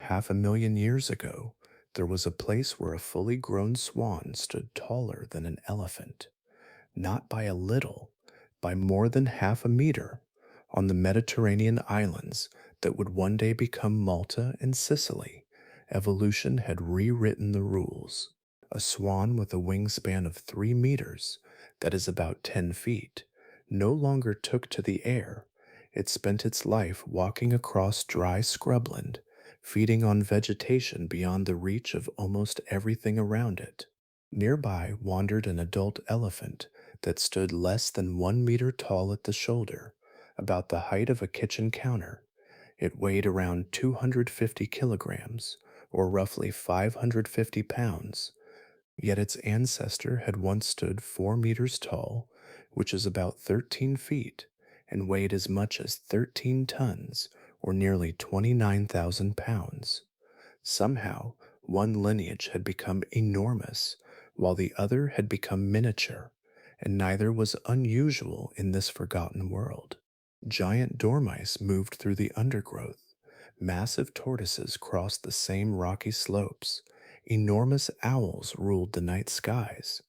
500,000 years ago, there was a place where a fully grown swan stood taller than an elephant, not by a little, by more than half a meter, on the Mediterranean islands that would one day become Malta and Sicily. Evolution had rewritten the rules. A swan with a wingspan of 3 meters, that is about 10 feet, no longer took to the air. It spent its life walking across dry scrubland, feeding on vegetation beyond the reach of almost everything around it. Nearby wandered an adult elephant that stood less than 1 meter tall at the shoulder, about the height of a kitchen counter. It weighed around 250 kilograms, or roughly 550 pounds, yet its ancestor had once stood 4 meters tall, which is about 13 feet, and weighed as much as 13 tons, or nearly 29,000 pounds. Somehow, one lineage had become enormous, while the other had become miniature, and neither was unusual in this forgotten world. Giant dormice moved through the undergrowth. Massive tortoises crossed the same rocky slopes. Enormous owls ruled the night skies.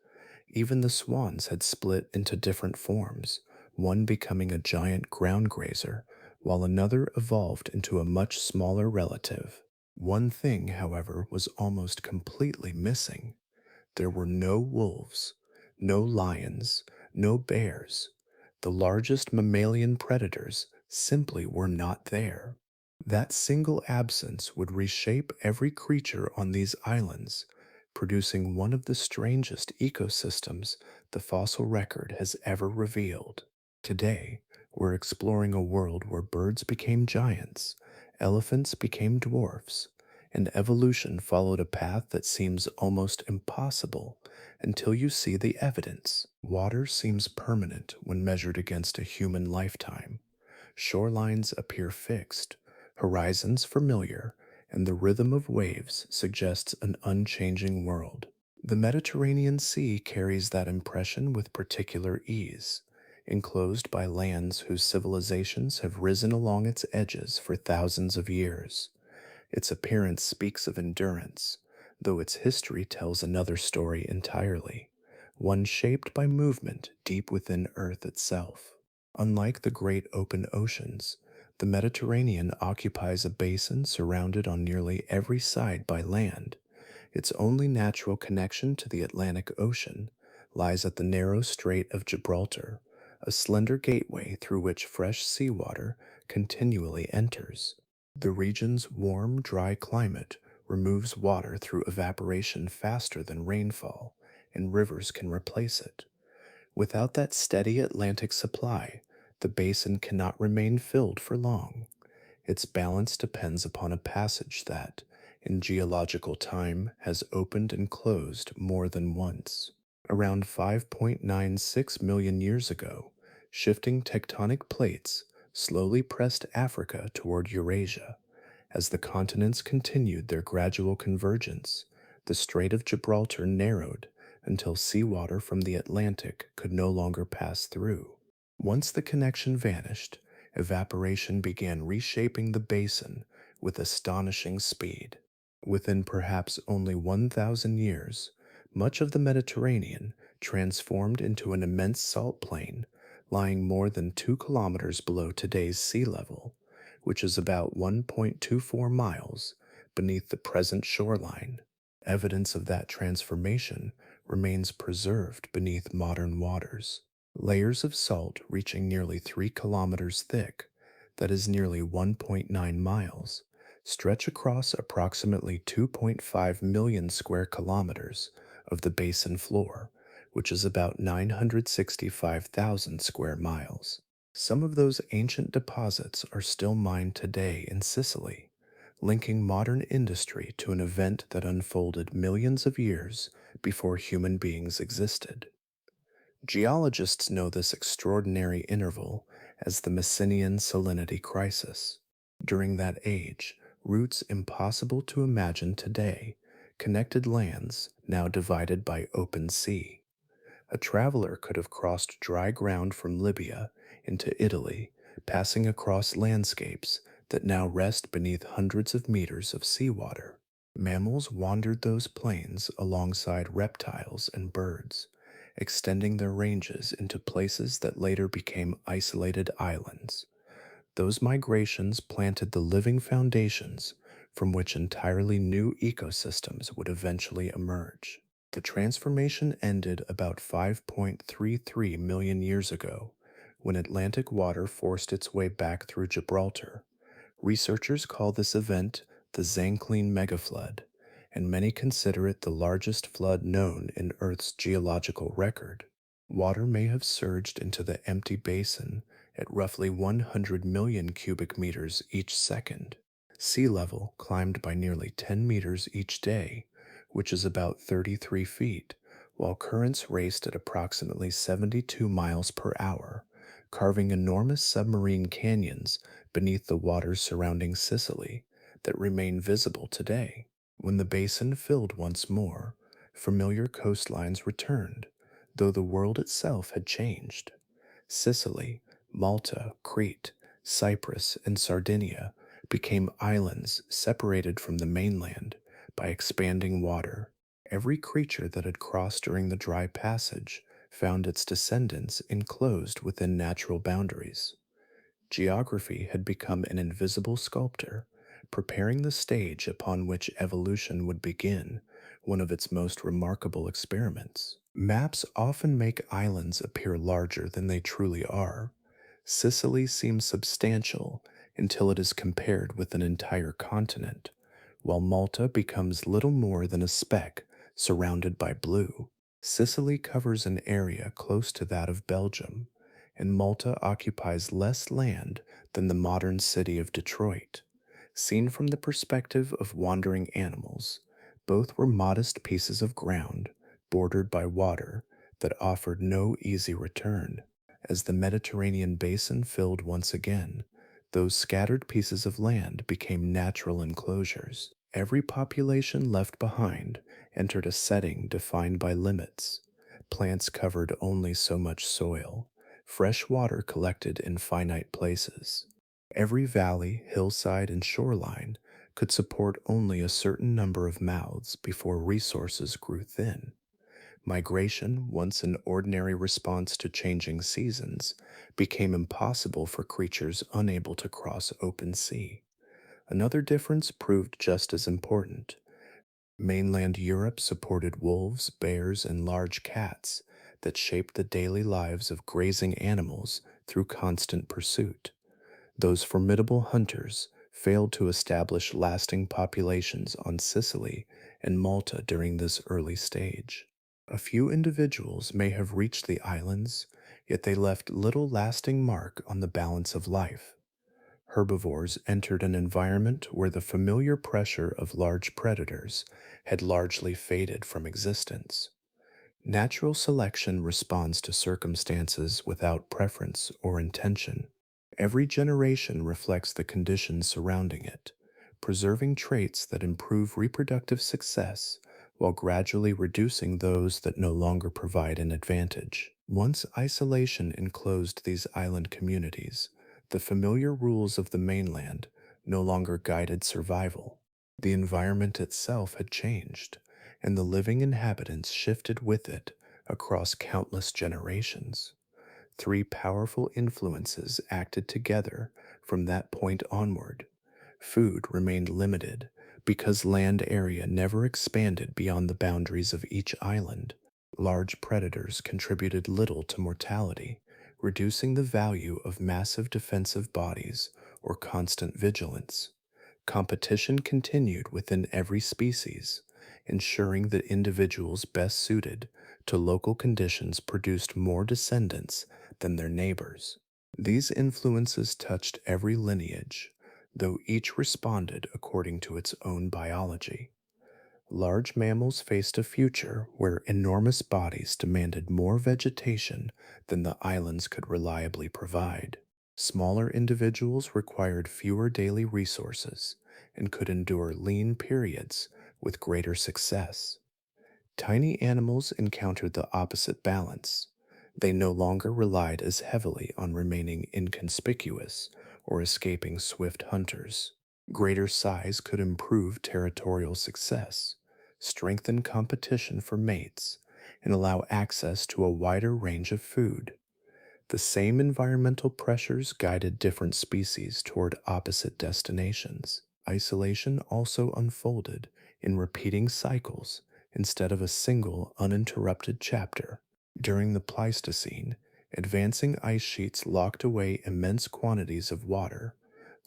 Even the swans had split into different forms, one becoming a giant ground grazer, while another evolved into a much smaller relative. One thing, however, was almost completely missing. There were no wolves, no lions, no bears. The largest mammalian predators simply were not there. That single absence would reshape every creature on these islands, producing one of the strangest ecosystems the fossil record has ever revealed. Today, we're exploring a world where birds became giants, elephants became dwarfs, and evolution followed a path that seems almost impossible until you see the evidence. Water seems permanent when measured against a human lifetime. Shorelines appear fixed, horizons familiar, and the rhythm of waves suggests an unchanging world. The Mediterranean Sea carries that impression with particular ease, enclosed by lands whose civilizations have risen along its edges for thousands of years. Its appearance speaks of endurance, though its history tells another story entirely, one shaped by movement deep within Earth itself. Unlike the great open oceans, the Mediterranean occupies a basin surrounded on nearly every side by land. Its only natural connection to the Atlantic Ocean lies at the narrow Strait of Gibraltar, a slender gateway through which fresh seawater continually enters. The region's warm, dry climate removes water through evaporation faster than rainfall, and rivers can replace it. Without that steady Atlantic supply, the basin cannot remain filled for long. Its balance depends upon a passage that, in geological time, has opened and closed more than once. Around 5.96 million years ago, shifting tectonic plates slowly pressed Africa toward Eurasia. As the continents continued their gradual convergence, the Strait of Gibraltar narrowed until seawater from the Atlantic could no longer pass through. Once the connection vanished, evaporation began reshaping the basin with astonishing speed. Within perhaps only 1,000 years, much of the Mediterranean transformed into an immense salt plain lying more than 2 kilometers below today's sea level, which is about 1.24 miles beneath the present shoreline. Evidence of that transformation remains preserved beneath modern waters. Layers of salt reaching nearly 3 kilometers thick, that is nearly 1.9 miles, stretch across approximately 2.5 million square kilometers of the basin floor, which is about 965,000 square miles. Some of those ancient deposits are still mined today in Sicily, linking modern industry to an event that unfolded millions of years before human beings existed. Geologists know this extraordinary interval as the Messinian salinity crisis. During that age, routes impossible to imagine today connected lands now divided by open sea. A traveler could have crossed dry ground from Libya into Italy, passing across landscapes that now rest beneath hundreds of meters of seawater. Mammals wandered those plains alongside reptiles and birds, extending their ranges into places that later became isolated islands. Those migrations planted the living foundations from which entirely new ecosystems would eventually emerge. The transformation ended about 5.33 million years ago when Atlantic water forced its way back through Gibraltar. Researchers call this event the Zanclean megaflood, and many consider it the largest flood known in Earth's geological record. Water may have surged into the empty basin at roughly 100 million cubic meters each second. Sea level climbed by nearly 10 meters each day, which is about 33 feet, while currents raced at approximately 72 miles per hour, carving enormous submarine canyons beneath the waters surrounding Sicily that remain visible today. When the basin filled once more, familiar coastlines returned, though the world itself had changed. Sicily, Malta, Crete, Cyprus, and Sardinia became islands separated from the mainland by expanding water. Every creature that had crossed during the dry passage found its descendants enclosed within natural boundaries. Geography had become an invisible sculptor, preparing the stage upon which evolution would begin one of its most remarkable experiments. Maps often make islands appear larger than they truly are. Sicily seems substantial until it is compared with an entire continent, while Malta becomes little more than a speck surrounded by blue. Sicily covers an area close to that of Belgium, and Malta occupies less land than the modern city of Detroit. Seen from the perspective of wandering animals, both were modest pieces of ground bordered by water that offered no easy return. As the Mediterranean basin filled once again, those scattered pieces of land became natural enclosures. Every population left behind entered a setting defined by limits. Plants covered only so much soil, fresh water collected in finite places. Every valley, hillside, and shoreline could support only a certain number of mouths before resources grew thin. Migration, once an ordinary response to changing seasons, became impossible for creatures unable to cross open sea. Another difference proved just as important. Mainland Europe supported wolves, bears, and large cats that shaped the daily lives of grazing animals through constant pursuit. Those formidable hunters failed to establish lasting populations on Sicily and Malta during this early stage. A few individuals may have reached the islands, yet they left little lasting mark on the balance of life. Herbivores entered an environment where the familiar pressure of large predators had largely faded from existence. Natural selection responds to circumstances without preference or intention. Every generation reflects the conditions surrounding it, preserving traits that improve reproductive success while gradually reducing those that no longer provide an advantage. Once isolation enclosed these island communities, the familiar rules of the mainland no longer guided survival. The environment itself had changed, and the living inhabitants shifted with it across countless generations. Three powerful influences acted together from that point onward. Food remained limited because land area never expanded beyond the boundaries of each island. Large predators contributed little to mortality, reducing the value of massive defensive bodies or constant vigilance. Competition continued within every species, ensuring that individuals best suited to local conditions produced more descendants than their neighbors. These influences touched every lineage, though each responded according to its own biology. Large mammals faced a future where enormous bodies demanded more vegetation than the islands could reliably provide. Smaller individuals required fewer daily resources and could endure lean periods with greater success. Tiny animals encountered the opposite balance. They no longer relied as heavily on remaining inconspicuous or escaping swift hunters. Greater size could improve territorial success, strengthen competition for mates, and allow access to a wider range of food. The same environmental pressures guided different species toward opposite destinations. Isolation also unfolded in repeating cycles instead of a single uninterrupted chapter. During the Pleistocene, advancing ice sheets locked away immense quantities of water,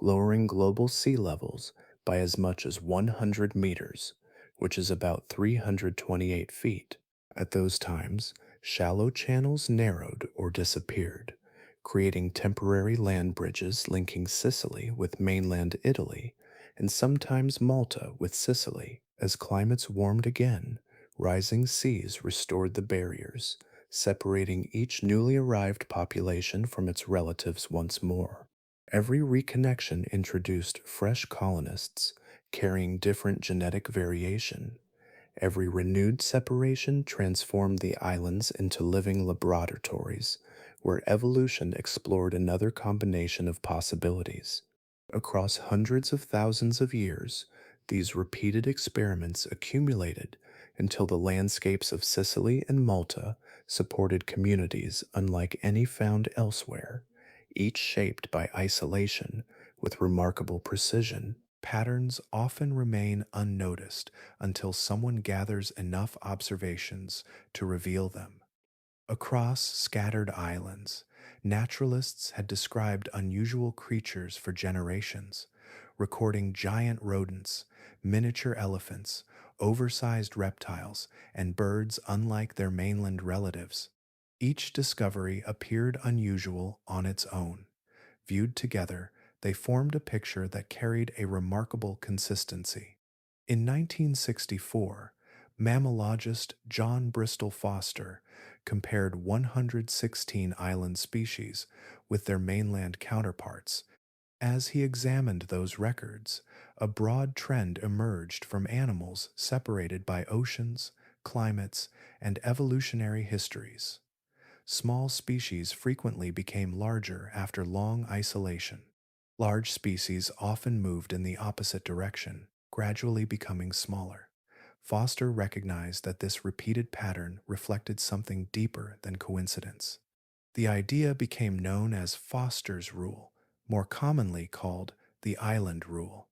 lowering global sea levels by as much as 100 meters, which is about 328 feet. At those times, shallow channels narrowed or disappeared, creating temporary land bridges linking Sicily with mainland Italy and sometimes Malta with Sicily. As climates warmed again, rising seas restored the barriers, separating each newly arrived population from its relatives once more. Every reconnection introduced fresh colonists carrying different genetic variation. Every renewed separation transformed the islands into living laboratories, where evolution explored another combination of possibilities. Across hundreds of thousands of years, these repeated experiments accumulated until the landscapes of Sicily and Malta supported communities unlike any found elsewhere, each shaped by isolation with remarkable precision. Patterns often remain unnoticed until someone gathers enough observations to reveal them. Across scattered islands, naturalists had described unusual creatures for generations, recording giant rodents, miniature elephants, oversized reptiles, and birds unlike their mainland relatives. Each discovery appeared unusual on its own. Viewed together, they formed a picture that carried a remarkable consistency. In 1964, mammalogist John Bristol Foster compared 116 island species with their mainland counterparts. As he examined those records, a broad trend emerged from animals separated by oceans, climates, and evolutionary histories. Small species frequently became larger after long isolation. Large species often moved in the opposite direction, gradually becoming smaller. Foster recognized that this repeated pattern reflected something deeper than coincidence. The idea became known as Foster's rule, more commonly called the island rule.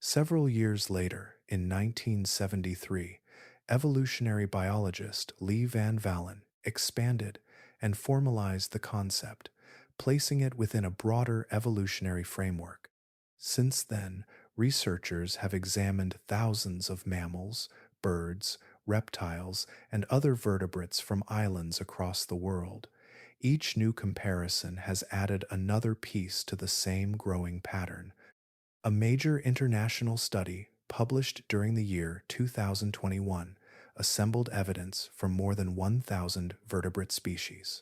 Several years later, in 1973, evolutionary biologist Lee Van Vallen expanded and formalized the concept, placing it within a broader evolutionary framework. Since then, researchers have examined thousands of mammals, birds, reptiles, and other vertebrates from islands across the world. Each new comparison has added another piece to the same growing pattern. A major international study published during the year 2021 assembled evidence from more than 1,000 vertebrate species.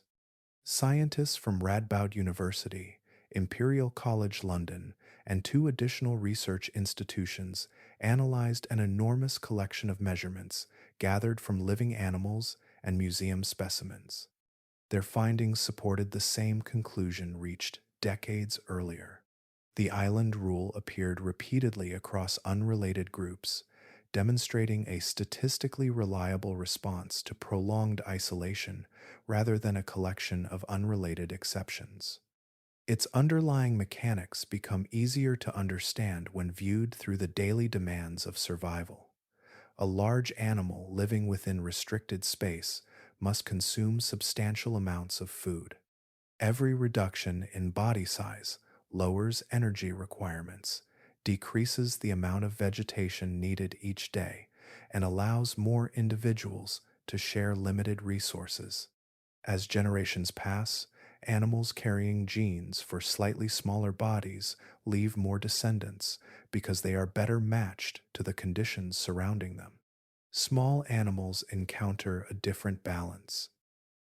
Scientists from Radboud University, Imperial College London, and two additional research institutions analyzed an enormous collection of measurements gathered from living animals and museum specimens. Their findings supported the same conclusion reached decades earlier. The island rule appeared repeatedly across unrelated groups, demonstrating a statistically reliable response to prolonged isolation rather than a collection of unrelated exceptions. Its underlying mechanics become easier to understand when viewed through the daily demands of survival. A large animal living within restricted space must consume substantial amounts of food. Every reduction in body size lowers energy requirements, decreases the amount of vegetation needed each day, and allows more individuals to share limited resources. As generations pass, animals carrying genes for slightly smaller bodies leave more descendants because they are better matched to the conditions surrounding them. Small animals encounter a different balance.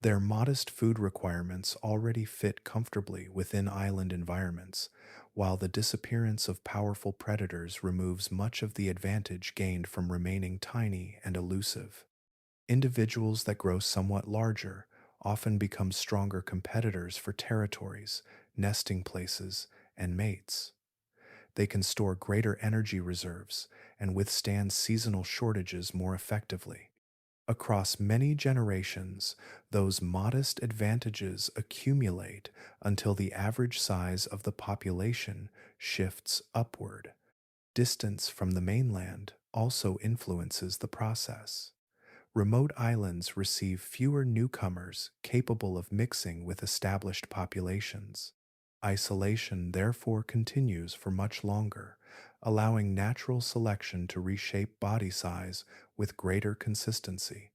Their modest food requirements already fit comfortably within island environments, while the disappearance of powerful predators removes much of the advantage gained from remaining tiny and elusive. Individuals that grow somewhat larger often become stronger competitors for territories, nesting places, and mates. They can store greater energy reserves and withstand seasonal shortages more effectively. Across many generations, those modest advantages accumulate until the average size of the population shifts upward. Distance from the mainland also influences the process. Remote islands receive fewer newcomers capable of mixing with established populations. Isolation therefore continues for much longer, allowing natural selection to reshape body size with greater consistency.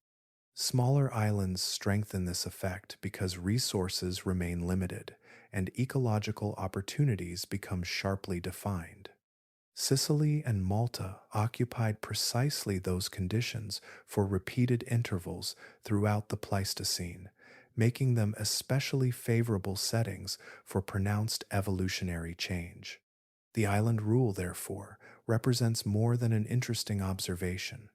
Smaller islands strengthen this effect because resources remain limited and ecological opportunities become sharply defined. Sicily and Malta occupied precisely those conditions for repeated intervals throughout the Pleistocene, making them especially favorable settings for pronounced evolutionary change. The island rule, therefore, represents more than an interesting observation.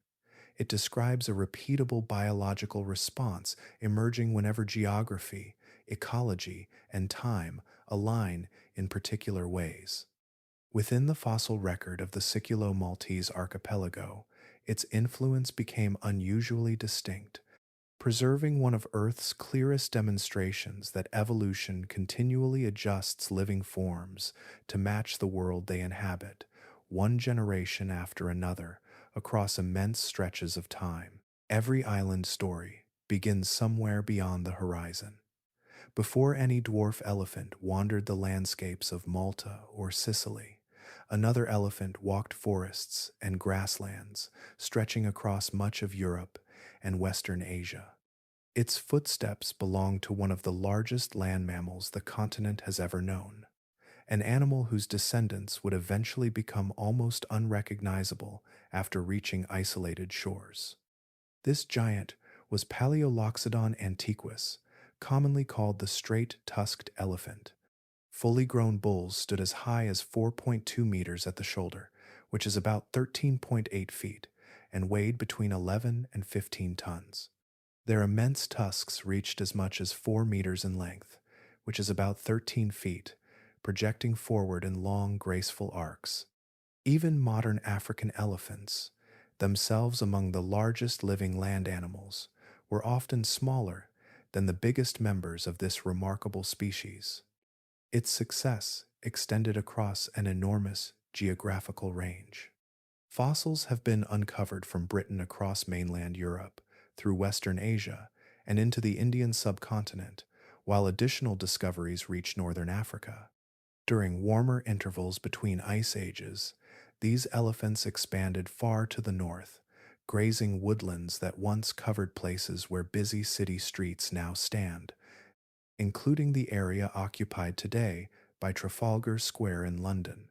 It describes a repeatable biological response emerging whenever geography, ecology, and time align in particular ways. Within the fossil record of the Siculo-Maltese archipelago, its influence became unusually distinct, preserving one of Earth's clearest demonstrations that evolution continually adjusts living forms to match the world they inhabit, one generation after another, across immense stretches of time. Every island story begins somewhere beyond the horizon. Before any dwarf elephant wandered the landscapes of Malta or Sicily, another elephant walked forests and grasslands stretching across much of Europe and Western Asia. Its footsteps belong to one of the largest land mammals the continent has ever known, an animal whose descendants would eventually become almost unrecognizable after reaching isolated shores. This giant was Paleoloxodon antiquus, commonly called the straight-tusked elephant. Fully grown bulls stood as high as 4.2 meters at the shoulder, which is about 13.8 feet, and weighed between 11 and 15 tons. Their immense tusks reached as much as 4 meters in length, which is about 13 feet, projecting forward in long, graceful arcs. Even modern African elephants, themselves among the largest living land animals, were often smaller than the biggest members of this remarkable species. Its success extended across an enormous geographical range. Fossils have been uncovered from Britain across mainland Europe, through Western Asia, and into the Indian subcontinent, while additional discoveries reach northern Africa. During warmer intervals between ice ages, these elephants expanded far to the north, grazing woodlands that once covered places where busy city streets now stand, including the area occupied today by Trafalgar Square in London.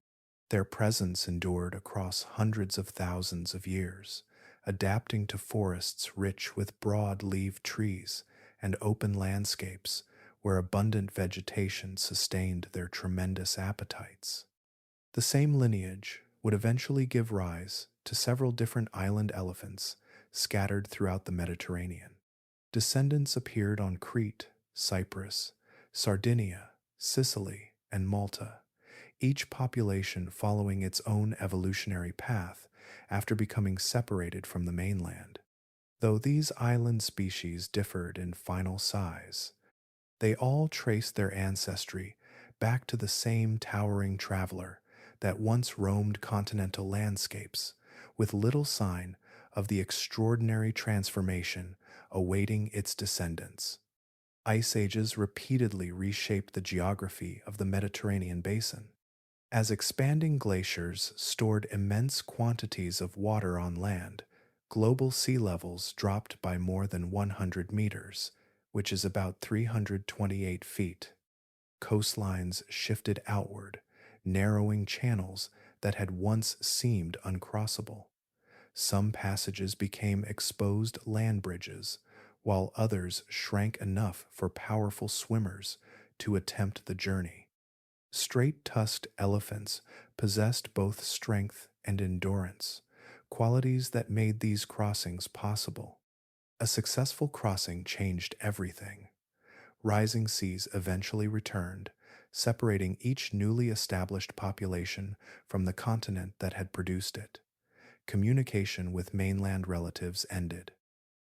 Their presence endured across hundreds of thousands of years, adapting to forests rich with broad-leaved trees and open landscapes where abundant vegetation sustained their tremendous appetites. The same lineage would eventually give rise to several different island elephants scattered throughout the Mediterranean. Descendants appeared on Crete, Cyprus, Sardinia, Sicily, and Malta, each population following its own evolutionary path after becoming separated from the mainland. Though these island species differed in final size, they all traced their ancestry back to the same towering traveler that once roamed continental landscapes, with little sign of the extraordinary transformation awaiting its descendants. Ice ages repeatedly reshaped the geography of the Mediterranean basin. As expanding glaciers stored immense quantities of water on land, global sea levels dropped by more than 100 meters, which is about 328 feet. Coastlines shifted outward, narrowing channels that had once seemed uncrossable. Some passages became exposed land bridges, while others shrank enough for powerful swimmers to attempt the journey. Straight-tusked elephants possessed both strength and endurance, qualities that made these crossings possible. A successful crossing changed everything. Rising seas eventually returned, separating each newly established population from the continent that had produced it. Communication with mainland relatives ended.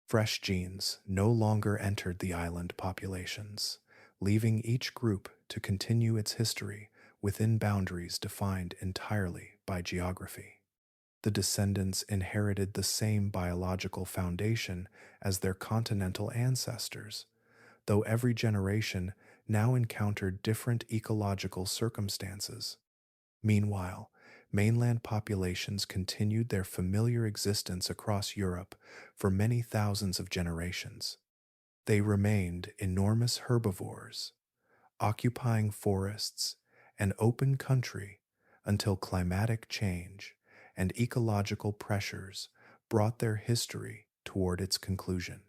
Fresh genes no longer entered the island populations, leaving each group to continue its history within boundaries defined entirely by geography. The descendants inherited the same biological foundation as their continental ancestors, though every generation now encountered different ecological circumstances. Meanwhile, mainland populations continued their familiar existence across Europe for many thousands of generations. They remained enormous herbivores, occupying forests and open country until climatic change and ecological pressures brought their history toward its conclusion.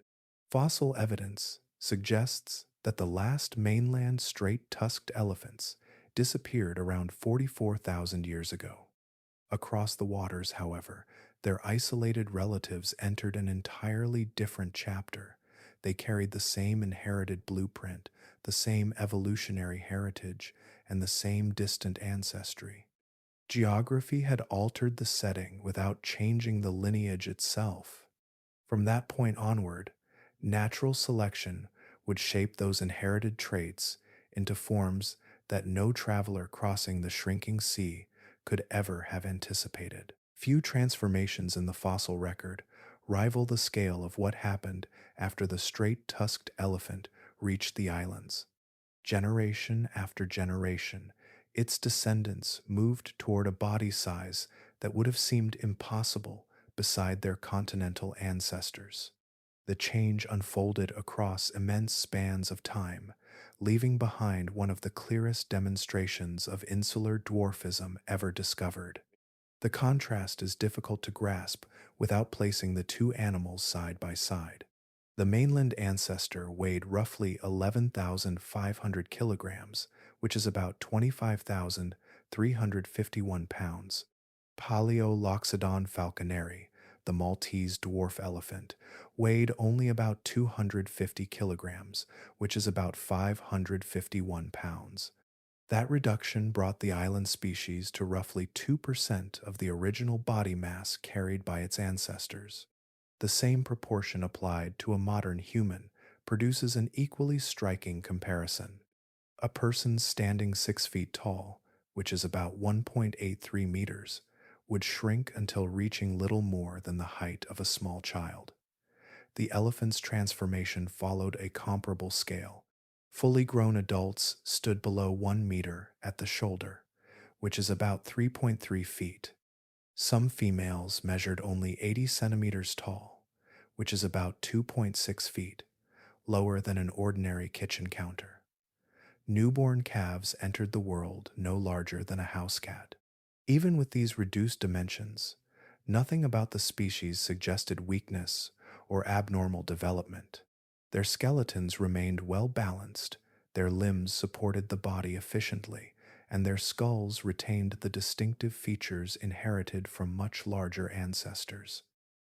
Fossil evidence suggests that the last mainland straight-tusked elephants disappeared around 44,000 years ago. Across the waters, however, their isolated relatives entered an entirely different chapter. They carried the same inherited blueprint, the same evolutionary heritage, and the same distant ancestry. Geography had altered the setting without changing the lineage itself. From that point onward, natural selection would shape those inherited traits into forms that no traveler crossing the shrinking sea could ever have anticipated. Few transformations in the fossil record rival the scale of what happened after the straight-tusked elephant reached the islands. Generation after generation, its descendants moved toward a body size that would have seemed impossible beside their continental ancestors. The change unfolded across immense spans of time, leaving behind one of the clearest demonstrations of insular dwarfism ever discovered. The contrast is difficult to grasp without placing the two animals side by side. The mainland ancestor weighed roughly 11,500 kilograms, which is about 25,351 pounds. Paleoloxodon falconeri, the Maltese dwarf elephant, weighed only about 250 kilograms, which is about 551 pounds. That reduction brought the island species to roughly 2% of the original body mass carried by its ancestors. The same proportion applied to a modern human produces an equally striking comparison. A person standing 6 feet tall, which is about 1.83 meters, would shrink until reaching little more than the height of a small child. The elephant's transformation followed a comparable scale. Fully grown adults stood below 1 meter at the shoulder, which is about 3.3 feet. Some females measured only 80 centimeters tall, which is about 2.6 feet, lower than an ordinary kitchen counter. Newborn calves entered the world no larger than a house cat. Even with these reduced dimensions, nothing about the species suggested weakness or abnormal development. Their skeletons remained well balanced, their limbs supported the body efficiently, and their skulls retained the distinctive features inherited from much larger ancestors.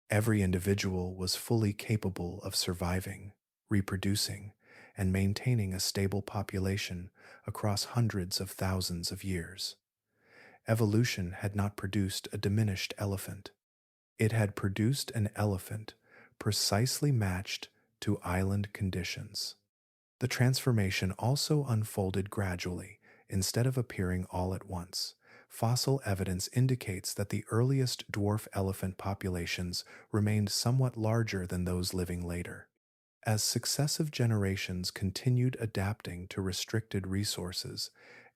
Every individual was fully capable of surviving, reproducing, and maintaining a stable population across hundreds of thousands of years. Evolution had not produced a diminished elephant. It had produced an elephant precisely matched to island conditions. The transformation also unfolded gradually, instead of appearing all at once. Fossil evidence indicates that the earliest dwarf elephant populations remained somewhat larger than those living later. As successive generations continued adapting to restricted resources,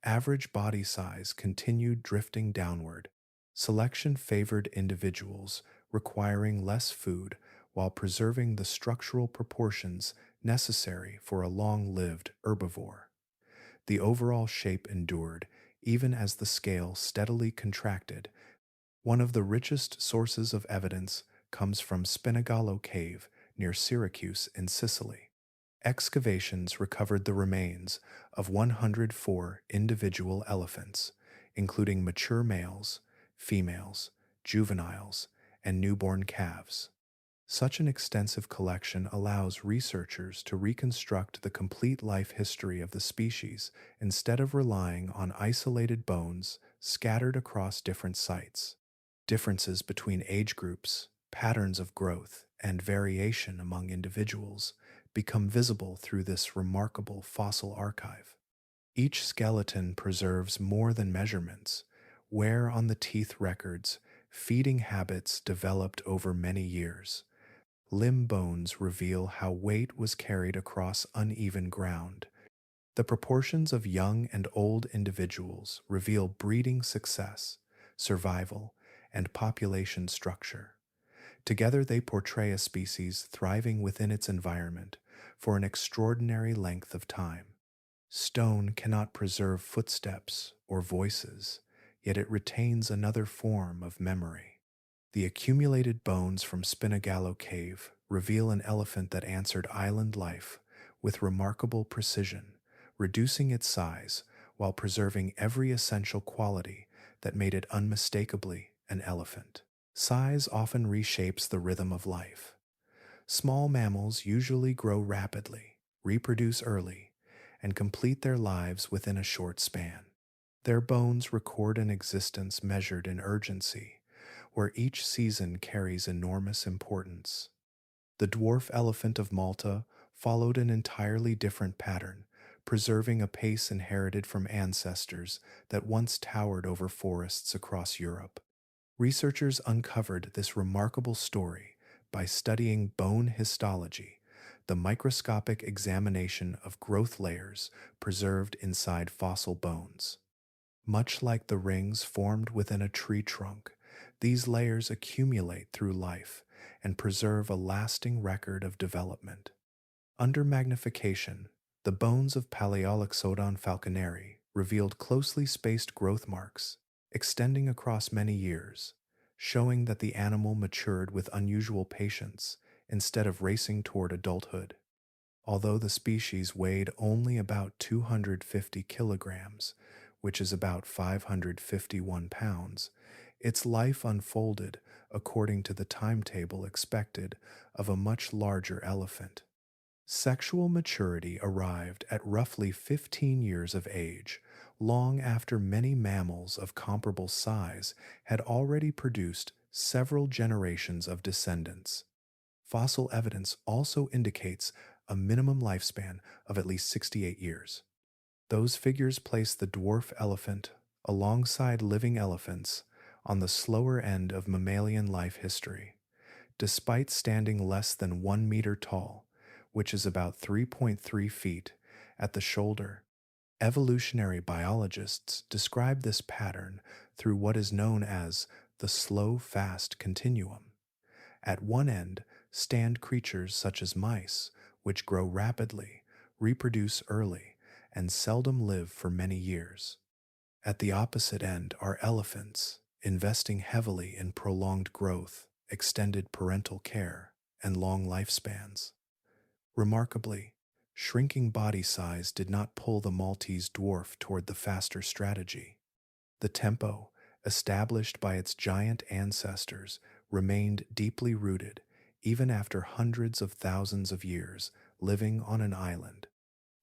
average body size continued drifting downward. Selection favored individuals requiring less food while preserving the structural proportions necessary for a long-lived herbivore. The overall shape endured, even as the scale steadily contracted. One of the richest sources of evidence comes from Spinagallo Cave near Syracuse in Sicily. Excavations recovered the remains of 104 individual elephants, including mature males, females, juveniles, and newborn calves. Such an extensive collection allows researchers to reconstruct the complete life history of the species instead of relying on isolated bones scattered across different sites. Differences between age groups, patterns of growth, and variation among individuals become visible through this remarkable fossil archive. Each skeleton preserves more than measurements, wear on the teeth records, feeding habits developed over many years. Limb bones reveal how weight was carried across uneven ground. The proportions of young and old individuals reveal breeding success, survival, and population structure. Together, they portray a species thriving within its environment for an extraordinary length of time. Stone cannot preserve footsteps or voices, yet it retains another form of memory. The accumulated bones from Spinagallo Cave reveal an elephant that answered island life with remarkable precision, reducing its size while preserving every essential quality that made it unmistakably an elephant. Size often reshapes the rhythm of life. Small mammals usually grow rapidly, reproduce early, and complete their lives within a short span. Their bones record an existence measured in urgency, where each season carries enormous importance. The dwarf elephant of Malta followed an entirely different pattern, preserving a pace inherited from ancestors that once towered over forests across Europe. Researchers uncovered this remarkable story by studying bone histology, the microscopic examination of growth layers preserved inside fossil bones. Much like the rings formed within a tree trunk, these layers accumulate through life and preserve a lasting record of development. Under magnification, the bones of Paleoxodon falconeri revealed closely spaced growth marks extending across many years, showing that the animal matured with unusual patience instead of racing toward adulthood. Although the species weighed only about 250 kilograms, which is about 551 pounds, its life unfolded according to the timetable expected of a much larger elephant. Sexual maturity arrived at roughly 15 years of age, long after many mammals of comparable size had already produced several generations of descendants. Fossil evidence also indicates a minimum lifespan of at least 68 years. Those figures place the dwarf elephant alongside living elephants on the slower end of mammalian life history. Despite standing less than 1 meter tall, which is about 3.3 feet at the shoulder, evolutionary biologists describe this pattern through what is known as the slow-fast continuum. At one end stand creatures such as mice, which grow rapidly, reproduce early, and seldom live for many years. At the opposite end are elephants, investing heavily in prolonged growth, extended parental care, and long lifespans. Remarkably, shrinking body size did not pull the Maltese dwarf toward the faster strategy. The tempo, established by its giant ancestors, remained deeply rooted even after hundreds of thousands of years living on an island.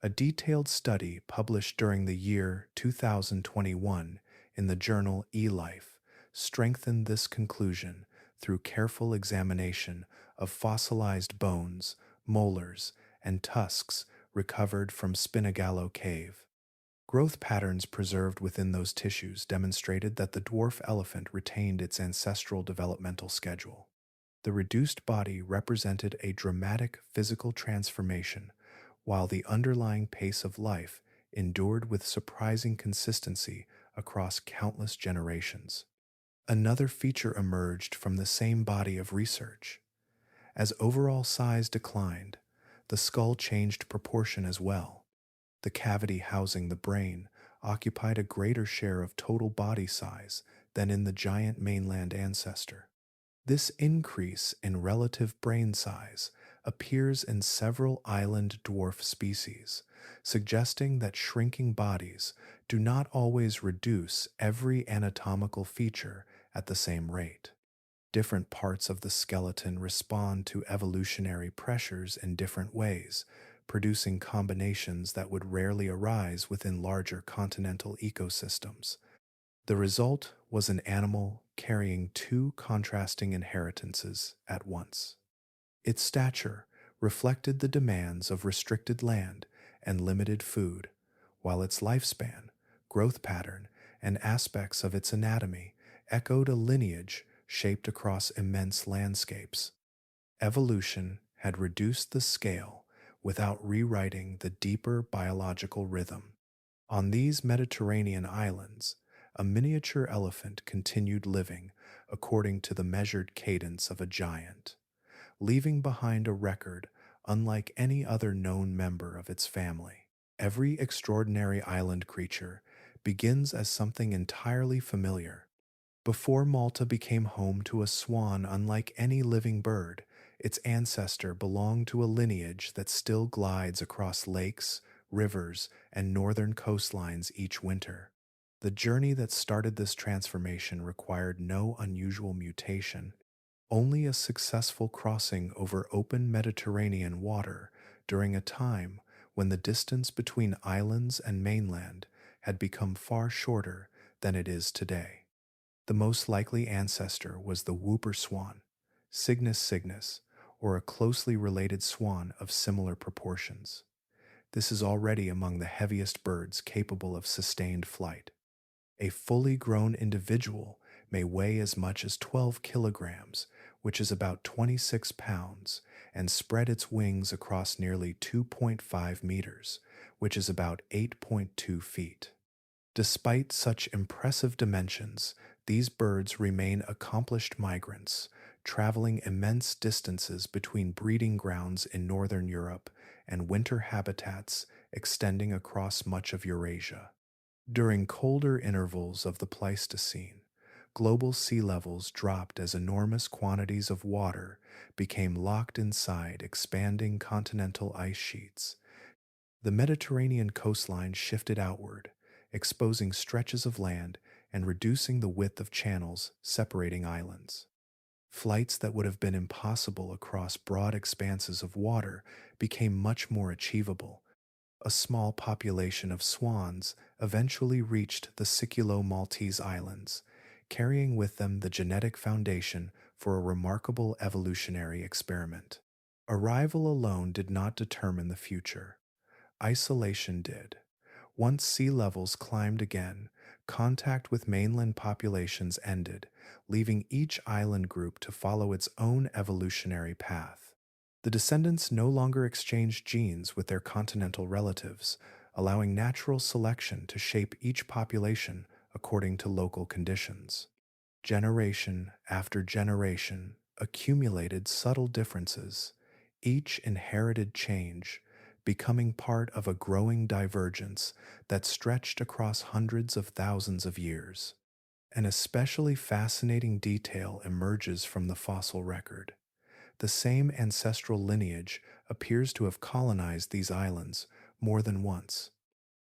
A detailed study published during the year 2021 in the journal eLife strengthened this conclusion through careful examination of fossilized bones, molars, and tusks recovered from Spinagallo Cave. Growth patterns preserved within those tissues demonstrated that the dwarf elephant retained its ancestral developmental schedule. The reduced body represented a dramatic physical transformation, while the underlying pace of life endured with surprising consistency across countless generations. Another feature emerged from the same body of research. As overall size declined, the skull changed proportion as well. The cavity housing the brain occupied a greater share of total body size than in the giant mainland ancestor. This increase in relative brain size appears in several island dwarf species, suggesting that shrinking bodies do not always reduce every anatomical feature at the same rate. Different parts of the skeleton respond to evolutionary pressures in different ways, producing combinations that would rarely arise within larger continental ecosystems. The result was an animal carrying two contrasting inheritances at once. Its stature reflected the demands of restricted land and limited food, while its lifespan, growth pattern, and aspects of its anatomy echoed a lineage shaped across immense landscapes. Evolution had reduced the scale without rewriting the deeper biological rhythm. On these Mediterranean islands, a miniature elephant continued living according to the measured cadence of a giant, leaving behind a record unlike any other known member of its family. Every extraordinary island creature begins as something entirely familiar. Before Malta became home to a swan unlike any living bird, its ancestor belonged to a lineage that still glides across lakes, rivers, and northern coastlines each winter. The journey that started this transformation required no unusual mutation, only a successful crossing over open Mediterranean water during a time when the distance between islands and mainland had become far shorter than it is today. The most likely ancestor was the whooper swan, Cygnus cygnus, or a closely related swan of similar proportions. This is already among the heaviest birds capable of sustained flight. A fully grown individual may weigh as much as 12 kilograms, which is about 26 pounds, and spread its wings across nearly 2.5 meters, which is about 8.2 feet. Despite such impressive dimensions, these birds remain accomplished migrants, traveling immense distances between breeding grounds in northern Europe and winter habitats extending across much of Eurasia. During colder intervals of the Pleistocene, global sea levels dropped as enormous quantities of water became locked inside expanding continental ice sheets. The Mediterranean coastline shifted outward, exposing stretches of land and reducing the width of channels separating islands. Flights that would have been impossible across broad expanses of water became much more achievable. A small population of swans eventually reached the Siculo-Maltese Islands, carrying with them the genetic foundation for a remarkable evolutionary experiment. Arrival alone did not determine the future. Isolation did. Once sea levels climbed again, contact with mainland populations ended, leaving each island group to follow its own evolutionary path. The descendants no longer exchanged genes with their continental relatives, allowing natural selection to shape each population according to local conditions. Generation after generation accumulated subtle differences, each inherited change becoming part of a growing divergence that stretched across hundreds of thousands of years. An especially fascinating detail emerges from the fossil record. The same ancestral lineage appears to have colonized these islands more than once.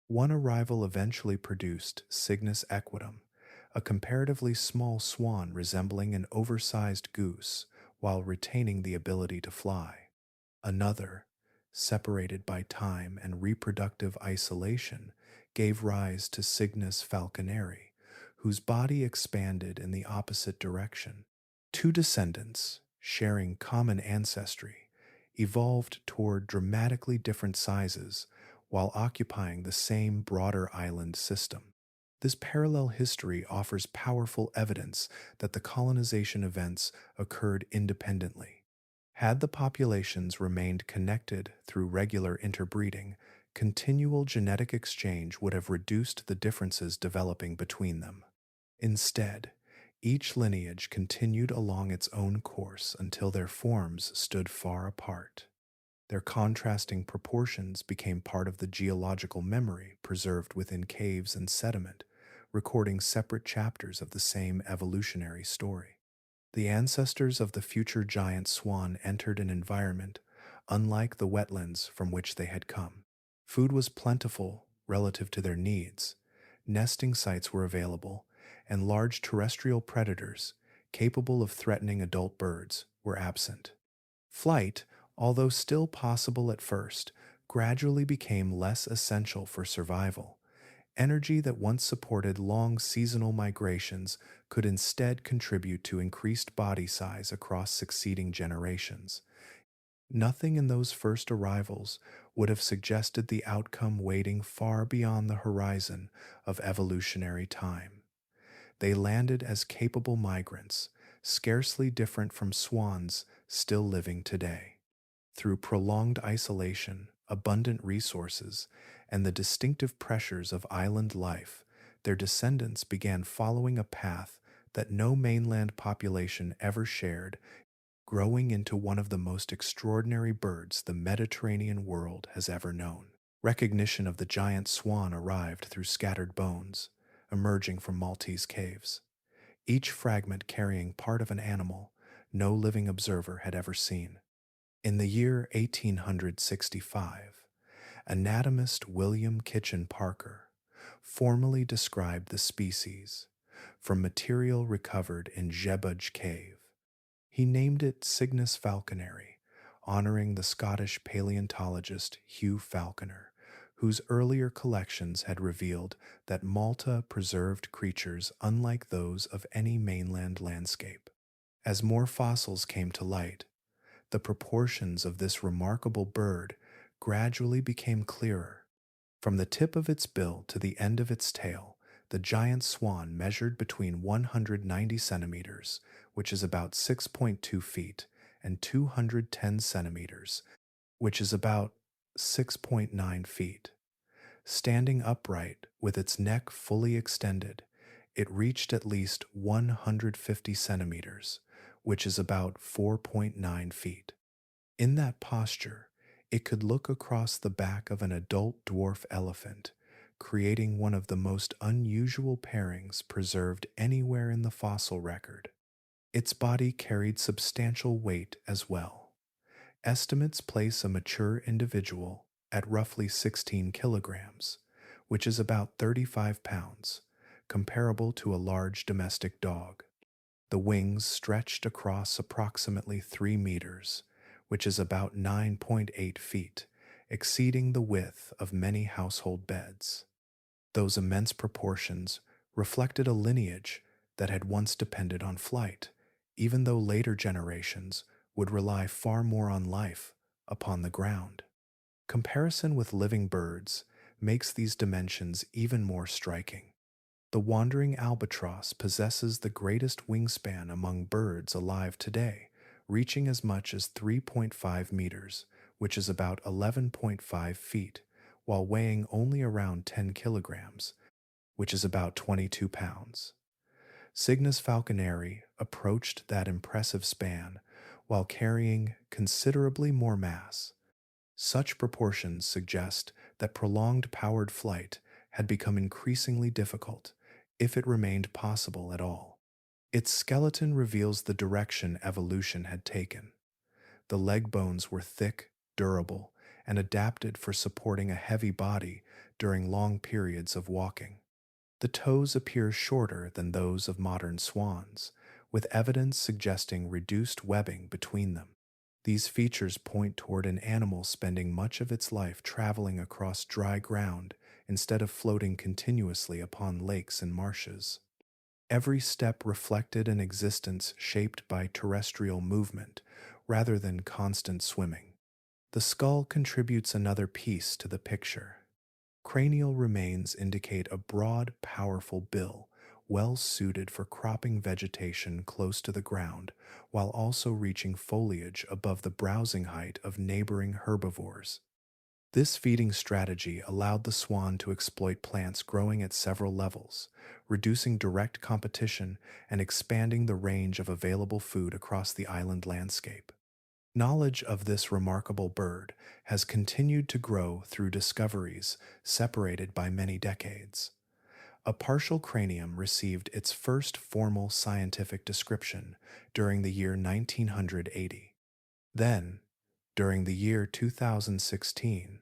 One arrival eventually produced Cygnus equitum, a comparatively small swan resembling an oversized goose while retaining the ability to fly. Another, separated by time and reproductive isolation, gave rise to Cygnus falconeri, whose body expanded in the opposite direction. Two descendants, sharing common ancestry, evolved toward dramatically different sizes while occupying the same broader island system. This parallel history offers powerful evidence that the colonization events occurred independently. Had the populations remained connected through regular interbreeding, continual genetic exchange would have reduced the differences developing between them. Instead, each lineage continued along its own course until their forms stood far apart. Their contrasting proportions became part of the geological memory preserved within caves and sediment, recording separate chapters of the same evolutionary story. The ancestors of the future giant swan entered an environment unlike the wetlands from which they had come. Food was plentiful relative to their needs, nesting sites were available, and large terrestrial predators, capable of threatening adult birds, were absent. Flight, although still possible at first, gradually became less essential for survival. Energy that once supported long seasonal migrations could instead contribute to increased body size across succeeding generations. Nothing in those first arrivals would have suggested the outcome waiting far beyond the horizon of evolutionary time. They landed as capable migrants, scarcely different from swans still living today. Through prolonged isolation, abundant resources, and the distinctive pressures of island life, their descendants began following a path that no mainland population ever shared, growing into one of the most extraordinary birds the Mediterranean world has ever known. Recognition of the giant swan arrived through scattered bones, emerging from Maltese caves, each fragment carrying part of an animal no living observer had ever seen. In the year 1865, anatomist William Kitchen Parker formally described the species from material recovered in Jebbuj Cave. He named it Cygnus falconeri, honoring the Scottish paleontologist Hugh Falconer, whose earlier collections had revealed that Malta preserved creatures unlike those of any mainland landscape. As more fossils came to light, the proportions of this remarkable bird gradually became clearer. From the tip of its bill to the end of its tail, the giant swan measured between 190 centimeters, which is about 6.2 feet, and 210 centimeters, which is about 6.9 feet. Standing upright with its neck fully extended, it reached at least 150 centimeters, which is about 4.9 feet. In that posture, it could look across the back of an adult dwarf elephant, creating one of the most unusual pairings preserved anywhere in the fossil record. Its body carried substantial weight as well. Estimates place a mature individual at roughly 16 kilograms, which is about 35 pounds, comparable to a large domestic dog. The wings stretched across approximately 3 meters, which is about 9.8 feet, exceeding the width of many household beds. Those immense proportions reflected a lineage that had once depended on flight, even though later generations would rely far more on life upon the ground. Comparison with living birds makes these dimensions even more striking. The wandering albatross possesses the greatest wingspan among birds alive today, reaching as much as 3.5 meters, which is about 11.5 feet, while weighing only around 10 kilograms, which is about 22 pounds. Cygnus falconeri approached that impressive span while carrying considerably more mass. Such proportions suggest that prolonged powered flight had become increasingly difficult, if it remained possible at all. Its skeleton reveals the direction evolution had taken. The leg bones were thick, durable, and adapted for supporting a heavy body during long periods of walking. The toes appear shorter than those of modern swans, with evidence suggesting reduced webbing between them. These features point toward an animal spending much of its life traveling across dry ground instead of floating continuously upon lakes and marshes. Every step reflected an existence shaped by terrestrial movement rather than constant swimming. The skull contributes another piece to the picture. Cranial remains indicate a broad, powerful bill, well suited for cropping vegetation close to the ground, while also reaching foliage above the browsing height of neighboring herbivores. This feeding strategy allowed the swan to exploit plants growing at several levels, reducing direct competition and expanding the range of available food across the island landscape. Knowledge of this remarkable bird has continued to grow through discoveries separated by many decades. A partial cranium received its first formal scientific description during the year 1980. Then, during the year 2016,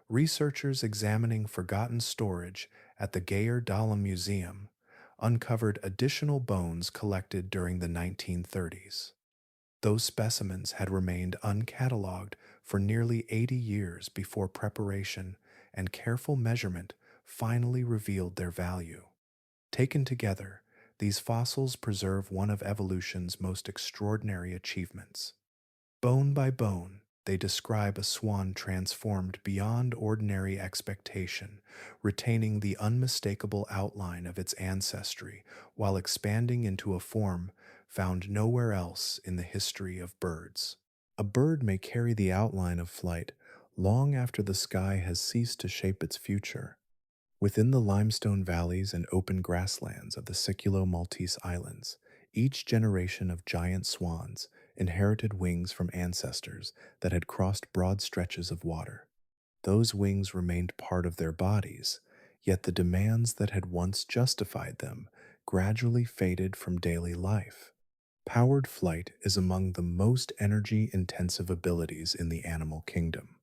researchers examining forgotten storage at the Geyer Dahlem Museum uncovered additional bones collected during the 1930s. Those specimens had remained uncatalogued for nearly 80 years before preparation and careful measurement finally revealed their value. Taken together, these fossils preserve one of evolution's most extraordinary achievements. Bone by bone, they describe a swan transformed beyond ordinary expectation, retaining the unmistakable outline of its ancestry while expanding into a form found nowhere else in the history of birds. A bird may carry the outline of flight long after the sky has ceased to shape its future. Within the limestone valleys and open grasslands of the Siculo-Maltese Islands, each generation of giant swans inherited wings from ancestors that had crossed broad stretches of water. Those wings remained part of their bodies, yet the demands that had once justified them gradually faded from daily life. Powered flight is among the most energy-intensive abilities in the animal kingdom.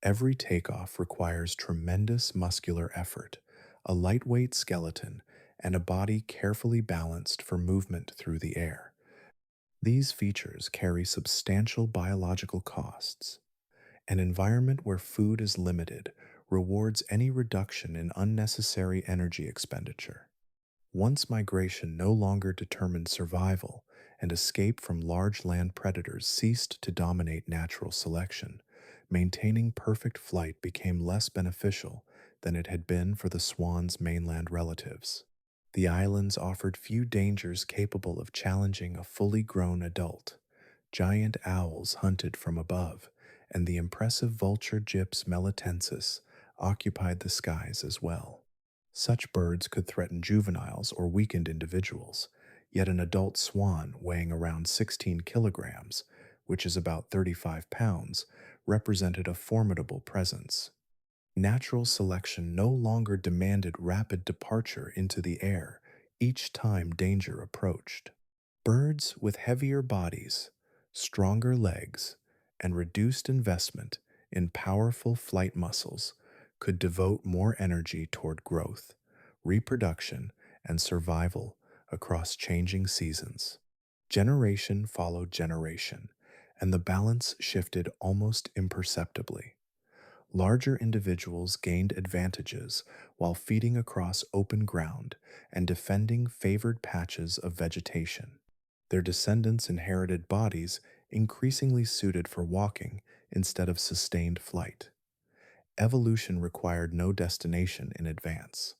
Every takeoff requires tremendous muscular effort, a lightweight skeleton, and a body carefully balanced for movement through the air. These features carry substantial biological costs. An environment where food is limited rewards any reduction in unnecessary energy expenditure. Once migration no longer determined survival and escape from large land predators ceased to dominate natural selection, maintaining perfect flight became less beneficial than it had been for the swan's mainland relatives. The islands offered few dangers capable of challenging a fully grown adult. Giant owls hunted from above, and the impressive vulture Gyps melitensis occupied the skies as well. Such birds could threaten juveniles or weakened individuals, yet an adult swan weighing around 16 kilograms, which is about 35 pounds, represented a formidable presence. Natural selection no longer demanded rapid departure into the air each time danger approached. Birds with heavier bodies, stronger legs, and reduced investment in powerful flight muscles could devote more energy toward growth, reproduction, and survival across changing seasons. Generation followed generation, and the balance shifted almost imperceptibly. Larger individuals gained advantages while feeding across open ground and defending favored patches of vegetation. Their descendants inherited bodies increasingly suited for walking instead of sustained flight. Evolution required no destination in advance.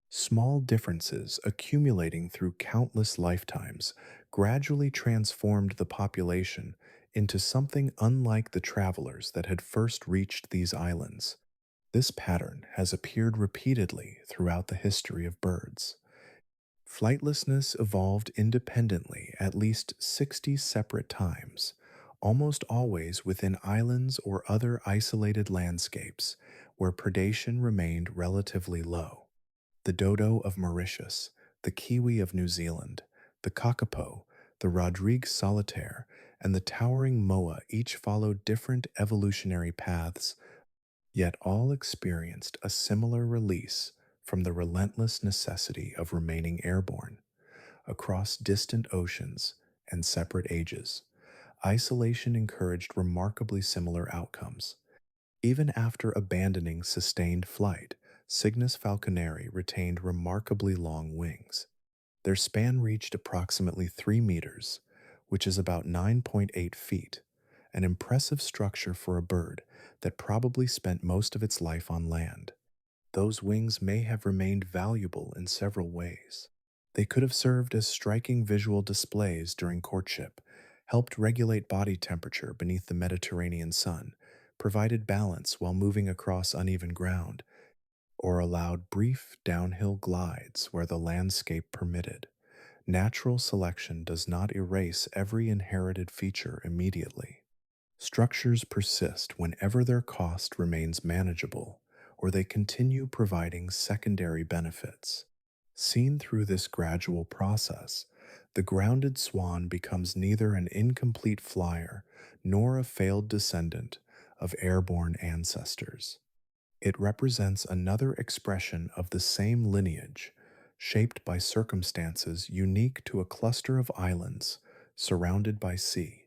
Small differences accumulating through countless lifetimes gradually transformed the population into something unlike the travelers that had first reached these islands. This pattern has appeared repeatedly throughout the history of birds. Flightlessness evolved independently at least 60 separate times, almost always within islands or other isolated landscapes where predation remained relatively low. The dodo of Mauritius, the kiwi of New Zealand, the kakapo, the Rodrigue solitaire, and the towering moa each followed different evolutionary paths, yet all experienced a similar release from the relentless necessity of remaining airborne. Across distant oceans and separate ages, isolation encouraged remarkably similar outcomes. Even after abandoning sustained flight, Cygnus falconeri retained remarkably long wings. Their span reached approximately 3 meters, which is about 9.8 feet, an impressive structure for a bird that probably spent most of its life on land. Those wings may have remained valuable in several ways. They could have served as striking visual displays during courtship, helped regulate body temperature beneath the Mediterranean sun, provided balance while moving across uneven ground, or allowed brief downhill glides where the landscape permitted. Natural selection does not erase every inherited feature immediately. Structures persist whenever their cost remains manageable, or they continue providing secondary benefits. Seen through this gradual process, the grounded swan becomes neither an incomplete flyer nor a failed descendant of airborne ancestors. It represents another expression of the same lineage, shaped by circumstances unique to a cluster of islands surrounded by sea.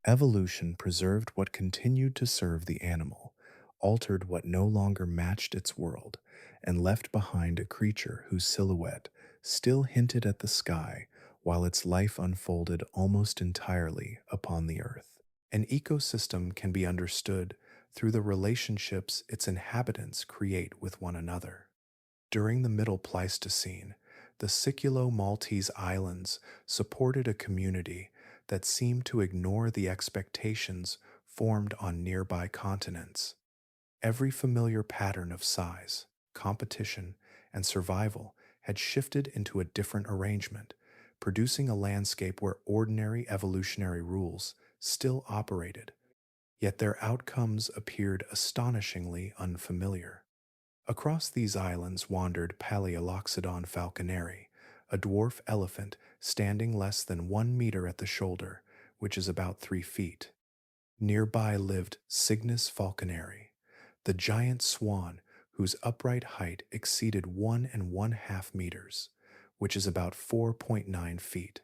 Evolution preserved what continued to serve the animal, altered what no longer matched its world, and left behind a creature whose silhouette still hinted at the sky while its life unfolded almost entirely upon the earth. An ecosystem can be understood through the relationships its inhabitants create with one another. During the Middle Pleistocene, the Siculo-Maltese Islands supported a community that seemed to ignore the expectations formed on nearby continents. Every familiar pattern of size, competition, and survival had shifted into a different arrangement, producing a landscape where ordinary evolutionary rules still operated, yet their outcomes appeared astonishingly unfamiliar. Across these islands wandered Paleoloxodon falconeri, a dwarf elephant standing less than 1 meter at the shoulder, which is about 3 feet. Nearby lived Cygnus falconeri, the giant swan whose upright height exceeded 1.5 meters, which is about 4.9 feet.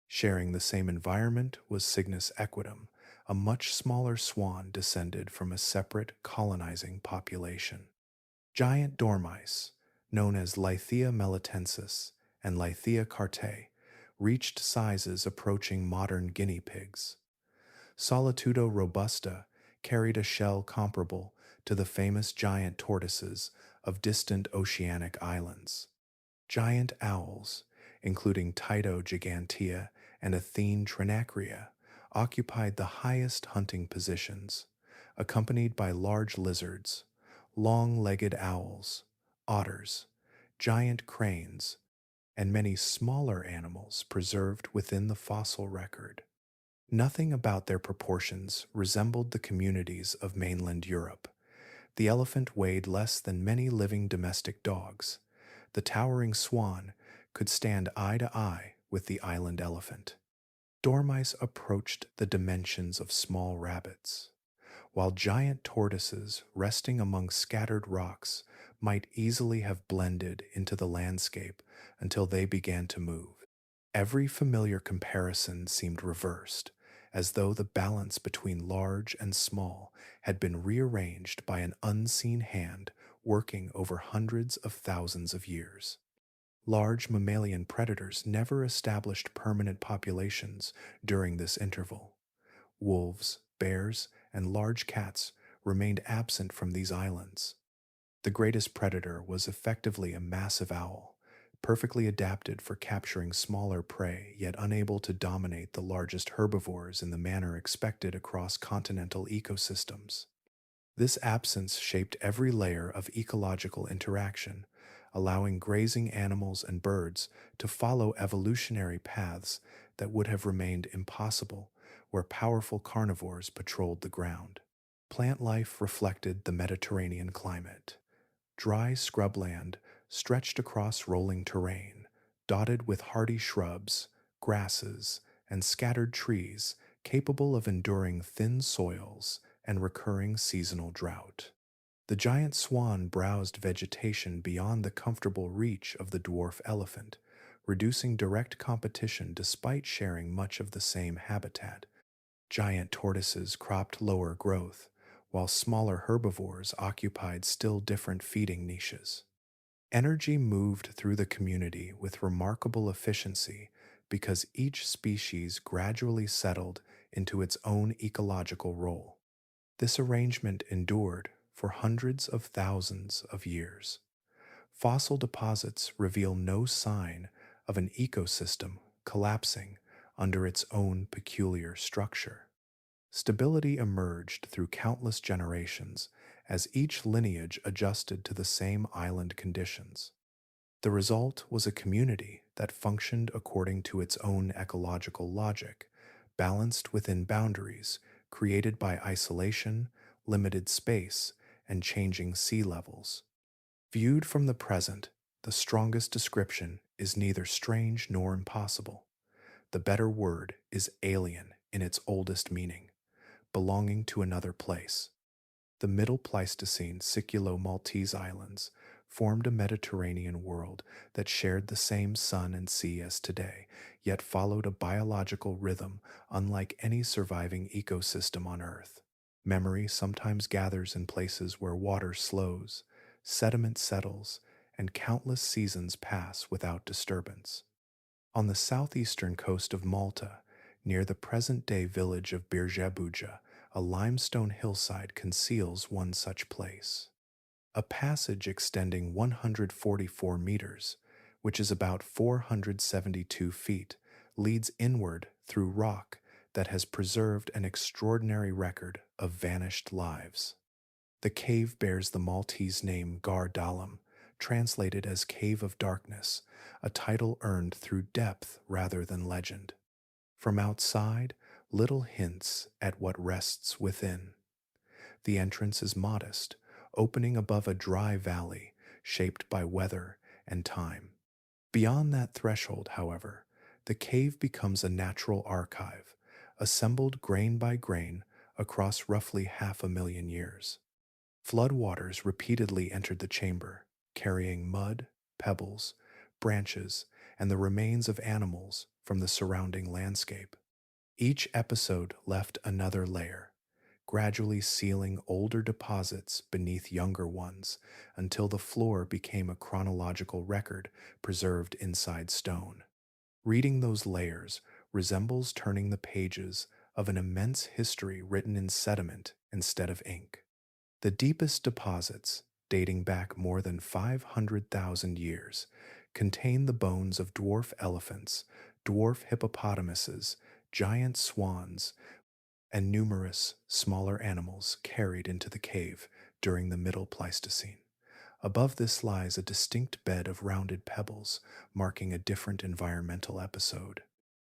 Sharing the same environment was Cygnus equitum, a much smaller swan descended from a separate colonizing population. Giant dormice, known as Lithia melitensis and Lithia cartae, reached sizes approaching modern guinea pigs. Solitudo robusta carried a shell comparable to the famous giant tortoises of distant oceanic islands. Giant owls, including Tyto gigantea and Athene trinacria, occupied the highest hunting positions, accompanied by large lizards, long-legged owls, otters, giant cranes, and many smaller animals preserved within the fossil record. Nothing about their proportions resembled the communities of mainland Europe. The elephant weighed less than many living domestic dogs. The towering swan could stand eye to eye with the island elephant. Dormice approached the dimensions of small rabbits, while giant tortoises resting among scattered rocks might easily have blended into the landscape until they began to move. Every familiar comparison seemed reversed, as though the balance between large and small had been rearranged by an unseen hand working over hundreds of thousands of years. Large mammalian predators never established permanent populations during this interval. Wolves, bears, and large cats remained absent from these islands. The greatest predator was effectively a massive owl, perfectly adapted for capturing smaller prey, yet unable to dominate the largest herbivores in the manner expected across continental ecosystems. This absence shaped every layer of ecological interaction, allowing grazing animals and birds to follow evolutionary paths that would have remained impossible where powerful carnivores patrolled the ground. Plant life reflected the Mediterranean climate. Dry scrubland stretched across rolling terrain, dotted with hardy shrubs, grasses, and scattered trees capable of enduring thin soils and recurring seasonal drought. The giant swan browsed vegetation beyond the comfortable reach of the dwarf elephant, reducing direct competition despite sharing much of the same habitat. Giant tortoises cropped lower growth, while smaller herbivores occupied still different feeding niches. Energy moved through the community with remarkable efficiency because each species gradually settled into its own ecological role. This arrangement endured for hundreds of thousands of years. Fossil deposits reveal no sign of an ecosystem collapsing under its own peculiar structure. Stability emerged through countless generations as each lineage adjusted to the same island conditions. The result was a community that functioned according to its own ecological logic, balanced within boundaries created by isolation, limited space, and changing sea levels. Viewed from the present, the strongest description is neither strange nor impossible. The better word is alien in its oldest meaning, belonging to another place. The Middle Pleistocene Siculo-Maltese Islands formed a Mediterranean world that shared the same sun and sea as today, yet followed a biological rhythm unlike any surviving ecosystem on Earth. Memory sometimes gathers in places where water slows, sediment settles, and countless seasons pass without disturbance. On the southeastern coast of Malta, near the present-day village of Birjabuja, a limestone hillside conceals one such place. A passage extending 144 meters, which is about 472 feet, leads inward through rock that has preserved an extraordinary record of vanished lives. The cave bears the Maltese name Gar Dalam, translated as Cave of Darkness, a title earned through depth rather than legend. From outside, little hints at what rests within. The entrance is modest, opening above a dry valley shaped by weather and time. Beyond that threshold, however, the cave becomes a natural archive, assembled grain by grain across roughly 500,000 years. Floodwaters repeatedly entered the chamber, carrying mud, pebbles, branches, and the remains of animals from the surrounding landscape. Each episode left another layer, gradually sealing older deposits beneath younger ones until the floor became a chronological record preserved inside stone. Reading those layers resembles turning the pages of an immense history written in sediment instead of ink. The deepest deposits, dating back more than 500,000 years, contain the bones of dwarf elephants, dwarf hippopotamuses, giant swans, and numerous smaller animals carried into the cave during the Middle Pleistocene. Above this lies a distinct bed of rounded pebbles, marking a different environmental episode.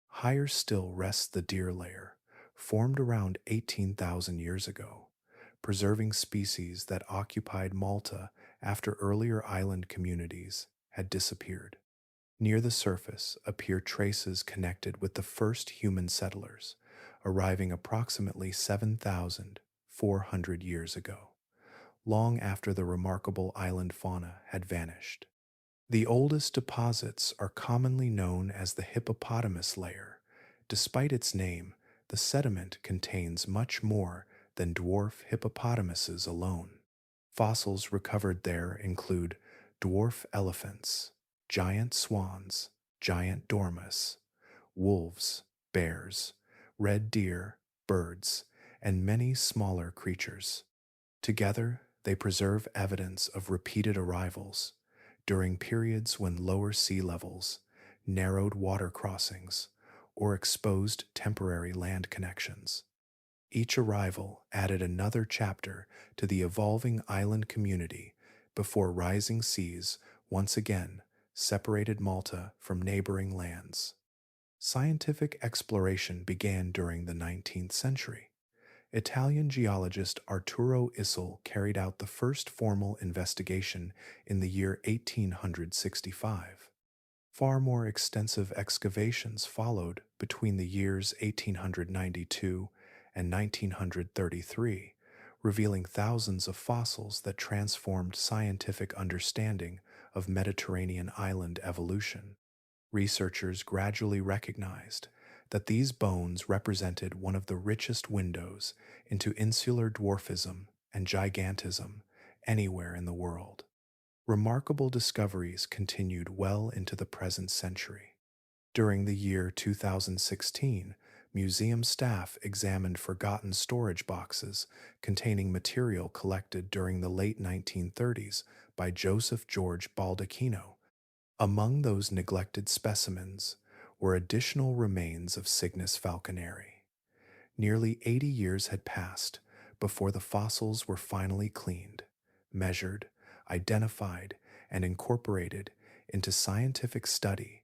Higher still rests the deer layer, formed around 18,000 years ago, preserving species that occupied Malta after earlier island communities had disappeared. Near the surface appear traces connected with the first human settlers, arriving approximately 7,400 years ago, long after the remarkable island fauna had vanished. The oldest deposits are commonly known as the hippopotamus layer. Despite its name, the sediment contains much more than dwarf hippopotamuses alone. Fossils recovered there include dwarf elephants, giant swans, giant dormice, wolves, bears, red deer, birds, and many smaller creatures. Together, they preserve evidence of repeated arrivals during periods when lower sea levels, narrowed water crossings, or exposed temporary land connections. Each arrival added another chapter to the evolving island community before rising seas once again separated Malta from neighboring lands. Scientific exploration began during the 19th century. Italian geologist Arturo Isel carried out the first formal investigation in the year 1865. Far more extensive excavations followed between the years 1892 and 1933, revealing thousands of fossils that transformed scientific understanding of Mediterranean island evolution. Researchers gradually recognized that these bones represented one of the richest windows into insular dwarfism and gigantism anywhere in the world. Remarkable discoveries continued well into the present century. During the year 2016, museum staff examined forgotten storage boxes containing material collected during the late 1930s by Joseph George Baldacchino. Among those neglected specimens were additional remains of Cygnus falconeri. Nearly 80 years had passed before the fossils were finally cleaned, measured, identified, and incorporated into scientific study,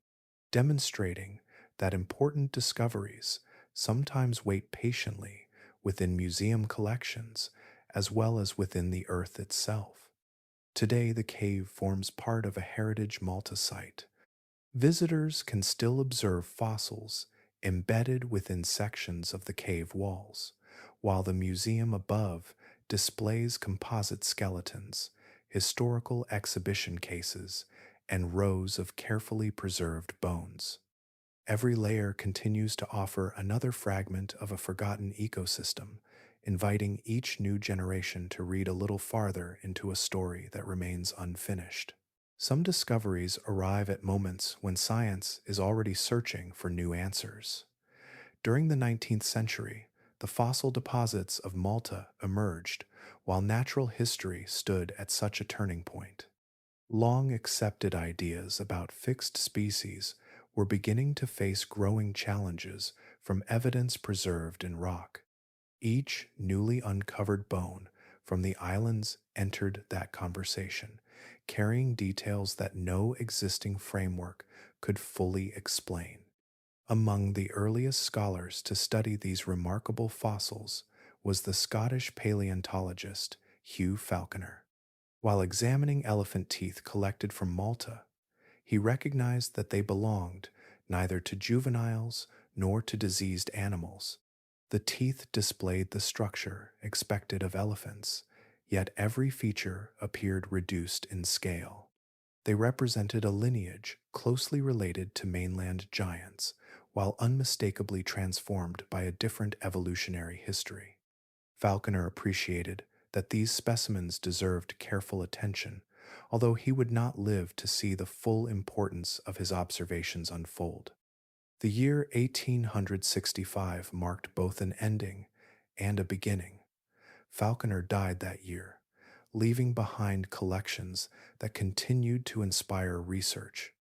demonstrating that important discoveries sometimes wait patiently within museum collections as well as within the earth itself. Today, the cave forms part of a heritage Malta site. Visitors can still observe fossils embedded within sections of the cave walls, while the museum above displays composite skeletons, historical exhibition cases, and rows of carefully preserved bones. Every layer continues to offer another fragment of a forgotten ecosystem, inviting each new generation to read a little farther into a story that remains unfinished. Some discoveries arrive at moments when science is already searching for new answers. During the 19th century, the fossil deposits of Malta emerged, while natural history stood at such a turning point. Long accepted ideas about fixed species were beginning to face growing challenges from evidence preserved in rock. Each newly uncovered bone from the islands entered that conversation, carrying details that no existing framework could fully explain. Among the earliest scholars to study these remarkable fossils was the Scottish paleontologist Hugh Falconer. While examining elephant teeth collected from Malta, he recognized that they belonged neither to juveniles nor to diseased animals. The teeth displayed the structure expected of elephants, yet every feature appeared reduced in scale. They represented a lineage closely related to mainland giants, while unmistakably transformed by a different evolutionary history. Falconer appreciated that these specimens deserved careful attention, although he would not live to see the full importance of his observations unfold. The year 1865 marked both an ending and a beginning. Falconer died that year, leaving behind collections that continued to inspire research.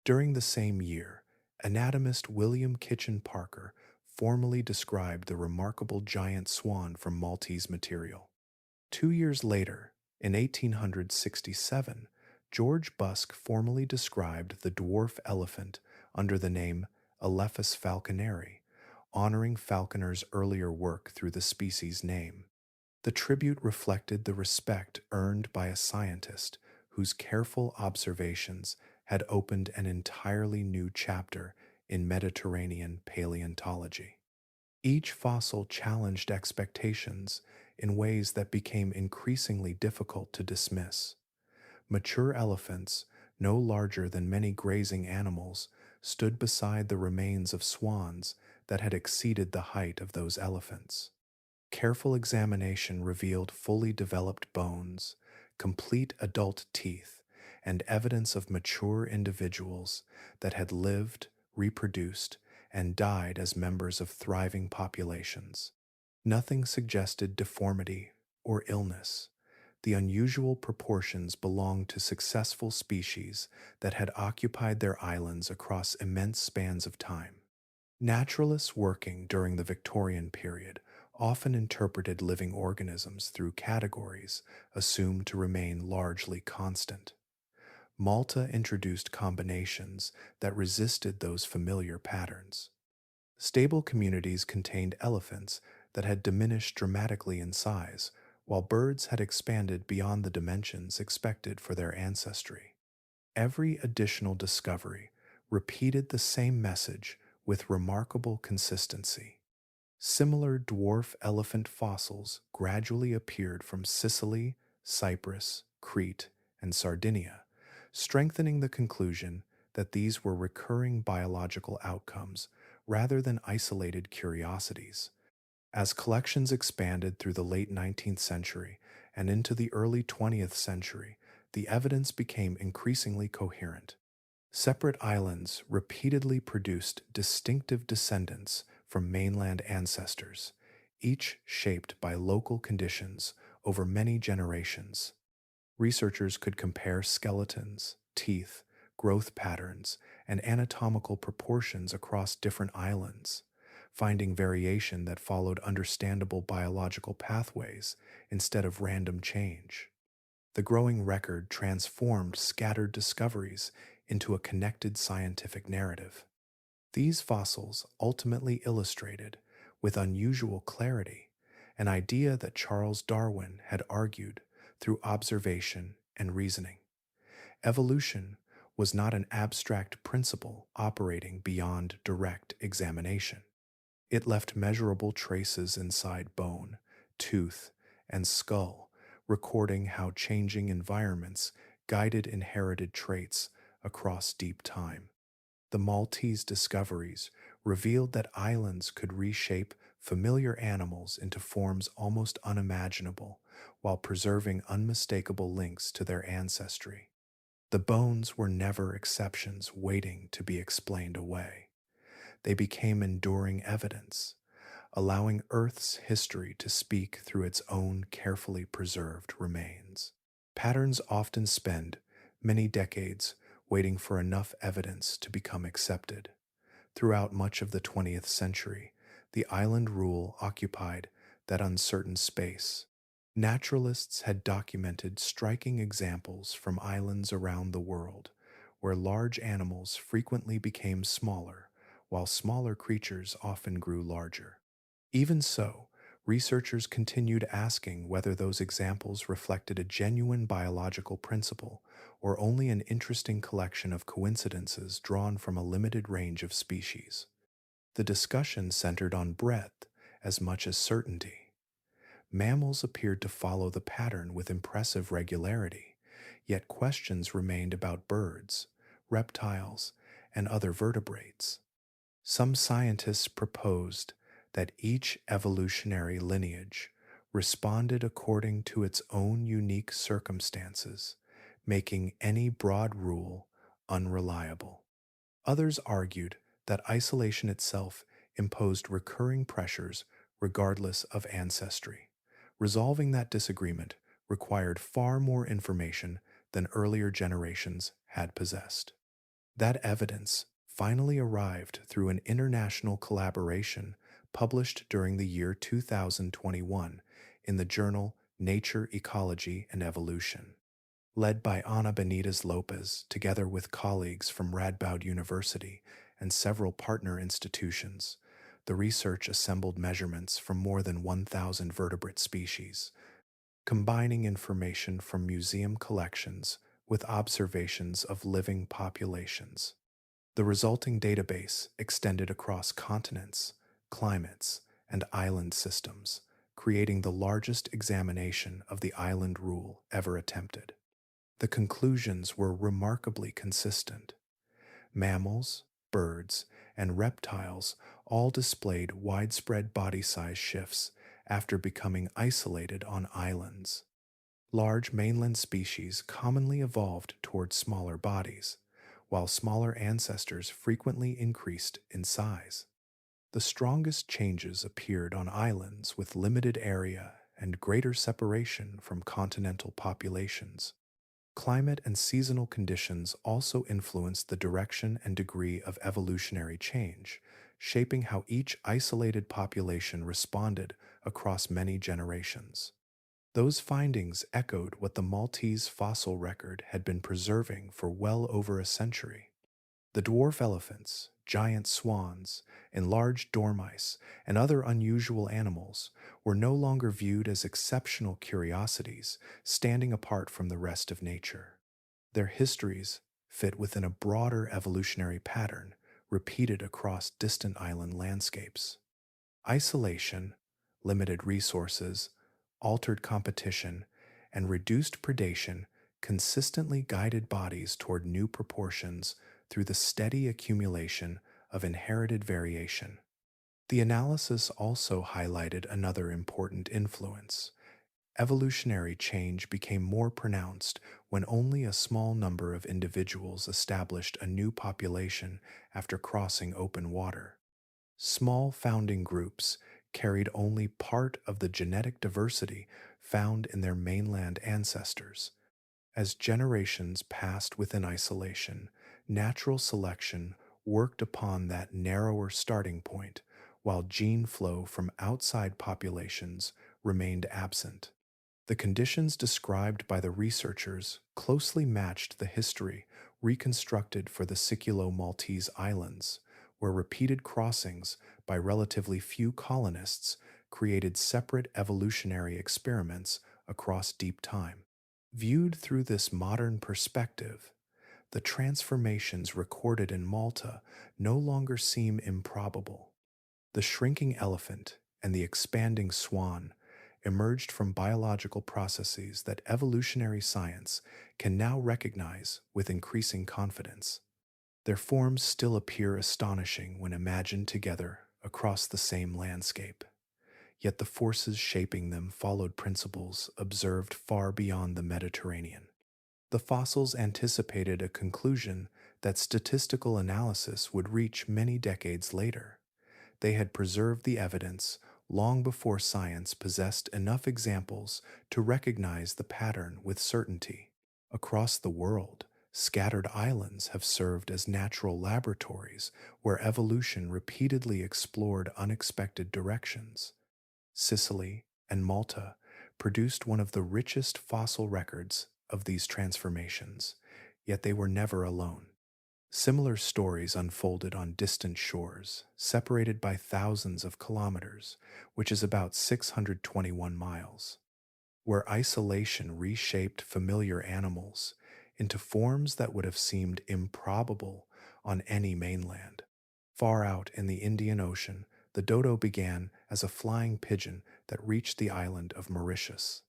During the same year, anatomist William Kitchen Parker formally described the remarkable giant swan from Maltese material. 2 years later, in 1867, George Busk formally described the dwarf elephant under the name Elephas falconeri, honoring Falconer's earlier work through the species name. The tribute reflected the respect earned by a scientist whose careful observations had opened an entirely new chapter in Mediterranean paleontology. Each fossil challenged expectations in ways that became increasingly difficult to dismiss. Mature elephants, no larger than many grazing animals, stood beside the remains of swans that had exceeded the height of those elephants. Careful examination revealed fully developed bones, complete adult teeth, and evidence of mature individuals that had lived, reproduced, and died as members of thriving populations. Nothing suggested deformity or illness. The unusual proportions belonged to successful species that had occupied their islands across immense spans of time. Naturalists working during the Victorian period often interpreted living organisms through categories assumed to remain largely constant. Malta introduced combinations that resisted those familiar patterns. Stable communities contained elephants that had diminished dramatically in size, while birds had expanded beyond the dimensions expected for their ancestry. Every additional discovery repeated the same message with remarkable consistency. Similar dwarf elephant fossils gradually appeared from Sicily, Cyprus, Crete, and Sardinia, strengthening the conclusion that these were recurring biological outcomes rather than isolated curiosities. As collections expanded through the late 19th century and into the early 20th century, the evidence became increasingly coherent. Separate islands repeatedly produced distinctive descendants from mainland ancestors, each shaped by local conditions over many generations. Researchers could compare skeletons, teeth, growth patterns, and anatomical proportions across different islands, finding variation that followed understandable biological pathways instead of random change. The growing record transformed scattered discoveries into a connected scientific narrative. These fossils ultimately illustrated, with unusual clarity, an idea that Charles Darwin had argued through observation and reasoning. Evolution was not an abstract principle operating beyond direct examination. It left measurable traces inside bone, tooth, and skull, recording how changing environments guided inherited traits across deep time. The Maltese discoveries revealed that islands could reshape familiar animals into forms almost unimaginable while preserving unmistakable links to their ancestry. The bones were never exceptions waiting to be explained away. They became enduring evidence, allowing Earth's history to speak through its own carefully preserved remains. Patterns often spend many decades waiting for enough evidence to become accepted. Throughout much of the 20th century, the island rule occupied that uncertain space. Naturalists had documented striking examples from islands around the world where large animals frequently became smaller, while smaller creatures often grew larger. Even so, researchers continued asking whether those examples reflected a genuine biological principle or only an interesting collection of coincidences drawn from a limited range of species. The discussion centered on breadth as much as certainty. Mammals appeared to follow the pattern with impressive regularity, yet questions remained about birds, reptiles, and other vertebrates. Some scientists proposed that each evolutionary lineage responded according to its own unique circumstances, making any broad rule unreliable. Others argued that isolation itself imposed recurring pressures regardless of ancestry. Resolving that disagreement required far more information than earlier generations had possessed. That evidence finally arrived through an international collaboration published during the year 2021 in the journal Nature, Ecology, and Evolution. Led by Ana Benitez Lopez, together with colleagues from Radboud University and several partner institutions, the research assembled measurements from more than 1,000 vertebrate species, combining information from museum collections with observations of living populations. The resulting database extended across continents, climates, and island systems, creating the largest examination of the island rule ever attempted. The conclusions were remarkably consistent. Mammals, birds, and reptiles all displayed widespread body size shifts after becoming isolated on islands. Large mainland species commonly evolved toward smaller bodies, while smaller ancestors frequently increased in size. The strongest changes appeared on islands with limited area and greater separation from continental populations. Climate and seasonal conditions also influenced the direction and degree of evolutionary change, shaping how each isolated population responded across many generations. Those findings echoed what the Maltese fossil record had been preserving for well over a century. The dwarf elephants, giant swans, enlarged dormice, and other unusual animals were no longer viewed as exceptional curiosities standing apart from the rest of nature. Their histories fit within a broader evolutionary pattern repeated across distant island landscapes. Isolation, limited resources, altered competition, and reduced predation consistently guided bodies toward new proportions through the steady accumulation of inherited variation. The analysis also highlighted another important influence. Evolutionary change became more pronounced when only a small number of individuals established a new population after crossing open water. Small founding groups carried only part of the genetic diversity found in their mainland ancestors. As generations passed within isolation, natural selection worked upon that narrower starting point, while gene flow from outside populations remained absent. The conditions described by the researchers closely matched the history reconstructed for the Siculo-Maltese Islands, where repeated crossings by relatively few colonists created separate evolutionary experiments across deep time. Viewed through this modern perspective, the transformations recorded in Malta no longer seem improbable. The shrinking elephant and the expanding swan emerged from biological processes that evolutionary science can now recognize with increasing confidence. Their forms still appear astonishing when imagined together across the same landscape. Yet the forces shaping them followed principles observed far beyond the Mediterranean. The fossils anticipated a conclusion that statistical analysis would reach many decades later. They had preserved the evidence long before science possessed enough examples to recognize the pattern with certainty. Across the world, scattered islands have served as natural laboratories where evolution repeatedly explored unexpected directions. Sicily and Malta produced one of the richest fossil records of these transformations, yet they were never alone. Similar stories unfolded on distant shores, separated by thousands of kilometers, which is about 621 miles, where isolation reshaped familiar animals into forms that would have seemed improbable on any mainland. Far out in the Indian Ocean, the dodo began as a flying pigeon that reached the island of Mauritius.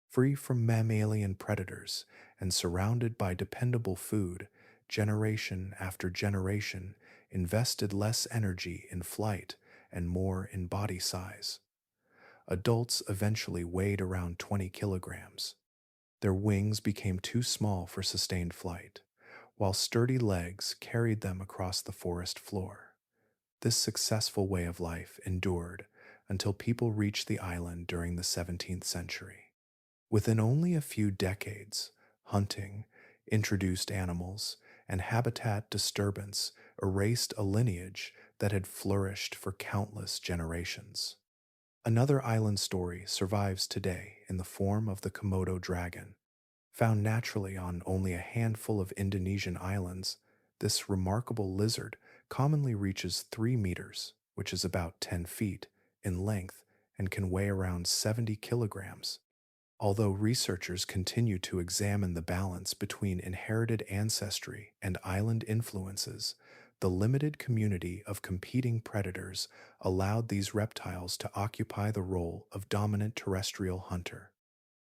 Free from mammalian predators and surrounded by dependable food, generation after generation invested less energy in flight and more in body size. Adults eventually weighed around 20 kilograms. Their wings became too small for sustained flight, while sturdy legs carried them across the forest floor. This successful way of life endured until people reached the island during the 17th century. Within only a few decades, hunting, introduced animals, and habitat disturbance erased a lineage that had flourished for countless generations. Another island story survives today in the form of the Komodo dragon. Found naturally on only a handful of Indonesian islands, this remarkable lizard commonly reaches 3 meters, which is about 10 feet, in length and can weigh around 70 kilograms. Although researchers continue to examine the balance between inherited ancestry and island influences, the limited community of competing predators allowed these reptiles to occupy the role of dominant terrestrial hunter.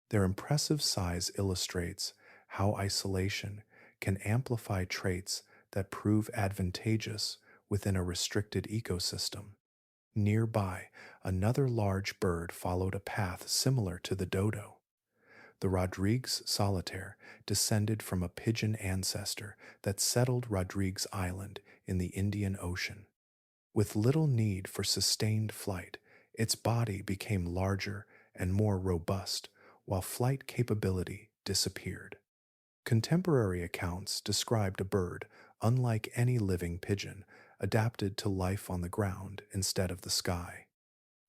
Their impressive size illustrates how isolation can amplify traits that prove advantageous within a restricted ecosystem. Nearby, another large bird followed a path similar to the dodo. The Rodrigues solitaire descended from a pigeon ancestor that settled Rodrigues Island in the Indian Ocean. With little need for sustained flight, its body became larger and more robust, while flight capability disappeared. Contemporary accounts described a bird, unlike any living pigeon, adapted to life on the ground instead of the sky.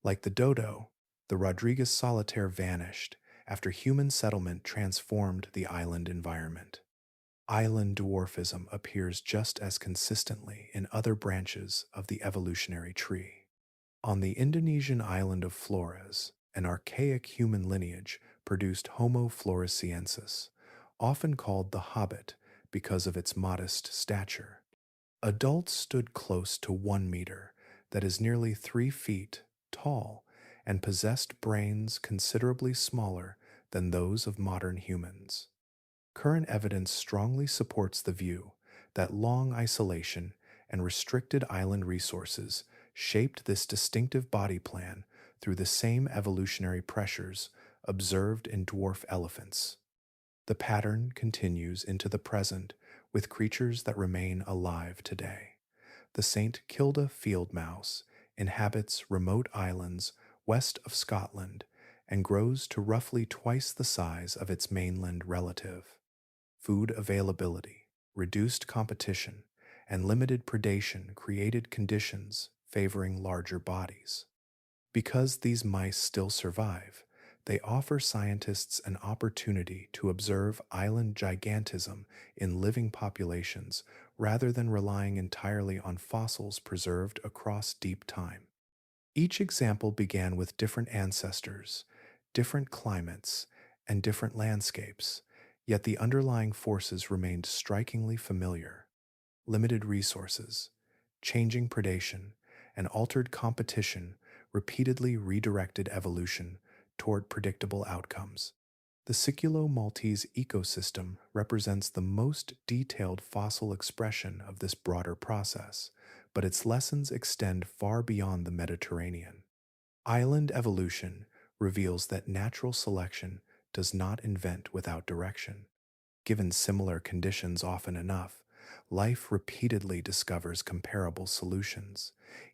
Like the dodo, the Rodrigues solitaire vanished after human settlement transformed the island environment. Island dwarfism appears just as consistently in other branches of the evolutionary tree. On the Indonesian island of Flores, an archaic human lineage produced Homo floresiensis, often called the hobbit because of its modest stature. Adults stood close to 1 meter, that is nearly 3 feet, tall, and possessed brains considerably smaller than those of modern humans. Current evidence strongly supports the view that long isolation and restricted island resources shaped this distinctive body plan through the same evolutionary pressures observed in dwarf elephants. The pattern continues into the present with creatures that remain alive today. The St. Kilda field mouse inhabits remote islands west of Scotland and grows to roughly twice the size of its mainland relative. Food availability, reduced competition, and limited predation created conditions favoring larger bodies. Because these mice still survive, they offer scientists an opportunity to observe island gigantism in living populations rather than relying entirely on fossils preserved across deep time. Each example began with different ancestors, different climates, and different landscapes, yet the underlying forces remained strikingly familiar. Limited resources, changing predation, and altered competition repeatedly redirected evolution toward predictable outcomes. The Siculo-Maltese ecosystem represents the most detailed fossil expression of this broader process, but its lessons extend far beyond the Mediterranean. Island evolution reveals that natural selection does not invent without direction. Given similar conditions often enough, life repeatedly discovers comparable solutions,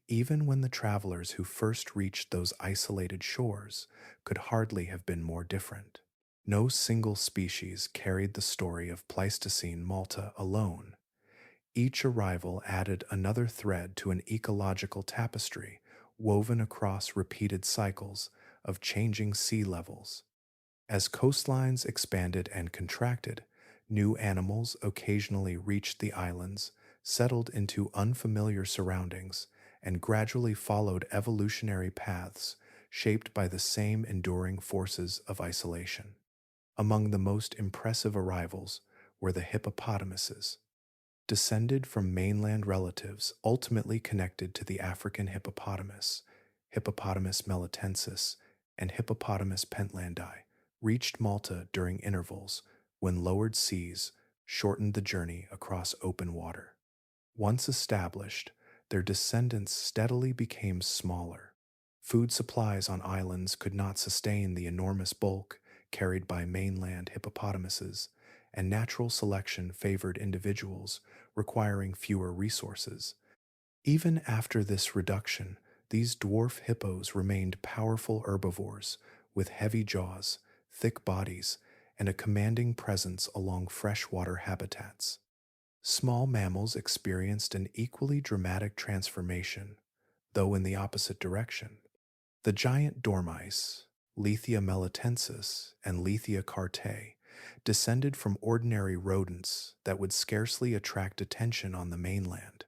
even when the travelers who first reached those isolated shores could hardly have been more different. No single species carried the story of Pleistocene Malta alone. Each arrival added another thread to an ecological tapestry woven across repeated cycles of changing sea levels. As coastlines expanded and contracted, new animals occasionally reached the islands, settled into unfamiliar surroundings, and gradually followed evolutionary paths shaped by the same enduring forces of isolation. Among the most impressive arrivals were the hippopotamuses, descended from mainland relatives ultimately connected to the African hippopotamus, Hippopotamus melitensis, and Hippopotamus pentlandi, reached Malta during intervals when lowered seas shortened the journey across open water. Once established, their descendants steadily became smaller. Food supplies on islands could not sustain the enormous bulk carried by mainland hippopotamuses, and natural selection favored individuals requiring fewer resources. Even after this reduction, these dwarf hippos remained powerful herbivores with heavy jaws, thick bodies, and a commanding presence along freshwater habitats. Small mammals experienced an equally dramatic transformation, though in the opposite direction. The giant dormice, Lithia melitensis and Lithia cartae, descended from ordinary rodents that would scarcely attract attention on the mainland.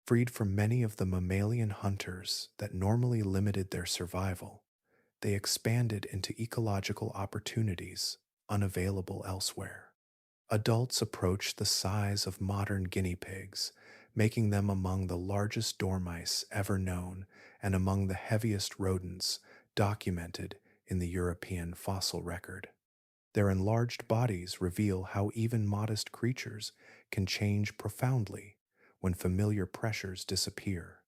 Freed from many of the mammalian hunters that normally limited their survival, they expanded into ecological opportunities unavailable elsewhere. Adults approached the size of modern guinea pigs, making them among the largest dormice ever known and among the heaviest rodents documented in the European fossil record. Their enlarged bodies reveal how even modest creatures can change profoundly when familiar pressures disappear.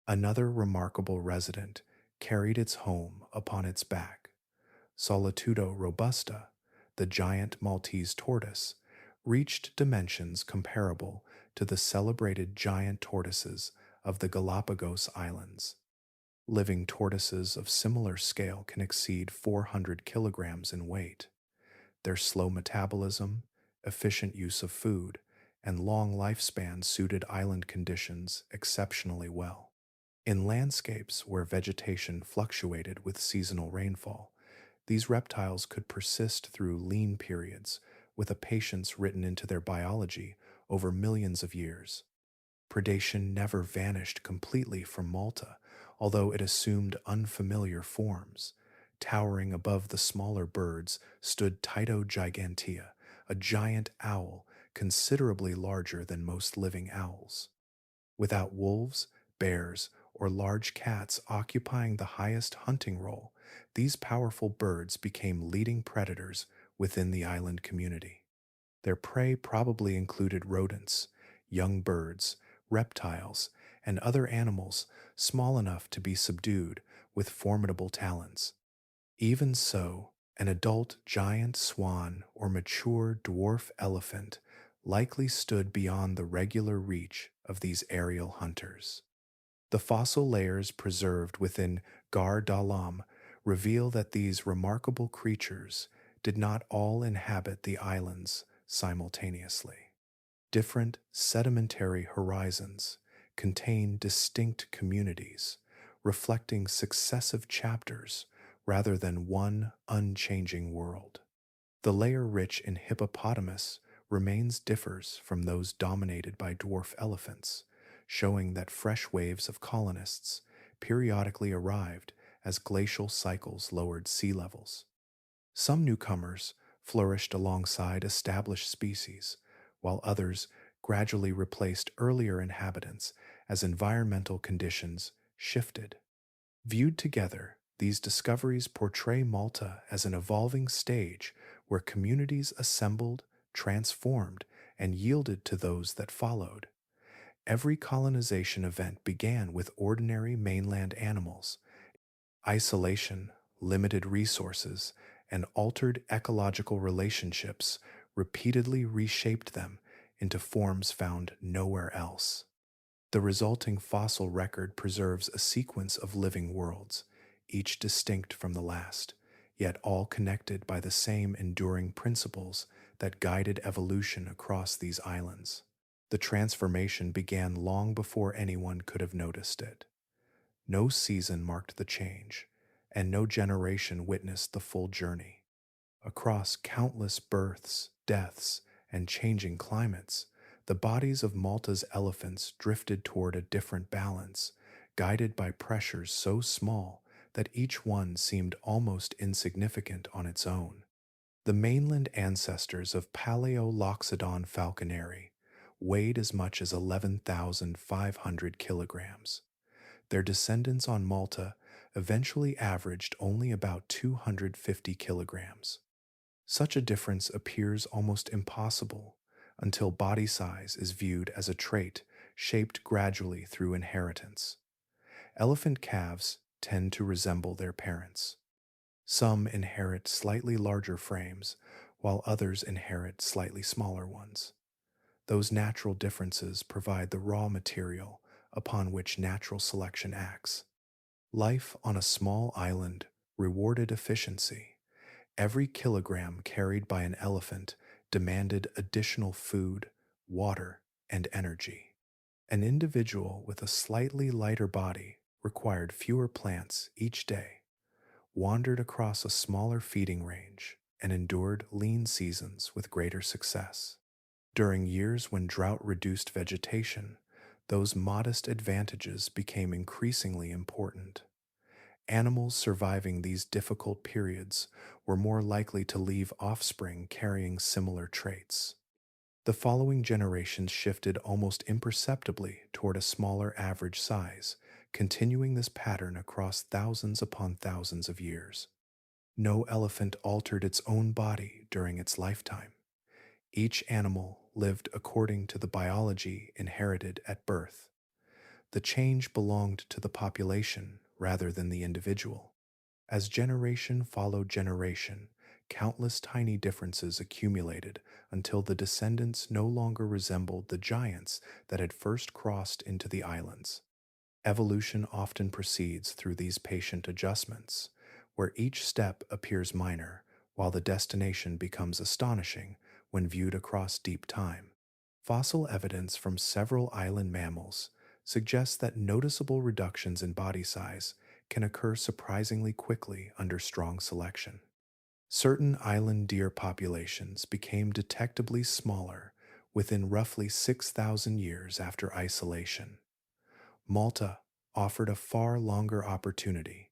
Another remarkable resident carried its home upon its back. Solitudo robusta, the giant Maltese tortoise, reached dimensions comparable to the celebrated giant tortoises of the Galapagos Islands. Living tortoises of similar scale can exceed 400 kilograms in weight. Their slow metabolism, efficient use of food, and long lifespan suited island conditions exceptionally well. In landscapes where vegetation fluctuated with seasonal rainfall, these reptiles could persist through lean periods with a patience written into their biology over millions of years. Predation never vanished completely from Malta, although it assumed unfamiliar forms. Towering above the smaller birds stood Tyto gigantea, a giant owl considerably larger than most living owls. Without wolves, bears, or large cats occupying the highest hunting role, these powerful birds became leading predators within the island community. Their prey probably included rodents, young birds, reptiles, and other animals small enough to be subdued with formidable talons. Even so, an adult giant swan or mature dwarf elephant likely stood beyond the regular reach of these aerial hunters. The fossil layers preserved within Gar Dalam reveal that these remarkable creatures did not all inhabit the islands simultaneously. Different sedimentary horizons contain distinct communities, reflecting successive chapters rather than one unchanging world. The layer rich in hippopotamus remains differs from those dominated by dwarf elephants, showing that fresh waves of colonists periodically arrived as glacial cycles lowered sea levels. Some newcomers flourished alongside established species, while others gradually replaced earlier inhabitants as environmental conditions shifted. Viewed together, These discoveries portray Malta as an evolving stage where communities assembled, transformed, and yielded to those that followed. Every colonization event began with ordinary mainland animals. Isolation, limited resources, and altered ecological relationships repeatedly reshaped them into forms found nowhere else. The resulting fossil record preserves a sequence of living worlds, each distinct from the last, yet all connected by the same enduring principles that guided evolution across these islands. The transformation began long before anyone could have noticed it. No season marked the change, and no generation witnessed the full journey. Across countless births, deaths, and changing climates, the bodies of Malta's elephants drifted toward a different balance, guided by pressures so small that each one seemed almost insignificant on its own. The mainland ancestors of Paleoloxodon falconeri weighed as much as 11,500 kilograms. Their descendants on Malta eventually averaged only about 250 kilograms. Such a difference appears almost impossible until body size is viewed as a trait shaped gradually through inheritance. Elephant calves tend to resemble their parents. Some inherit slightly larger frames, while others inherit slightly smaller ones. Those natural differences provide the raw material upon which natural selection acts. Life on a small island rewarded efficiency. Every kilogram carried by an elephant demanded additional food, water, and energy. An individual with a slightly lighter body required fewer plants each day, wandered across a smaller feeding range, and endured lean seasons with greater success. During years when drought reduced vegetation, those modest advantages became increasingly important. Animals surviving these difficult periods were more likely to leave offspring carrying similar traits. The following generations shifted almost imperceptibly toward a smaller average size, continuing this pattern across thousands upon thousands of years. No elephant altered its own body during its lifetime. Each animal lived according to the biology inherited at birth. The change belonged to the population rather than the individual. As generation followed generation, countless tiny differences accumulated until the descendants no longer resembled the giants that had first crossed into the islands. Evolution often proceeds through these patient adjustments, where each step appears minor, while the destination becomes astonishing when viewed across deep time. Fossil evidence from several island mammals suggests that noticeable reductions in body size can occur surprisingly quickly under strong selection. Certain island deer populations became detectably smaller within roughly 6,000 years after isolation. Malta offered a far longer opportunity.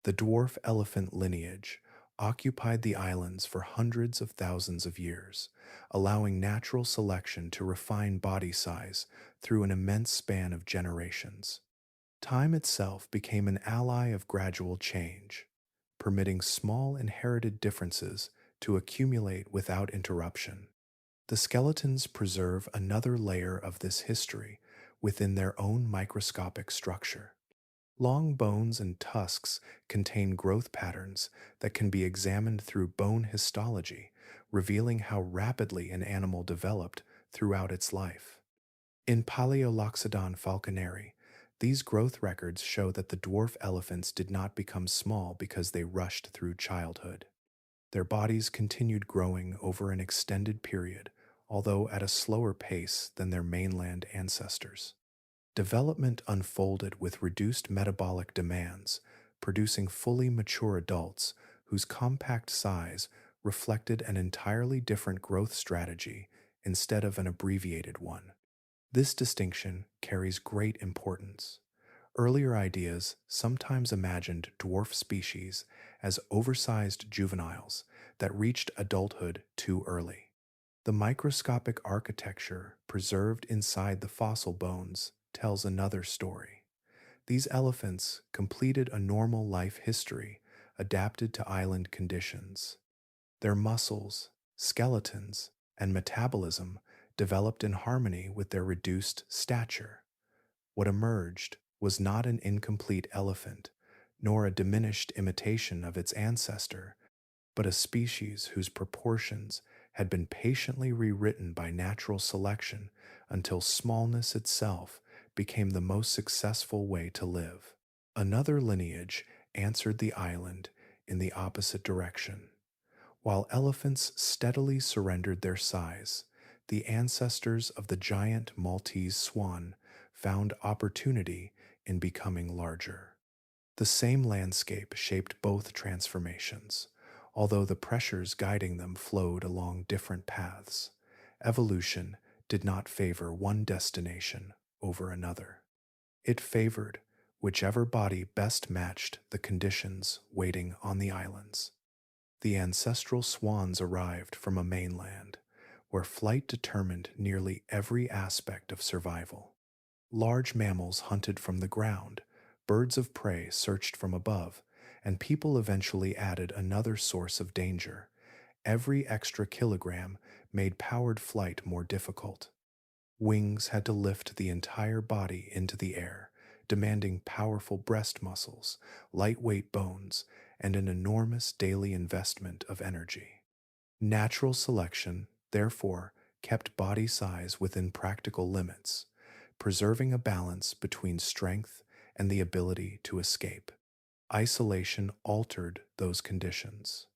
The dwarf elephant lineage occupied the islands for hundreds of thousands of years, allowing natural selection to refine body size through an immense span of generations. Time itself became an ally of gradual change, permitting small inherited differences to accumulate without interruption. The skeletons preserve another layer of this history within their own microscopic structure. Long bones and tusks contain growth patterns that can be examined through bone histology, revealing how rapidly an animal developed throughout its life. In Paleoloxodon falconeri, these growth records show that the dwarf elephants did not become small because they rushed through childhood. Their bodies continued growing over an extended period, although at a slower pace than their mainland ancestors. Development unfolded with reduced metabolic demands, producing fully mature adults whose compact size reflected an entirely different growth strategy instead of an abbreviated one. This distinction carries great importance. Earlier ideas sometimes imagined dwarf species as oversized juveniles that reached adulthood too early. The microscopic architecture preserved inside the fossil bones tells another story. These elephants completed a normal life history adapted to island conditions. Their muscles, skeletons, and metabolism developed in harmony with their reduced stature. What emerged was not an incomplete elephant, nor a diminished imitation of its ancestor, but a species whose proportions had been patiently rewritten by natural selection until smallness itself became the most successful way to live. Another lineage answered the island in the opposite direction. While elephants steadily surrendered their size, the ancestors of the giant Maltese swan found opportunity in becoming larger. The same landscape shaped both transformations, although the pressures guiding them flowed along different paths. Evolution did not favor one destination over another. It favored whichever body best matched the conditions waiting on the islands. The ancestral swans arrived from a mainland where flight determined nearly every aspect of survival. Large mammals hunted from the ground, birds of prey searched from above, and people eventually added another source of danger. Every extra kilogram made powered flight more difficult. Wings had to lift the entire body into the air, demanding powerful breast muscles, lightweight bones, and an enormous daily investment of energy. Natural selection, therefore, kept body size within practical limits, preserving a balance between strength and the ability to escape. Isolation altered those conditions.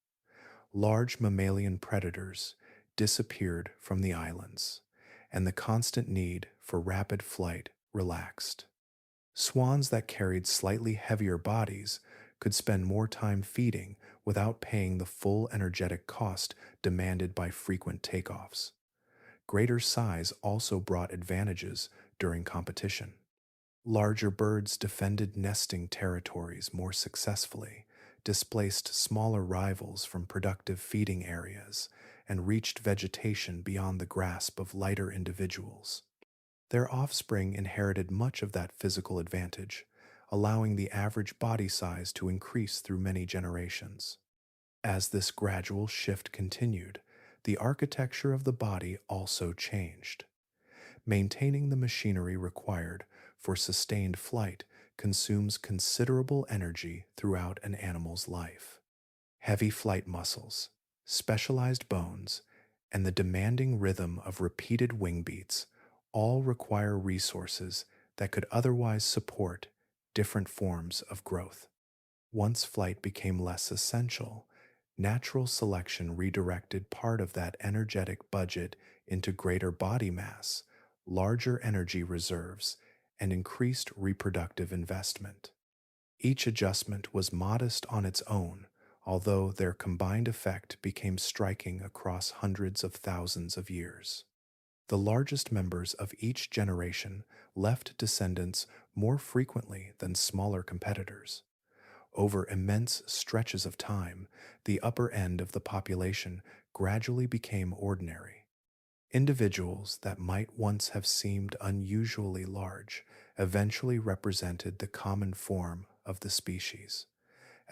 Large mammalian predators disappeared from the islands, and the constant need for rapid flight relaxed. Swans that carried slightly heavier bodies could spend more time feeding without paying the full energetic cost demanded by frequent takeoffs. Greater size also brought advantages during competition. Larger birds defended nesting territories more successfully, displaced smaller rivals from productive feeding areas, and reached vegetation beyond the grasp of lighter individuals. Their offspring inherited much of that physical advantage, allowing the average body size to increase through many generations. As this gradual shift continued, the architecture of the body also changed. Maintaining the machinery required for sustained flight consumes considerable energy throughout an animal's life. Heavy flight muscles, specialized bones, and the demanding rhythm of repeated wing beats all require resources that could otherwise support different forms of growth. Once flight became less essential, natural selection redirected part of that energetic budget into greater body mass, larger energy reserves, and increased reproductive investment. Each adjustment was modest on its own, although their combined effect became striking across hundreds of thousands of years. The largest members of each generation left descendants more frequently than smaller competitors. Over immense stretches of time, the upper end of the population gradually became ordinary. Individuals that might once have seemed unusually large eventually represented the common form of the species.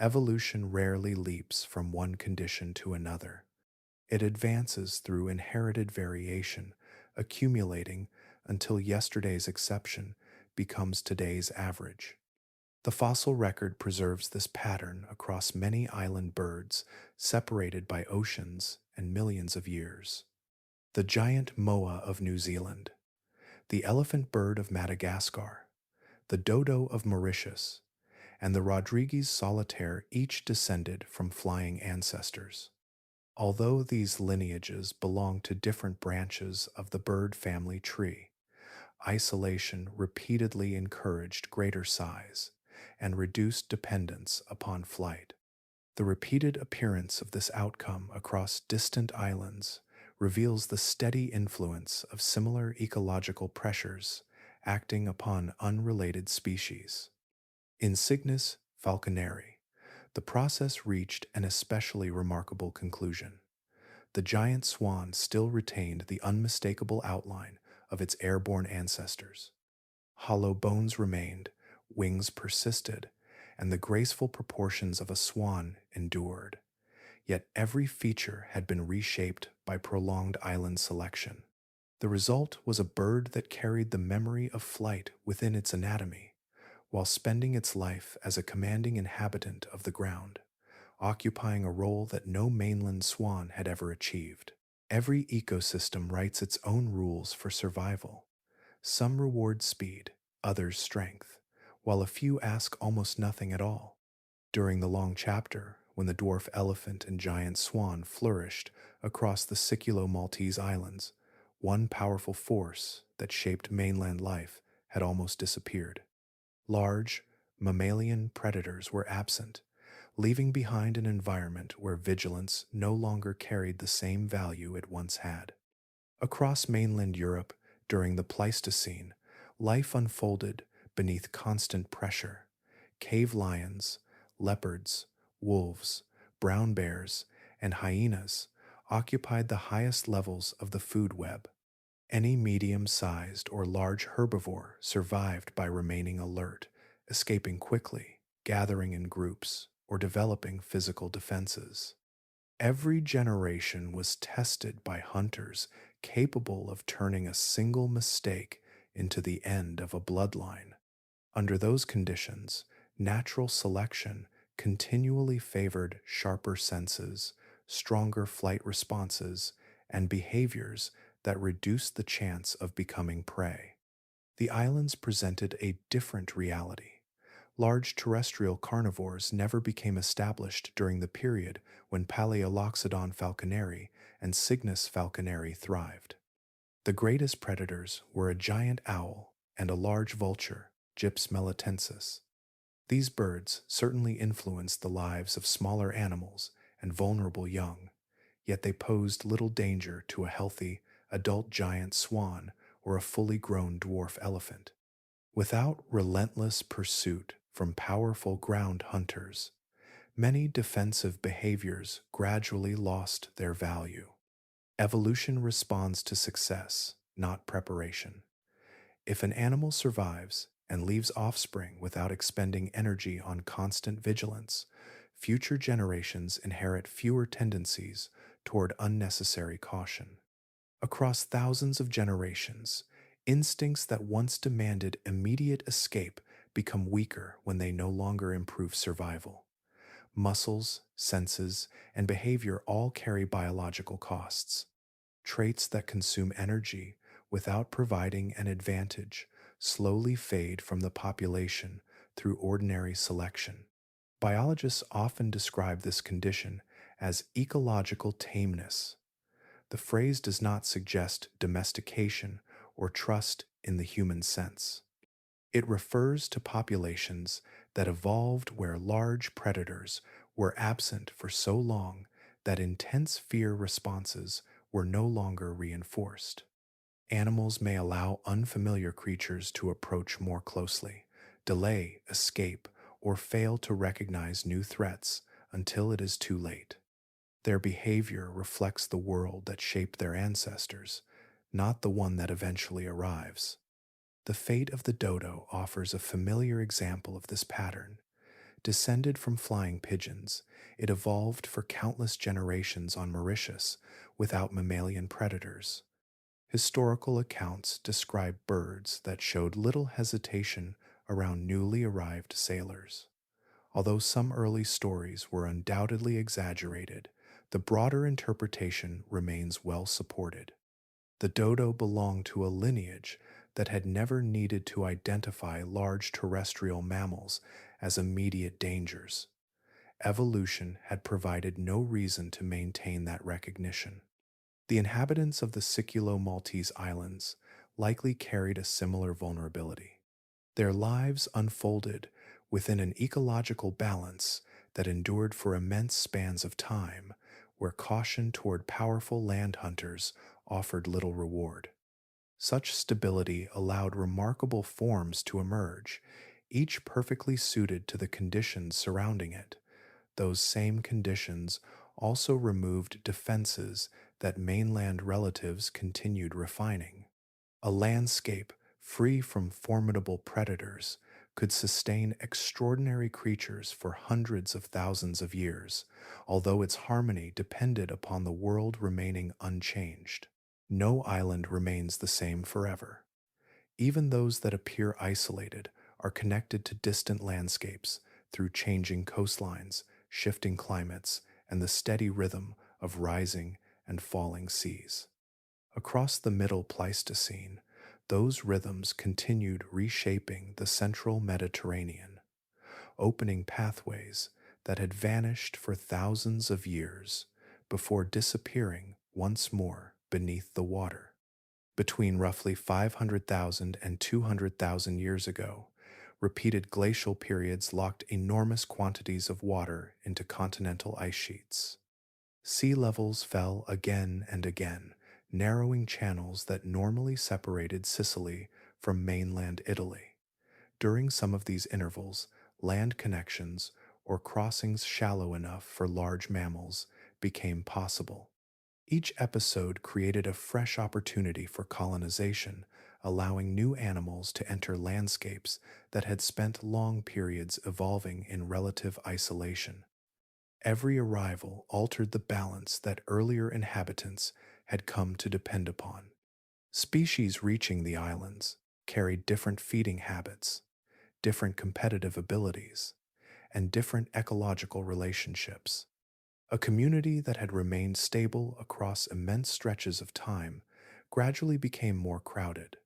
Evolution rarely leaps from one condition to another. It advances through inherited variation, accumulating until yesterday's exception becomes today's average. The fossil record preserves this pattern across many island birds separated by oceans and millions of years. The giant moa of New Zealand, the elephant bird of Madagascar, the dodo of Mauritius, and the Rodrigues solitaire each descended from flying ancestors. Although these lineages belong to different branches of the bird family tree, isolation repeatedly encouraged greater size and reduced dependence upon flight. The repeated appearance of this outcome across distant islands reveals the steady influence of similar ecological pressures acting upon unrelated species. In Cygnus falconeri, the process reached an especially remarkable conclusion. The giant swan still retained the unmistakable outline of its airborne ancestors. Hollow bones remained, wings persisted, and the graceful proportions of a swan endured. Yet every feature had been reshaped by prolonged island selection. The result was a bird that carried the memory of flight within its anatomy, while spending its life as a commanding inhabitant of the ground, occupying a role that no mainland swan had ever achieved. Every ecosystem writes its own rules for survival. Some reward speed, others strength, while a few ask almost nothing at all. During the long chapter, when the dwarf elephant and giant swan flourished across the Siculo-Maltese islands, one powerful force that shaped mainland life had almost disappeared. Large, mammalian predators were absent, leaving behind an environment where vigilance no longer carried the same value it once had. Across mainland Europe, during the Pleistocene, life unfolded beneath constant pressure. Cave lions, leopards, wolves, brown bears, and hyenas occupied the highest levels of the food web. Any medium-sized or large herbivore survived by remaining alert, escaping quickly, gathering in groups, or developing physical defenses. Every generation was tested by hunters capable of turning a single mistake into the end of a bloodline. Under those conditions, natural selection continually favored sharper senses, stronger flight responses, and behaviors that reduced the chance of becoming prey. The islands presented a different reality. Large terrestrial carnivores never became established during the period when Paleoloxodon falconeri and Cygnus falconeri thrived. The greatest predators were a giant owl and a large vulture, Gyps melitensis. These birds certainly influenced the lives of smaller animals and vulnerable young, yet they posed little danger to a healthy, adult giant swan or a fully grown dwarf elephant. Without relentless pursuit from powerful ground hunters, many defensive behaviors gradually lost their value. Evolution responds to success, not preparation. If an animal survives and leaves offspring without expending energy on constant vigilance, future generations inherit fewer tendencies toward unnecessary caution. Across thousands of generations, instincts that once demanded immediate escape become weaker when they no longer improve survival. Muscles, senses, and behavior all carry biological costs. Traits that consume energy without providing an advantage slowly fade from the population through ordinary selection. Biologists often describe this condition as ecological tameness. The phrase does not suggest domestication or trust in the human sense. It refers to populations that evolved where large predators were absent for so long that intense fear responses were no longer reinforced. Animals may allow unfamiliar creatures to approach more closely, delay escape, or fail to recognize new threats until it is too late. Their behavior reflects the world that shaped their ancestors, not the one that eventually arrives. The fate of the dodo offers a familiar example of this pattern. Descended from flying pigeons, it evolved for countless generations on Mauritius without mammalian predators. Historical accounts describe birds that showed little hesitation around newly arrived sailors. Although some early stories were undoubtedly exaggerated, the broader interpretation remains well supported. The dodo belonged to a lineage that had never needed to identify large terrestrial mammals as immediate dangers. Evolution had provided no reason to maintain that recognition. The inhabitants of the Siculo-Maltese Islands likely carried a similar vulnerability. Their lives unfolded within an ecological balance that endured for immense spans of time, where caution toward powerful land hunters offered little reward. Such stability allowed remarkable forms to emerge, each perfectly suited to the conditions surrounding it. Those same conditions also removed defenses that mainland relatives continued refining. A landscape free from formidable predators could sustain extraordinary creatures for hundreds of thousands of years, although its harmony depended upon the world remaining unchanged. No island remains the same forever. Even those that appear isolated are connected to distant landscapes through changing coastlines, shifting climates, and the steady rhythm of rising and falling seas. Across the Middle Pleistocene, those rhythms continued reshaping the central Mediterranean, opening pathways that had vanished for thousands of years before disappearing once more beneath the water. Between roughly 500,000 and 200,000 years ago, repeated glacial periods locked enormous quantities of water into continental ice sheets. Sea levels fell again and again, narrowing channels that normally separated Sicily from mainland Italy. During some of these intervals, land connections, or crossings shallow enough for large mammals, became possible. Each episode created a fresh opportunity for colonization, allowing new animals to enter landscapes that had spent long periods evolving in relative isolation. Every arrival altered the balance that earlier inhabitants had come to depend upon. Species reaching the islands carried different feeding habits, different competitive abilities, and different ecological relationships. A community that had remained stable across immense stretches of time gradually became more crowded.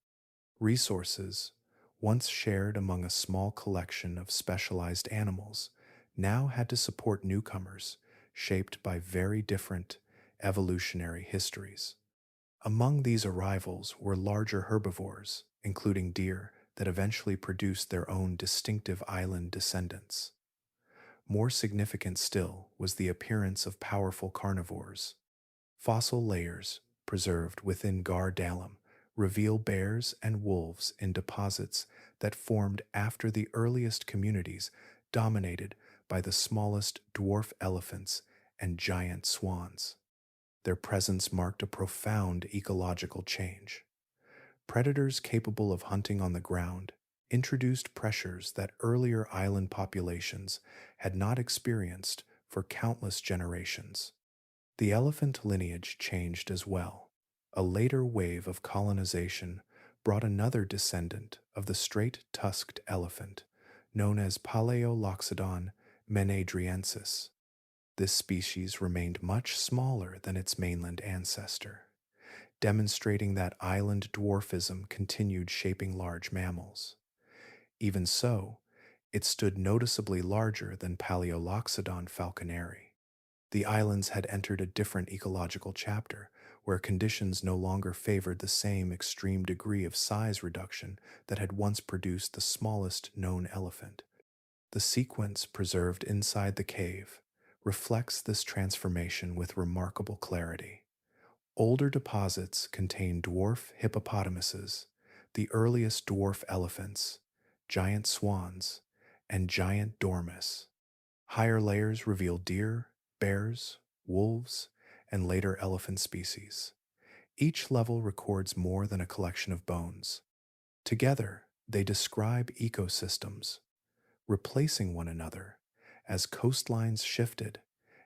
Resources, once shared among a small collection of specialized animals, now had to support newcomers shaped by very different evolutionary histories. Among these arrivals were larger herbivores, including deer, that eventually produced their own distinctive island descendants. More significant still was the appearance of powerful carnivores. Fossil layers, preserved within Gar Dalem, reveal bears and wolves in deposits that formed after the earliest communities dominated by the smallest dwarf elephants and giant swans. Their presence marked a profound ecological change. Predators capable of hunting on the ground introduced pressures that earlier island populations had not experienced for countless generations. The elephant lineage changed as well. A later wave of colonization brought another descendant of the straight-tusked elephant, known as Paleoloxodon menadriensis. This species remained much smaller than its mainland ancestor, demonstrating that island dwarfism continued shaping large mammals. Even so, it stood noticeably larger than Paleoloxodon falconeri. The islands had entered a different ecological chapter, where conditions no longer favored the same extreme degree of size reduction that had once produced the smallest known elephant. The sequence preserved inside the cave reflects this transformation with remarkable clarity. Older deposits contain dwarf hippopotamuses, the earliest dwarf elephants, giant swans, and giant dormice. Higher layers reveal deer, bears, wolves, and later elephant species. Each level records more than a collection of bones. Together, they describe ecosystems, replacing one another as coastlines shifted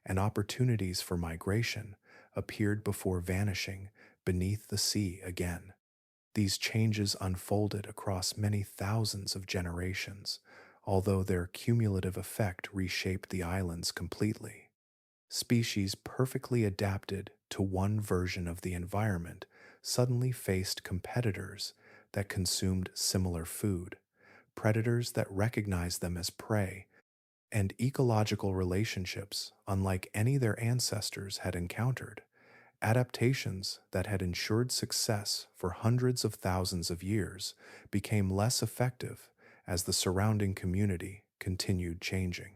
and opportunities for migration appeared before vanishing beneath the sea again. These changes unfolded across many thousands of generations, although their cumulative effect reshaped the islands completely. Species perfectly adapted to one version of the environment suddenly faced competitors that consumed similar food, predators that recognized them as prey, and ecological relationships unlike any their ancestors had encountered. Adaptations that had ensured success for hundreds of thousands of years became less effective as the surrounding community continued changing.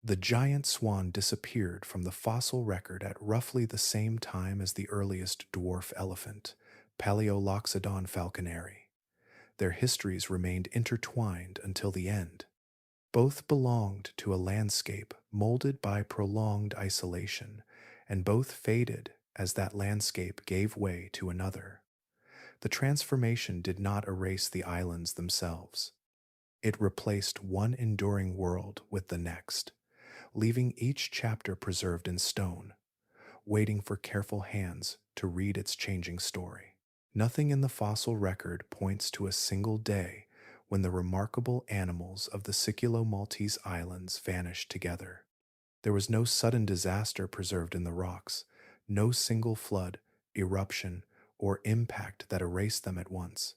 The giant swan disappeared from the fossil record at roughly the same time as the earliest dwarf elephant, Paleoloxodon falconeri. Their histories remained intertwined until the end. Both belonged to a landscape molded by prolonged isolation, and both faded as that landscape gave way to another. The transformation did not erase the islands themselves. It replaced one enduring world with the next, leaving each chapter preserved in stone, waiting for careful hands to read its changing story. Nothing in the fossil record points to a single day when the remarkable animals of the Siculo-Maltese Islands vanished together. There was no sudden disaster preserved in the rocks, no single flood, eruption, or impact that erased them at once.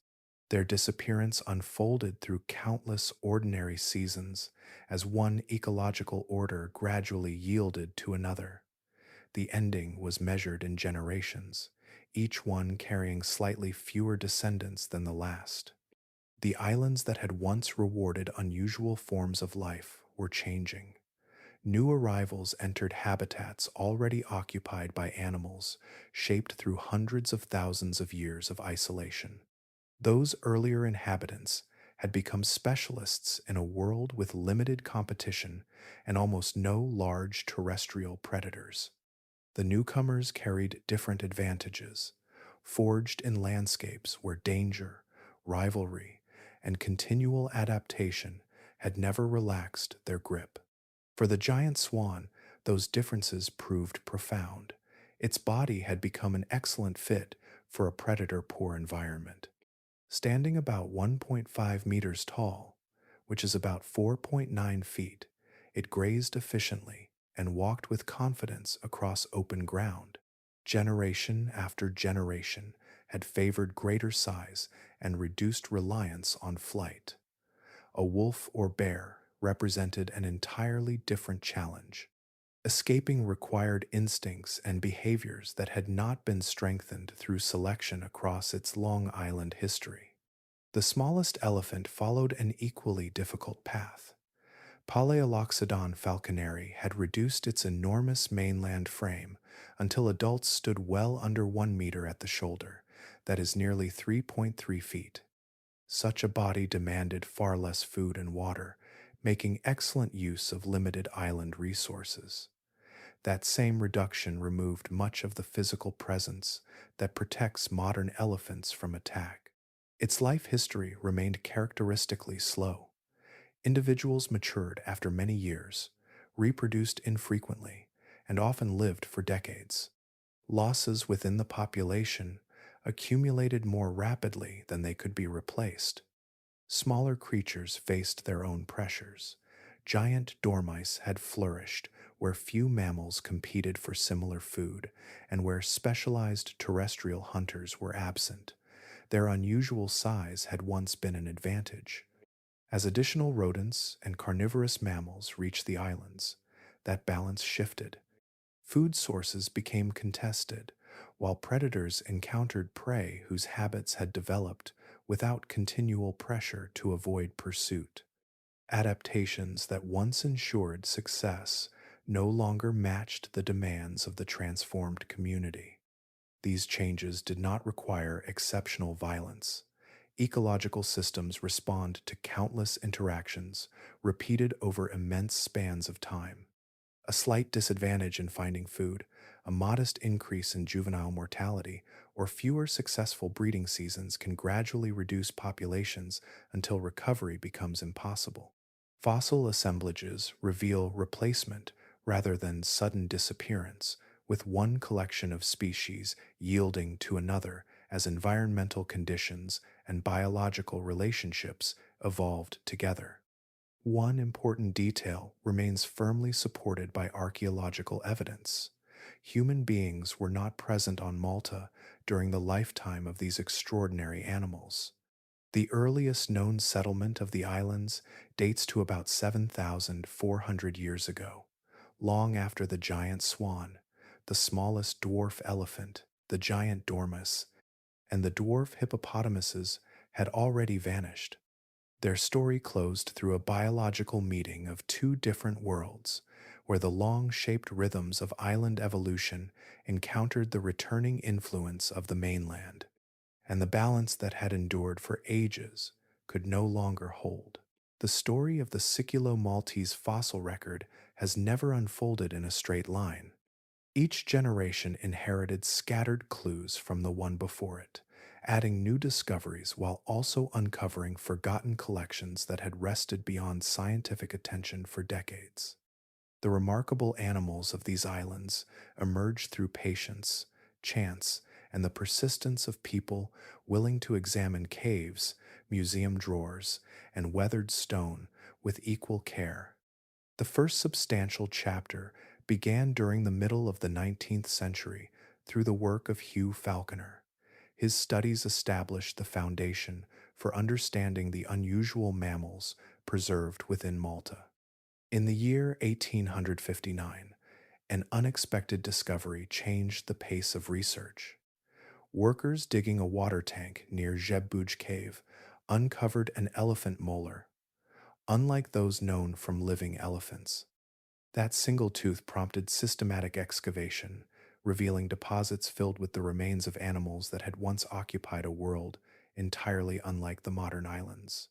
Their disappearance unfolded through countless ordinary seasons as one ecological order gradually yielded to another. The ending was measured in generations, each one carrying slightly fewer descendants than the last. The islands that had once rewarded unusual forms of life were changing. New arrivals entered habitats already occupied by animals shaped through hundreds of thousands of years of isolation. Those earlier inhabitants had become specialists in a world with limited competition and almost no large terrestrial predators. The newcomers carried different advantages, forged in landscapes where danger, rivalry, and continual adaptation had never relaxed their grip. For the giant swan, those differences proved profound. Its body had become an excellent fit for a predator-poor environment. Standing about 1.5 meters tall, which is about 4.9 feet, it grazed efficiently and walked with confidence across open ground. Generation after generation had favored greater size and reduced reliance on flight. A wolf or bear represented an entirely different challenge. Escaping required instincts and behaviors that had not been strengthened through selection across its Long Island history. The smallest elephant followed an equally difficult path. Paleoloxodon falconeri had reduced its enormous mainland frame until adults stood well under 1 meter at the shoulder, that is nearly 3.3 feet. Such a body demanded far less food and water, making excellent use of limited island resources. That same reduction removed much of the physical presence that protects modern elephants from attack. Its life history remained characteristically slow. Individuals matured after many years, reproduced infrequently, and often lived for decades. Losses within the population accumulated more rapidly than they could be replaced. Smaller creatures faced their own pressures. Giant dormice had flourished where few mammals competed for similar food and where specialized terrestrial hunters were absent. Their unusual size had once been an advantage. As additional rodents and carnivorous mammals reached the islands, that balance shifted. Food sources became contested, while predators encountered prey whose habits had developed without continual pressure to avoid pursuit. Adaptations that once ensured success no longer matched the demands of the transformed community. These changes did not require exceptional violence. Ecological systems respond to countless interactions repeated over immense spans of time. A slight disadvantage in finding food, a modest increase in juvenile mortality, or fewer successful breeding seasons can gradually reduce populations until recovery becomes impossible. Fossil assemblages reveal replacement rather than sudden disappearance, with one collection of species yielding to another as environmental conditions and biological relationships evolved together. One important detail remains firmly supported by archaeological evidence. Human beings were not present on Malta during the lifetime of these extraordinary animals. The earliest known settlement of the islands dates to about 7,400 years ago, long after the giant swan, the smallest dwarf elephant, the giant dormice, and the dwarf hippopotamuses had already vanished. Their story closed through a biological meeting of two different worlds, where the long-shaped rhythms of island evolution encountered the returning influence of the mainland, and the balance that had endured for ages could no longer hold. The story of the Siculo-Maltese fossil record has never unfolded in a straight line. Each generation inherited scattered clues from the one before it, adding new discoveries while also uncovering forgotten collections that had rested beyond scientific attention for decades. The remarkable animals of these islands emerged through patience, chance, and the persistence of people willing to examine caves, museum drawers, and weathered stone with equal care. The first substantial chapter began during the middle of the 19th century through the work of Hugh Falconer. His studies established the foundation for understanding the unusual mammals preserved within Malta. In the year 1859, an unexpected discovery changed the pace of research. Workers digging a water tank near Jebbuj Cave uncovered an elephant molar, unlike those known from living elephants. That single tooth prompted systematic excavation, revealing deposits filled with the remains of animals that had once occupied a world entirely unlike the modern islands.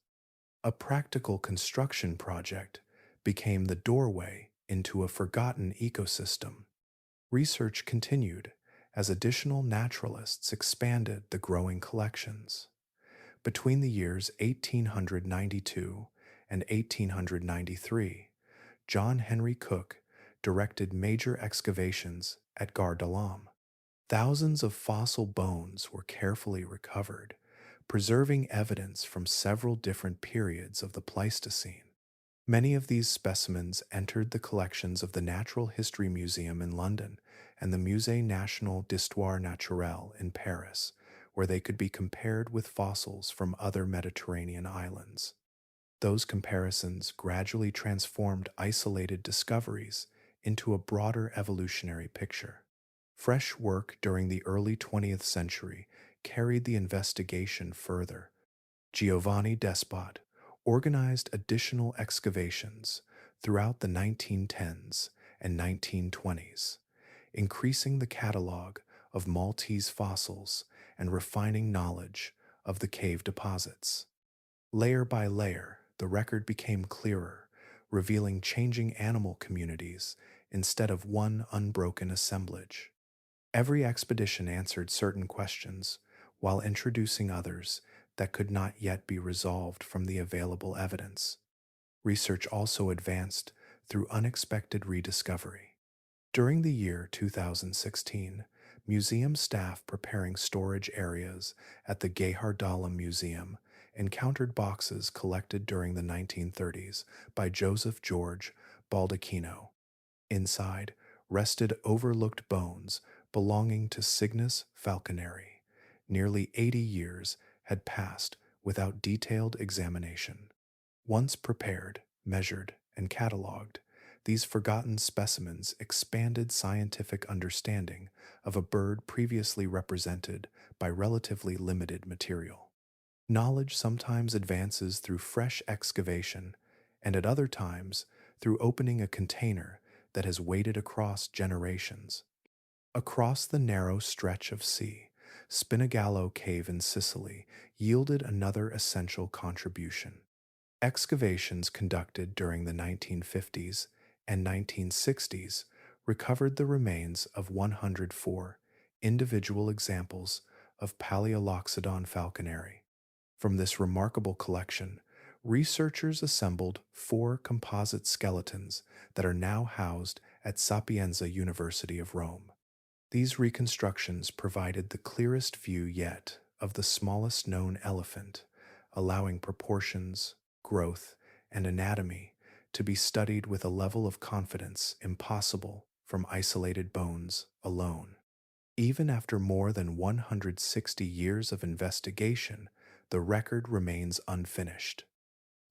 A practical construction project became the doorway into a forgotten ecosystem. Research continued as additional naturalists expanded the growing collections. Between the years 1892 and 1893, John Henry Cook directed major excavations at Gardalam. Thousands of fossil bones were carefully recovered, preserving evidence from several different periods of the Pleistocene. Many of these specimens entered the collections of the Natural History Museum in London and the Musée National d'Histoire Naturelle in Paris, where they could be compared with fossils from other Mediterranean islands. Those comparisons gradually transformed isolated discoveries into a broader evolutionary picture. Fresh work during the early 20th century carried the investigation further. Giovanni Despot organized additional excavations throughout the 1910s and 1920s, increasing the catalog of Maltese fossils and refining knowledge of the cave deposits. Layer by layer, the record became clearer, revealing changing animal communities instead of one unbroken assemblage. Every expedition answered certain questions, while introducing others that could not yet be resolved from the available evidence. Research also advanced through unexpected rediscovery. During the year 2016, museum staff preparing storage areas at the Gehardala Museum encountered boxes collected during the 1930s by Joseph George Baldacchino. Inside rested overlooked bones belonging to Cygnus falconeri. Nearly 80 years had passed without detailed examination. Once prepared, measured, and cataloged, these forgotten specimens expanded scientific understanding of a bird previously represented by relatively limited material. Knowledge sometimes advances through fresh excavation, and at other times through opening a container that has waited across generations. Across the narrow stretch of sea, Spinagallo Cave in Sicily yielded another essential contribution. Excavations conducted during the 1950s and 1960s recovered the remains of 104 individual examples of Paleoloxodon falconeri. From this remarkable collection, researchers assembled 4 composite skeletons that are now housed at Sapienza University of Rome. These reconstructions provided the clearest view yet of the smallest known elephant, allowing proportions, growth, and anatomy to be studied with a level of confidence impossible from isolated bones alone. Even after more than 160 years of investigation, the record remains unfinished.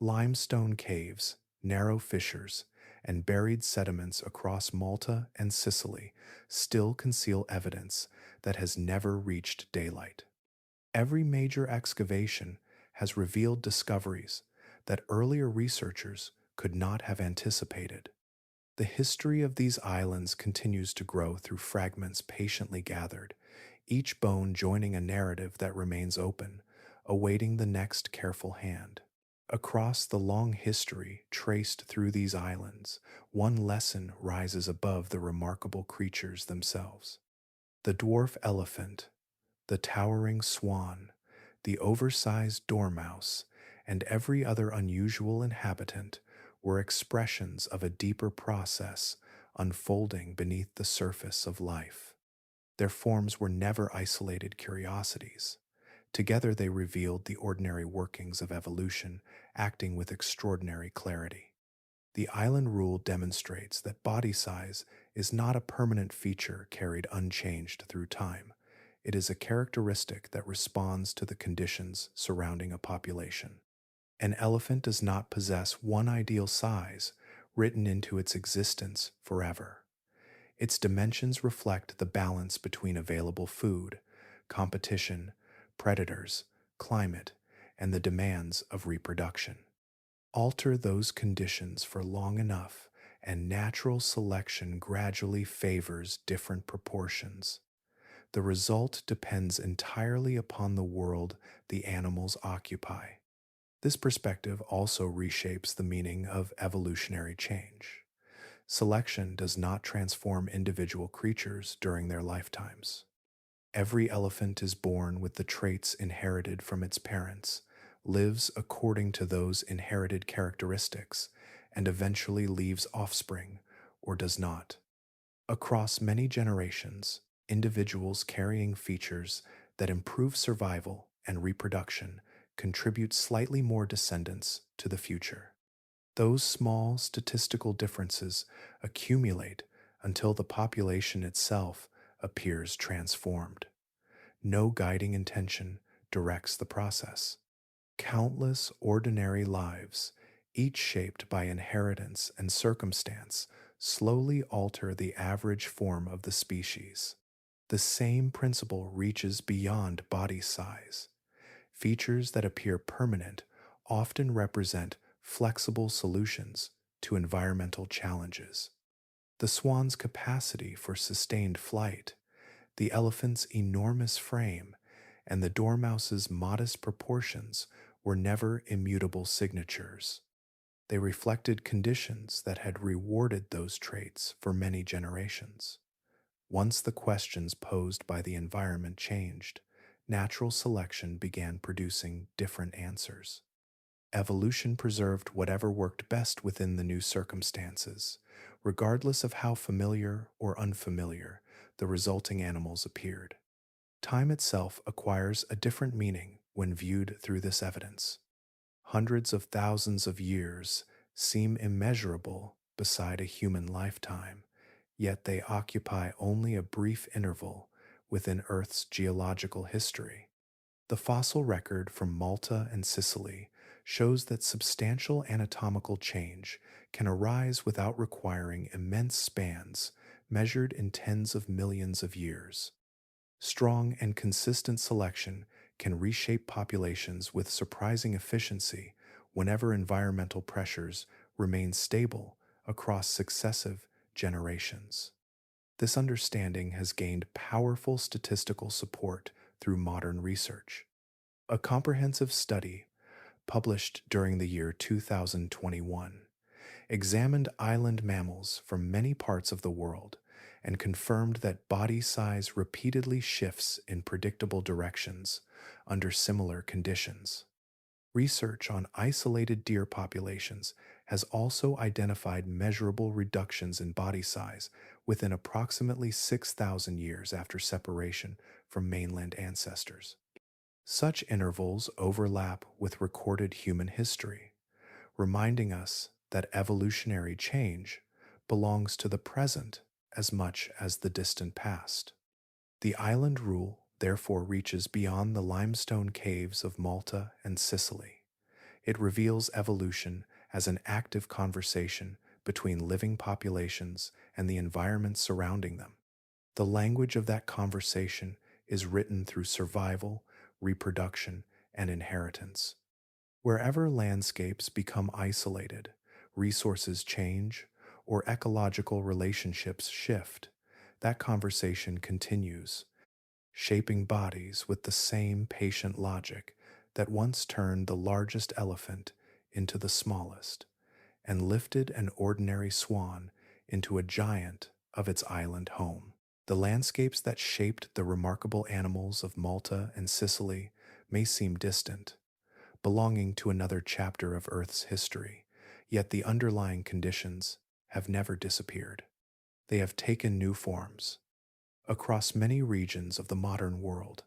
Limestone caves, narrow fissures, and buried sediments across Malta and Sicily still conceal evidence that has never reached daylight. Every major excavation has revealed discoveries that earlier researchers could not have anticipated. The history of these islands continues to grow through fragments patiently gathered, each bone joining a narrative that remains open, awaiting the next careful hand. Across the long history traced through these islands, one lesson rises above the remarkable creatures themselves. The dwarf elephant, The towering swan, the oversized dormouse, and every other unusual inhabitant were expressions of a deeper process unfolding beneath the surface of life. Their forms were never isolated curiosities. Together they revealed the ordinary workings of evolution, acting with extraordinary clarity. The island rule demonstrates that body size is not a permanent feature carried unchanged through time. It is a characteristic that responds to the conditions surrounding a population. An elephant does not possess one ideal size written into its existence forever. Its dimensions reflect the balance between available food, competition, predators, climate, and the demands of reproduction. Alter those conditions for long enough, and natural selection gradually favors different proportions. The result depends entirely upon the world the animals occupy. This perspective also reshapes the meaning of evolutionary change. Selection does not transform individual creatures during their lifetimes. Every elephant is born with the traits inherited from its parents, lives according to those inherited characteristics, and eventually leaves offspring, or does not. Across many generations, individuals carrying features that improve survival and reproduction contribute slightly more descendants to the future. Those small statistical differences accumulate until the population itself appears transformed. No guiding intention directs the process. Countless ordinary lives, each shaped by inheritance and circumstance, slowly alter the average form of the species. The same principle reaches beyond body size. Features that appear permanent often represent flexible solutions to environmental challenges. The swan's capacity for sustained flight, the elephant's enormous frame, and the dormouse's modest proportions were never immutable signatures. They reflected conditions that had rewarded those traits for many generations. Once the questions posed by the environment changed, natural selection began producing different answers. Evolution preserved whatever worked best within the new circumstances, regardless of how familiar or unfamiliar the resulting animals appeared. Time itself acquires a different meaning when viewed through this evidence. Hundreds of thousands of years seem immeasurable beside a human lifetime, yet they occupy only a brief interval within Earth's geological history. The fossil record from Malta and Sicily shows that substantial anatomical change can arise without requiring immense spans measured in tens of millions of years. Strong and consistent selection can reshape populations with surprising efficiency whenever environmental pressures remain stable across successive generations. This understanding has gained powerful statistical support through modern research. A comprehensive study published during the year 2021 examined island mammals from many parts of the world and confirmed that body size repeatedly shifts in predictable directions under similar conditions. Research on isolated deer populations has also identified measurable reductions in body size within approximately 6,000 years after separation from mainland ancestors. Such intervals overlap with recorded human history, reminding us that evolutionary change belongs to the present as much as the distant past. The island rule therefore reaches beyond the limestone caves of Malta and Sicily. It reveals evolution as an active conversation between living populations and the environment surrounding them. The language of that conversation is written through survival, reproduction, and inheritance. Wherever landscapes become isolated, resources change, or ecological relationships shift, that conversation continues, shaping bodies with the same patient logic that once turned the largest elephant into the smallest and lifted an ordinary swan into a giant of its island home. The landscapes that shaped the remarkable animals of Malta and Sicily may seem distant, belonging to another chapter of Earth's history, yet the underlying conditions have never disappeared. They have taken new forms. Across many regions of the modern world,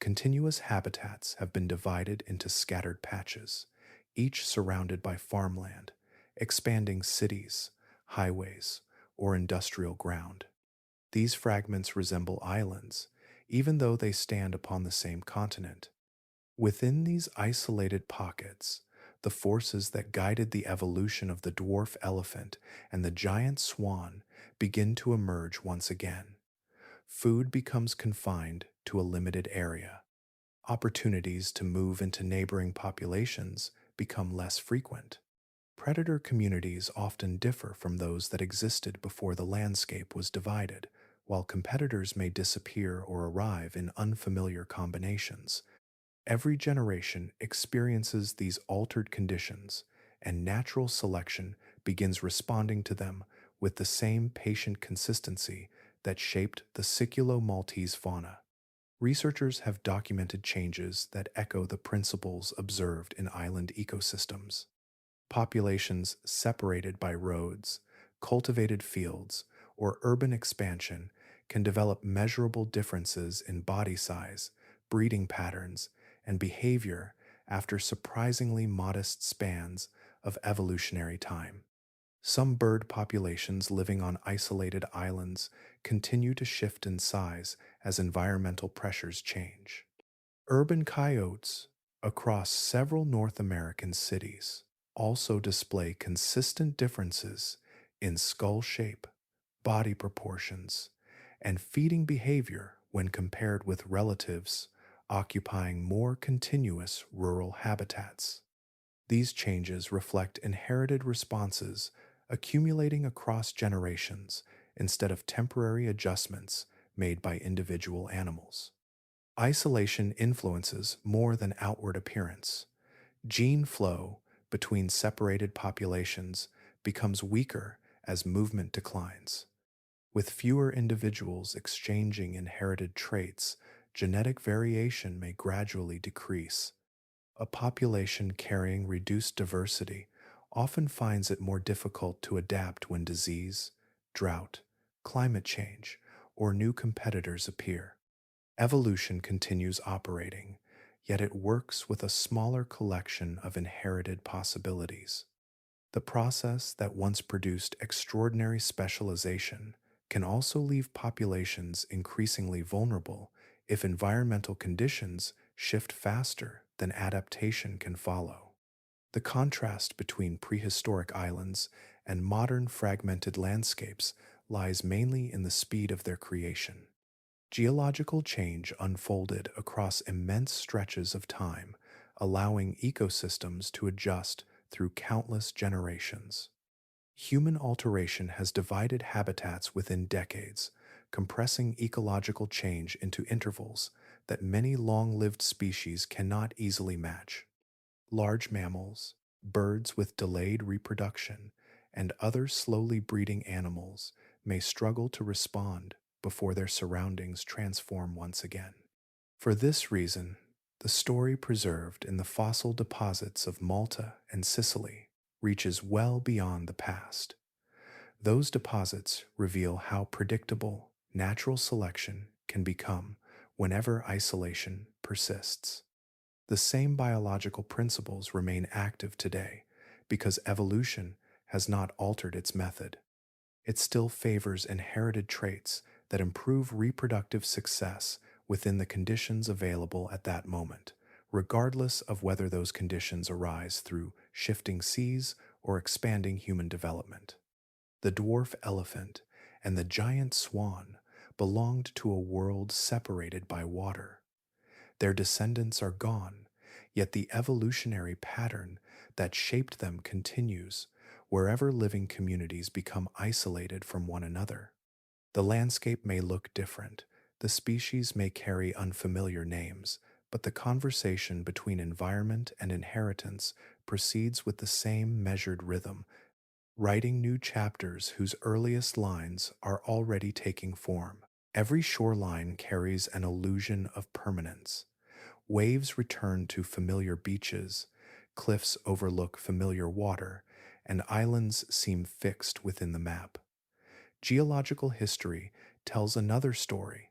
continuous habitats have been divided into scattered patches, each surrounded by farmland, expanding cities, highways, or industrial ground. These fragments resemble islands, even though they stand upon the same continent. Within these isolated pockets, the forces that guided the evolution of the dwarf elephant and the giant swan begin to emerge once again. Food becomes confined to a limited area. Opportunities to move into neighboring populations become less frequent. Predator communities often differ from those that existed before the landscape was divided, while competitors may disappear or arrive in unfamiliar combinations. Every generation experiences these altered conditions, and natural selection begins responding to them with the same patient consistency that shaped the Siculo-Maltese fauna. Researchers have documented changes that echo the principles observed in island ecosystems. Populations separated by roads, cultivated fields, or urban expansion can develop measurable differences in body size, breeding patterns, and behavior after surprisingly modest spans of evolutionary time. Some bird populations living on isolated islands continue to shift in size as environmental pressures change. Urban coyotes across several North American cities also display consistent differences in skull shape, body proportions, and feeding behavior when compared with relatives occupying more continuous rural habitats. These changes reflect inherited responses accumulating across generations instead of temporary adjustments made by individual animals. Isolation influences more than outward appearance. Gene flow between separated populations becomes weaker as movement declines. With fewer individuals exchanging inherited traits, genetic variation may gradually decrease. A population carrying reduced diversity often finds it more difficult to adapt when disease, drought, climate change, or new competitors appear. Evolution continues operating, yet it works with a smaller collection of inherited possibilities. The process that once produced extraordinary specialization can also leave populations increasingly vulnerable if environmental conditions shift faster than adaptation can follow. The contrast between prehistoric islands and modern fragmented landscapes lies mainly in the speed of their creation. Geological change unfolded across immense stretches of time, allowing ecosystems to adjust through countless generations. Human alteration has divided habitats within decades, compressing ecological change into intervals that many long-lived species cannot easily match. Large mammals, birds with delayed reproduction, and other slowly breeding animals may struggle to respond before their surroundings transform once again. For this reason, the story preserved in the fossil deposits of Malta and Sicily reaches well beyond the past. Those deposits reveal how predictable natural selection can become whenever isolation persists. The same biological principles remain active today because evolution has not altered its method. It still favors inherited traits that improve reproductive success within the conditions available at that moment, regardless of whether those conditions arise through shifting seas or expanding human development. The dwarf elephant and the giant swan belonged to a world separated by water. Their descendants are gone, yet the evolutionary pattern that shaped them continues wherever living communities become isolated from one another. The landscape may look different, the species may carry unfamiliar names, but the conversation between environment and inheritance proceeds with the same measured rhythm, writing new chapters whose earliest lines are already taking form. Every shoreline carries an illusion of permanence. Waves return to familiar beaches, cliffs overlook familiar water, and islands seem fixed within the map. Geological history tells another story.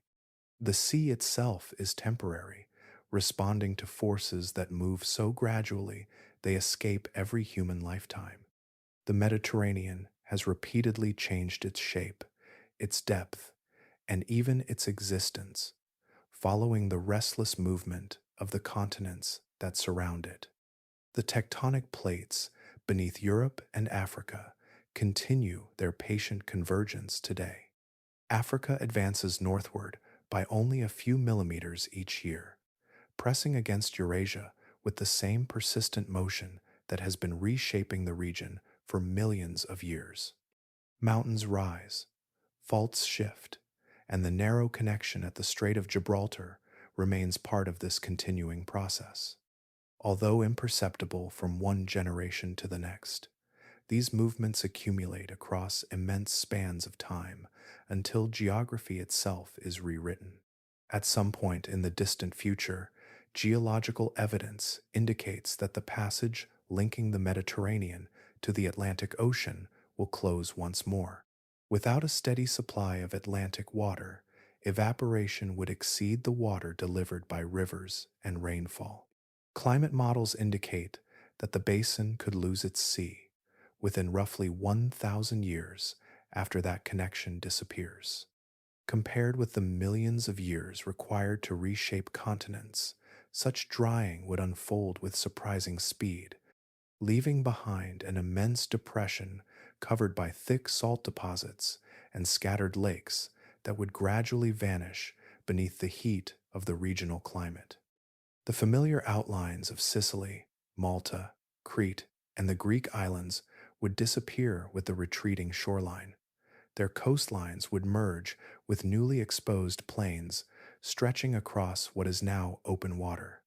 The sea itself is temporary, responding to forces that move so gradually they escape every human lifetime. The Mediterranean has repeatedly changed its shape, its depth, and even its existence, following the restless movement of the continents that surround it. The tectonic plates beneath Europe and Africa continue their patient convergence today. Africa advances northward by only a few millimeters each year, pressing against Eurasia with the same persistent motion that has been reshaping the region for millions of years. Mountains rise, faults shift, and the narrow connection at the Strait of Gibraltar remains part of this continuing process. Although imperceptible from one generation to the next, these movements accumulate across immense spans of time until geography itself is rewritten. At some point in the distant future, geological evidence indicates that the passage linking the Mediterranean to the Atlantic Ocean will close once more. Without a steady supply of Atlantic water, evaporation would exceed the water delivered by rivers and rainfall. Climate models indicate that the basin could lose its sea within roughly 1,000 years after that connection disappears. Compared with the millions of years required to reshape continents, such drying would unfold with surprising speed, leaving behind an immense depression covered by thick salt deposits and scattered lakes that would gradually vanish beneath the heat of the regional climate. The familiar outlines of Sicily, Malta, Crete, and the Greek islands would disappear with the retreating shoreline. Their coastlines would merge with newly exposed plains stretching across what is now open water.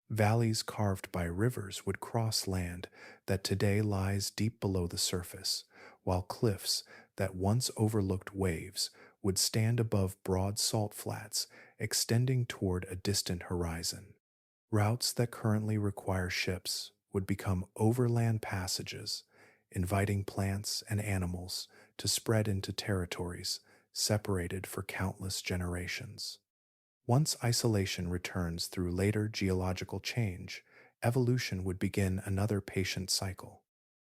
Valleys carved by rivers would cross land that today lies deep below the surface, while cliffs that once overlooked waves would stand above broad salt flats extending toward a distant horizon. Routes that currently require ships would become overland passages, inviting plants and animals to spread into territories separated for countless generations. Once isolation returns through later geological change, evolution would begin another patient cycle.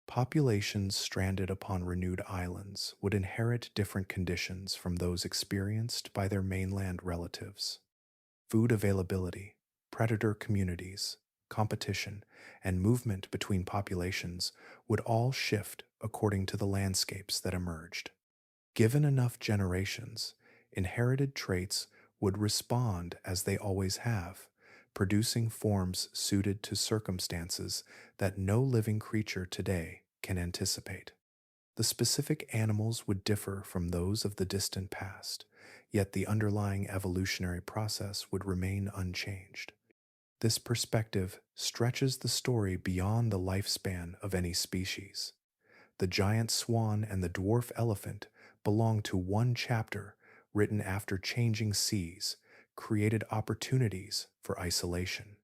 Populations stranded upon renewed islands would inherit different conditions from those experienced by their mainland relatives. Food availability, predator communities, competition, and movement between populations would all shift according to the landscapes that emerged. Given enough generations, inherited traits would respond as they always have, producing forms suited to circumstances that no living creature today can anticipate. The specific animals would differ from those of the distant past, yet the underlying evolutionary process would remain unchanged. This perspective stretches the story beyond the lifespan of any species. The giant swan and the dwarf elephant belong to one chapter written after changing seas created opportunities for isolation.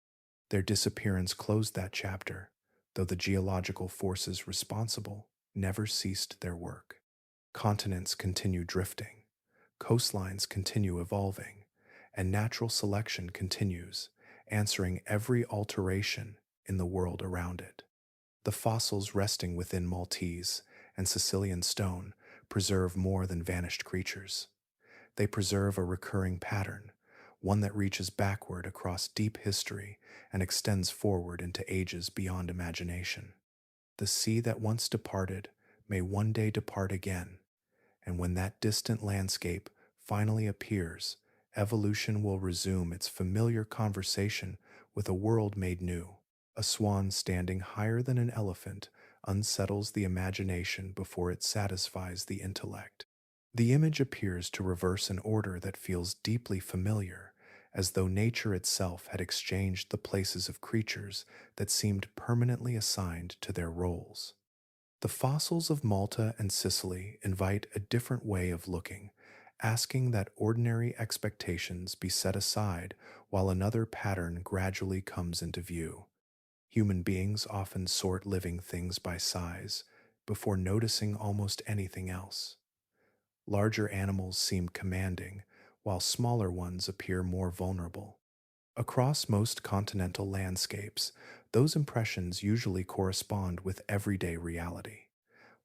Their disappearance closed that chapter, though the geological forces responsible never ceased their work. Continents continue drifting, coastlines continue evolving, and natural selection continues, answering every alteration in the world around it. The fossils resting within Maltese and Sicilian stone preserve more than vanished creatures. They preserve a recurring pattern, one that reaches backward across deep history and extends forward into ages beyond imagination. The sea that once departed may one day depart again, and when that distant landscape finally appears, evolution will resume its familiar conversation with a world made new. A swan standing higher than an elephant unsettles the imagination before it satisfies the intellect. The image appears to reverse an order that feels deeply familiar, as though nature itself had exchanged the places of creatures that seemed permanently assigned to their roles. The fossils of Malta and Sicily invite a different way of looking asking that ordinary expectations be set aside while another pattern gradually comes into view. Human beings often sort living things by size before noticing almost anything else. Larger animals seem commanding, while smaller ones appear more vulnerable. Across most continental landscapes, those impressions usually correspond with everyday reality.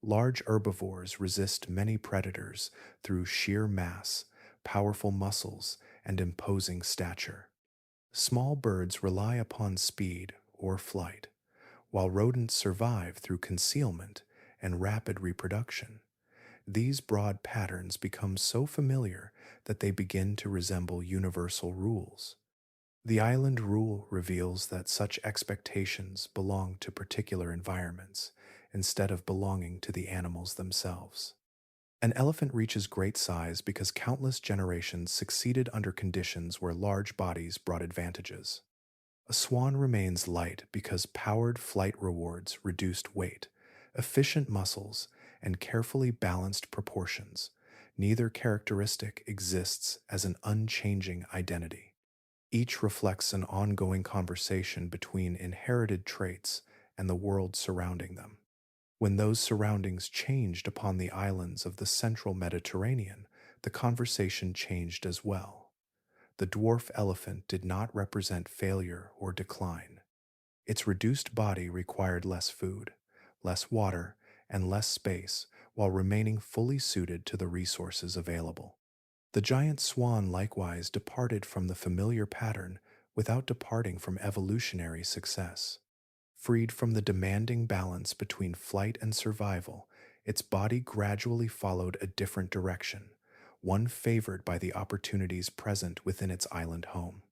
Large herbivores resist many predators through sheer mass, powerful muscles, and imposing stature. Small birds rely upon speed or flight, while rodents survive through concealment and rapid reproduction. These broad patterns become so familiar that they begin to resemble universal rules. The island rule reveals that such expectations belong to particular environments instead of belonging to the animals themselves. An elephant reaches great size because countless generations succeeded under conditions where large bodies brought advantages. A swan remains light because powered flight rewards reduced weight, efficient muscles, and carefully balanced proportions. Neither characteristic exists as an unchanging identity. Each reflects an ongoing conversation between inherited traits and the world surrounding them. When those surroundings changed upon the islands of the central Mediterranean, the conversation changed as well. The dwarf elephant did not represent failure or decline. Its reduced body required less food, less water, and less space while remaining fully suited to the resources available. The giant swan likewise departed from the familiar pattern without departing from evolutionary success. Freed from the demanding balance between flight and survival, its body gradually followed a different direction, one favored by the opportunities present within its island home.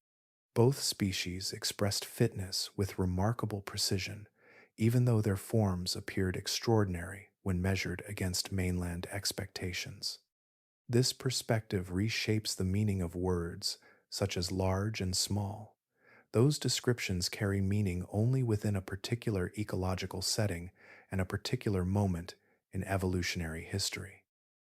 Both species expressed fitness with remarkable precision, even though their forms appeared extraordinary when measured against mainland expectations. This perspective reshapes the meaning of words, such as large and small. Those descriptions carry meaning only within a particular ecological setting and a particular moment in evolutionary history.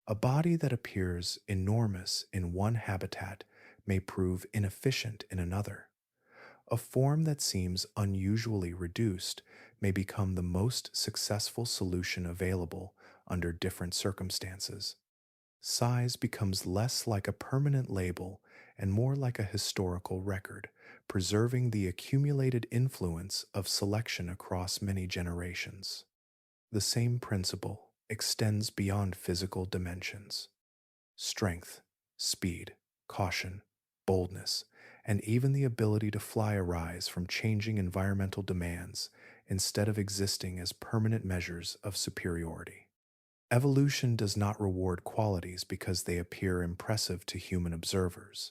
A body that appears enormous in one habitat may prove inefficient in another. A form that seems unusually reduced may become the most successful solution available under different circumstances. Size becomes less like a permanent label and more like a historical record, preserving the accumulated influence of selection across many generations. The same principle extends beyond physical dimensions. Strength, speed, caution, boldness, and even the ability to fly arise from changing environmental demands instead of existing as permanent measures of superiority. Evolution does not reward qualities because they appear impressive to human observers.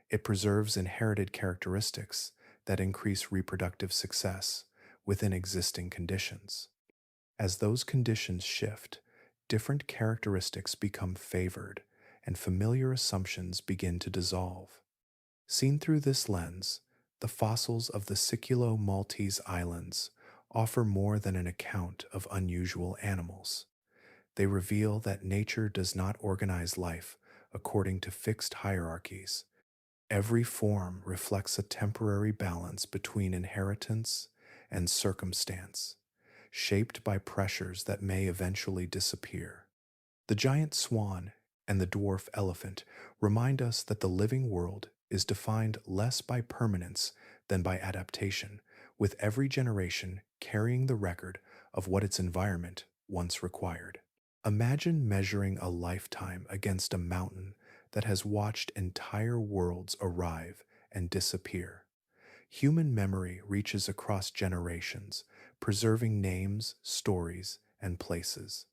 It preserves inherited characteristics that increase reproductive success within existing conditions. As those conditions shift, different characteristics become favored, and familiar assumptions begin to dissolve. Seen through this lens, the fossils of the Siculo-Maltese Islands offer more than an account of unusual animals. They reveal that nature does not organize life according to fixed hierarchies. Every form reflects a temporary balance between inheritance and circumstance, shaped by pressures that may eventually disappear. The giant swan and the dwarf elephant remind us that the living world is defined less by permanence than by adaptation, with every generation carrying the record of what its environment once required. Imagine measuring a lifetime against a mountain that has watched entire worlds arrive and disappear. Human memory reaches across generations, preserving names, stories, and places.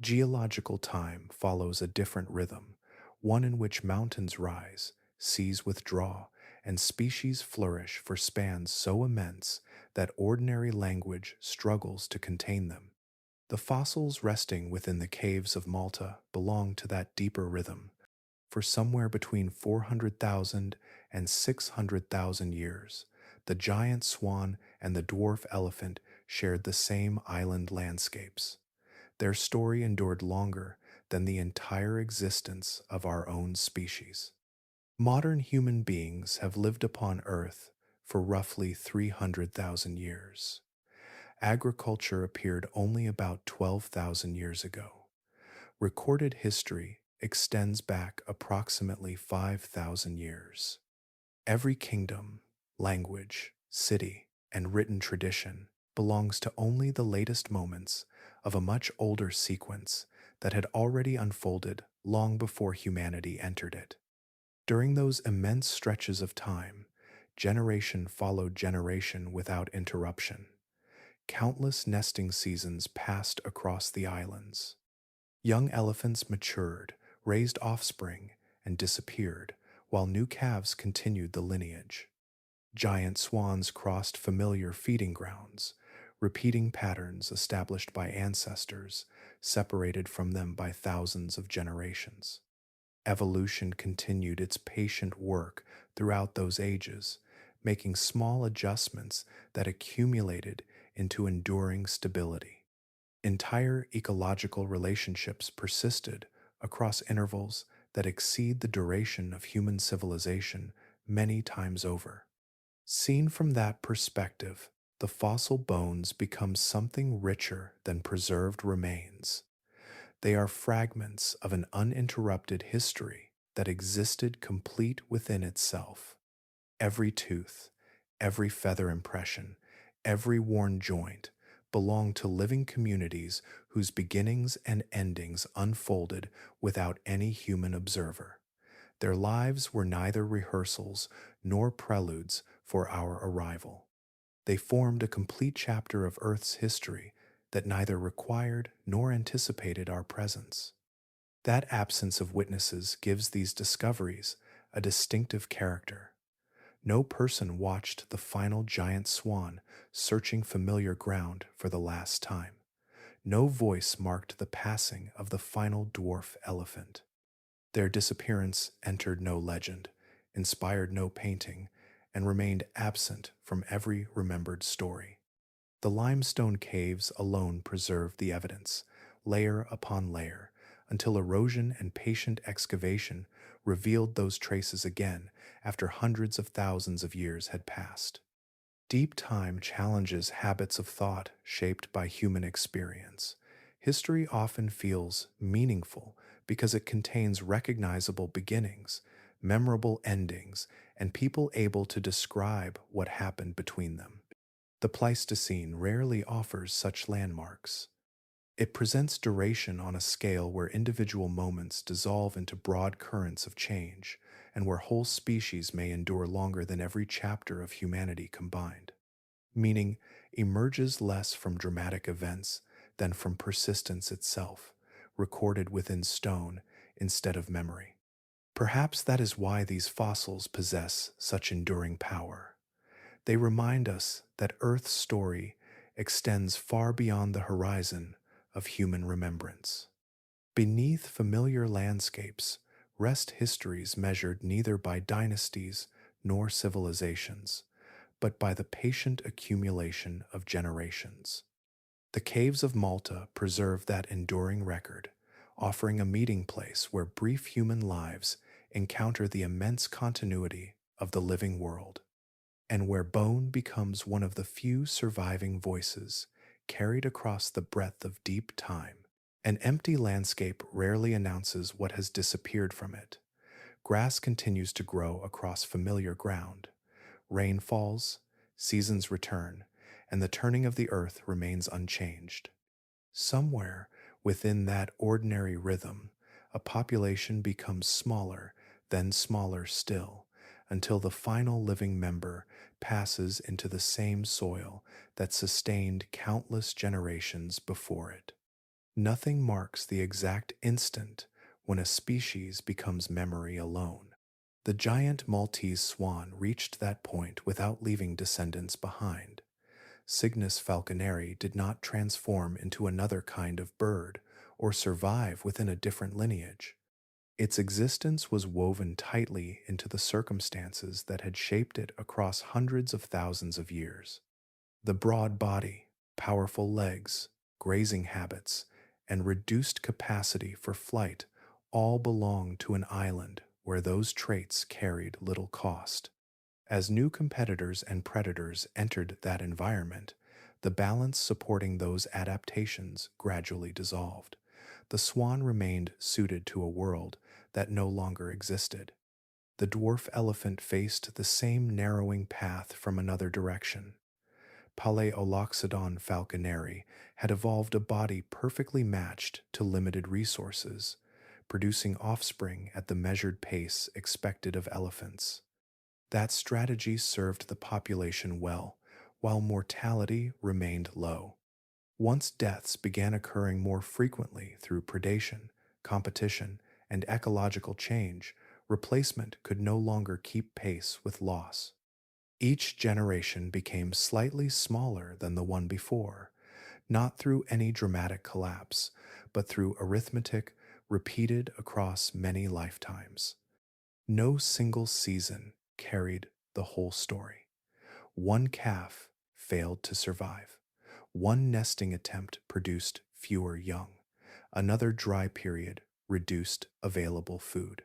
Geological time follows a different rhythm, one in which mountains rise, seas withdraw, and species flourish for spans so immense that ordinary language struggles to contain them. The fossils resting within the caves of Malta belong to that deeper rhythm. For somewhere between 400,000 and 600,000 years, the giant swan and the dwarf elephant shared the same island landscapes. Their story endured longer than the entire existence of our own species. Modern human beings have lived upon Earth for roughly 300,000 years. Agriculture appeared only about 12,000 years ago. Recorded history extends back approximately 5,000 years. Every kingdom, language, city, and written tradition belongs to only the latest moments of a much older sequence that had already unfolded long before humanity entered it. During those immense stretches of time, generation followed generation without interruption. Countless nesting seasons passed across the islands. Young elephants matured, raised offspring, and disappeared, while new calves continued the lineage. Giant swans crossed familiar feeding grounds, repeating patterns established by ancestors, separated from them by thousands of generations. Evolution continued its patient work throughout those ages, making small adjustments that accumulated into enduring stability. Entire ecological relationships persisted across intervals that exceed the duration of human civilization many times over. Seen from that perspective, the fossil bones become something richer than preserved remains. They are fragments of an uninterrupted history that existed complete within itself. Every tooth, every feather impression, every worn joint belong to living communities whose beginnings and endings unfolded without any human observer. Their lives were neither rehearsals nor preludes for our arrival. They formed a complete chapter of Earth's history that neither required nor anticipated our presence. That absence of witnesses gives these discoveries a distinctive character. No person watched the final giant swan searching familiar ground for the last time. No voice marked the passing of the final dwarf elephant. Their disappearance entered no legend, inspired no painting, and remained absent from every remembered story. The limestone caves alone preserved the evidence, layer upon layer, until erosion and patient excavation revealed those traces again after hundreds of thousands of years had passed. Deep time challenges habits of thought shaped by human experience. History often feels meaningful because it contains recognizable beginnings, memorable endings, and people able to describe what happened between them. The Pleistocene rarely offers such landmarks. It presents duration on a scale where individual moments dissolve into broad currents of change, and where whole species may endure longer than every chapter of humanity combined. Meaning emerges less from dramatic events than from persistence itself, recorded within stone instead of memory. Perhaps that is why these fossils possess such enduring power. They remind us that Earth's story extends far beyond the horizon of human remembrance. Beneath familiar landscapes rest histories measured neither by dynasties nor civilizations, but by the patient accumulation of generations. The caves of Malta preserve that enduring record, offering a meeting place where brief human lives encounter the immense continuity of the living world, and where bone becomes one of the few surviving voices carried across the breadth of deep time. An empty landscape rarely announces what has disappeared from it. Grass continues to grow across familiar ground. Rain falls, seasons return, and the turning of the earth remains unchanged. Somewhere within that ordinary rhythm, a population becomes smaller, then smaller still, until the final living member passes into the same soil that sustained countless generations before it. Nothing marks the exact instant when a species becomes memory alone. The giant Maltese swan reached that point without leaving descendants behind. Cygnus falconeri did not transform into another kind of bird or survive within a different lineage. Its existence was woven tightly into the circumstances that had shaped it across hundreds of thousands of years. The broad body, powerful legs, grazing habits, and reduced capacity for flight all belong to an island where those traits carried little cost. As new competitors and predators entered that environment, the balance supporting those adaptations gradually dissolved. The swan remained suited to a world that no longer existed. The dwarf elephant faced the same narrowing path from another direction. Paleoloxodon falconeri had evolved a body perfectly matched to limited resources, producing offspring at the measured pace expected of elephants. That strategy served the population well, while mortality remained low. Once deaths began occurring more frequently through predation, competition, and ecological change, replacement could no longer keep pace with loss. Each generation became slightly smaller than the one before, not through any dramatic collapse, but through arithmetic repeated across many lifetimes. No single season carried the whole story. One calf failed to survive. One nesting attempt produced fewer young. Another dry period reduced available food.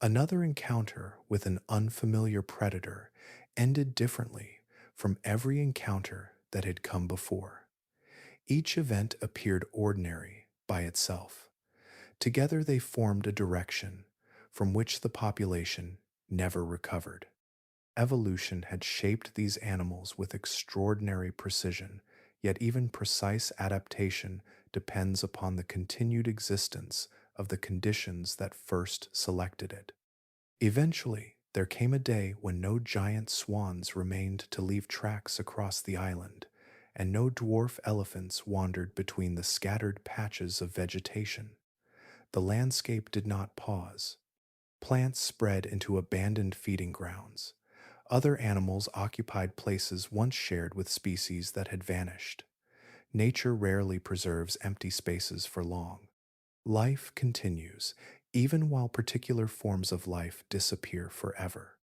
Another encounter with an unfamiliar predator ended differently from every encounter that had come before. Each event appeared ordinary by itself. Together they formed a direction from which the population never recovered. Evolution had shaped these animals with extraordinary precision, yet even precise adaptation depends upon the continued existence of the conditions that first selected it. Eventually, there came a day when no giant swans remained to leave tracks across the island, and no dwarf elephants wandered between the scattered patches of vegetation. The landscape did not pause. Plants spread into abandoned feeding grounds. Other animals occupied places once shared with species that had vanished. Nature rarely preserves empty spaces for long. Life continues, even while particular forms of life disappear forever.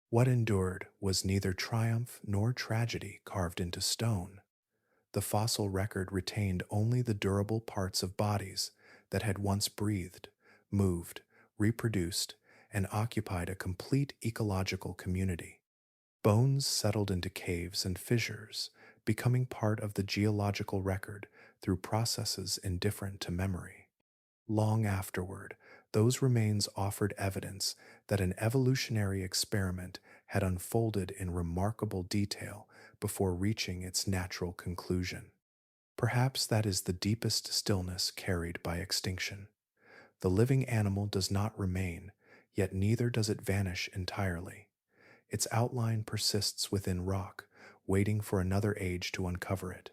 What endured was neither triumph nor tragedy carved into stone. The fossil record retained only the durable parts of bodies that had once breathed, moved, reproduced, and occupied a complete ecological community. Bones settled into caves and fissures, becoming part of the geological record through processes indifferent to memory. Long afterward, those remains offered evidence that an evolutionary experiment had unfolded in remarkable detail before reaching its natural conclusion. Perhaps that is the deepest stillness carried by extinction. The living animal does not remain, yet neither does it vanish entirely. Its outline persists within rock, waiting for another age to uncover it.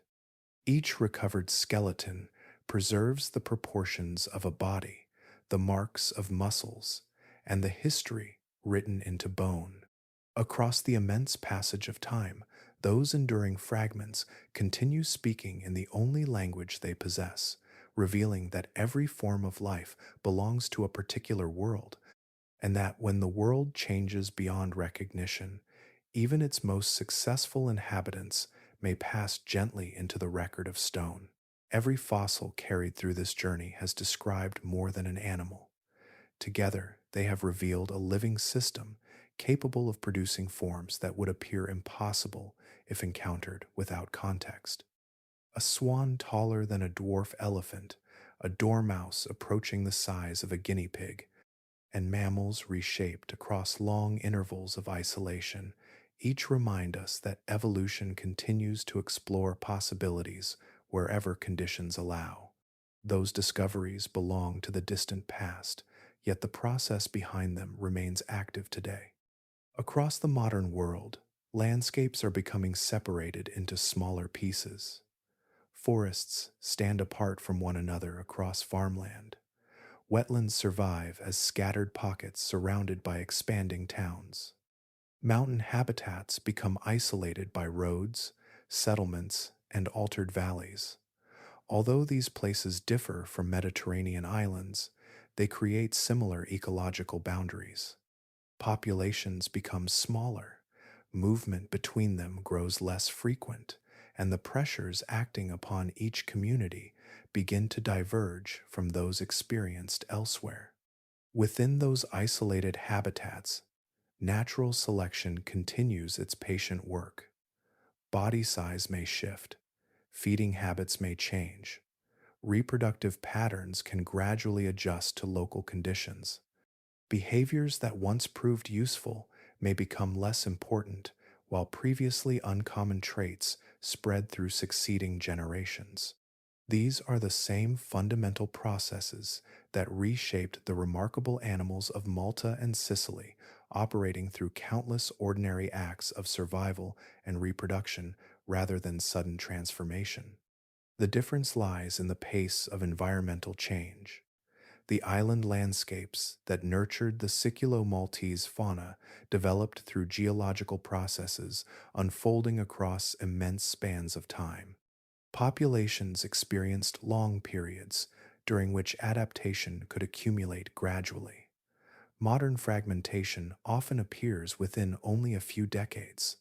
Each recovered skeleton preserves the proportions of a body, the marks of muscles, and the history written into bone. Across the immense passage of time, those enduring fragments continue speaking in the only language they possess, revealing that every form of life belongs to a particular world, and that when the world changes beyond recognition, even its most successful inhabitants may pass gently into the record of stone. Every fossil carried through this journey has described more than an animal. Together, they have revealed a living system capable of producing forms that would appear impossible if encountered without context. A swan taller than a dwarf elephant, a dormouse approaching the size of a guinea pig, and mammals reshaped across long intervals of isolation, each remind us that evolution continues to explore possibilities wherever conditions allow. Those discoveries belong to the distant past, yet the process behind them remains active today. Across the modern world, landscapes are becoming separated into smaller pieces. Forests stand apart from one another across farmland. Wetlands survive as scattered pockets surrounded by expanding towns. Mountain habitats become isolated by roads, settlements, and altered valleys. Although these places differ from Mediterranean islands, they create similar ecological boundaries. Populations become smaller, movement between them grows less frequent, and the pressures acting upon each community begin to diverge from those experienced elsewhere. Within those isolated habitats, natural selection continues its patient work. Body size may shift, feeding habits may change, reproductive patterns can gradually adjust to local conditions. Behaviors that once proved useful may become less important, while previously uncommon traits spread through succeeding generations. These are the same fundamental processes that reshaped the remarkable animals of Malta and Sicily, operating through countless ordinary acts of survival and reproduction rather than sudden transformation. The difference lies in the pace of environmental change. The island landscapes that nurtured the Siculo-Maltese fauna developed through geological processes unfolding across immense spans of time. Populations experienced long periods during which adaptation could accumulate gradually. Modern fragmentation often appears within only a few decades.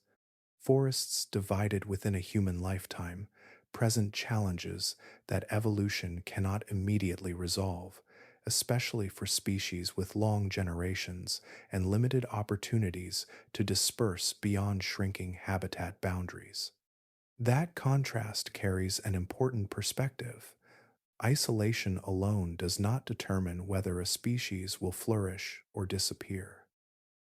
Forests divided within a human lifetime present challenges that evolution cannot immediately resolve, especially for species with long generations and limited opportunities to disperse beyond shrinking habitat boundaries. That contrast carries an important perspective. Isolation alone does not determine whether a species will flourish or disappear.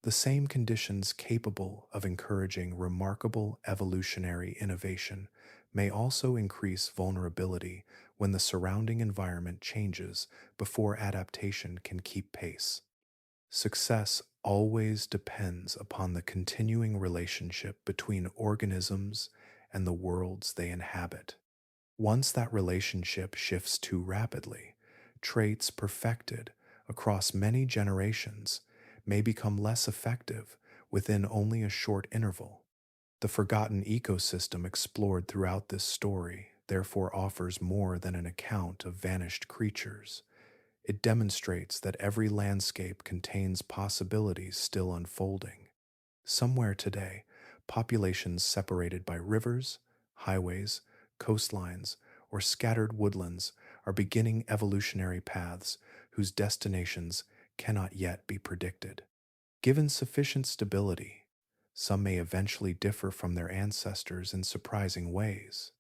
The same conditions capable of encouraging remarkable evolutionary innovation may also increase vulnerability when the surrounding environment changes before adaptation can keep pace. Success always depends upon the continuing relationship between organisms and the worlds they inhabit. Once that relationship shifts too rapidly, traits perfected across many generations may become less effective within only a short interval. The forgotten ecosystem explored throughout this story therefore offers more than an account of vanished creatures. It demonstrates that every landscape contains possibilities still unfolding. Somewhere today, populations separated by rivers, highways, coastlines, or scattered woodlands are beginning evolutionary paths whose destinations cannot yet be predicted. Given sufficient stability, some may eventually differ from their ancestors in surprising ways,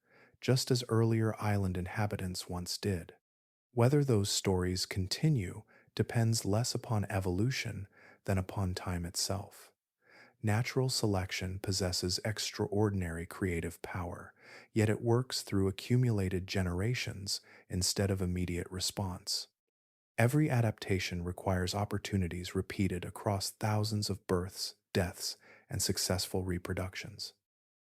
just as earlier island inhabitants once did. Whether those stories continue depends less upon evolution than upon time itself. Natural selection possesses extraordinary creative power, yet it works through accumulated generations instead of immediate response. Every adaptation requires opportunities repeated across thousands of births, deaths, and successful reproductions.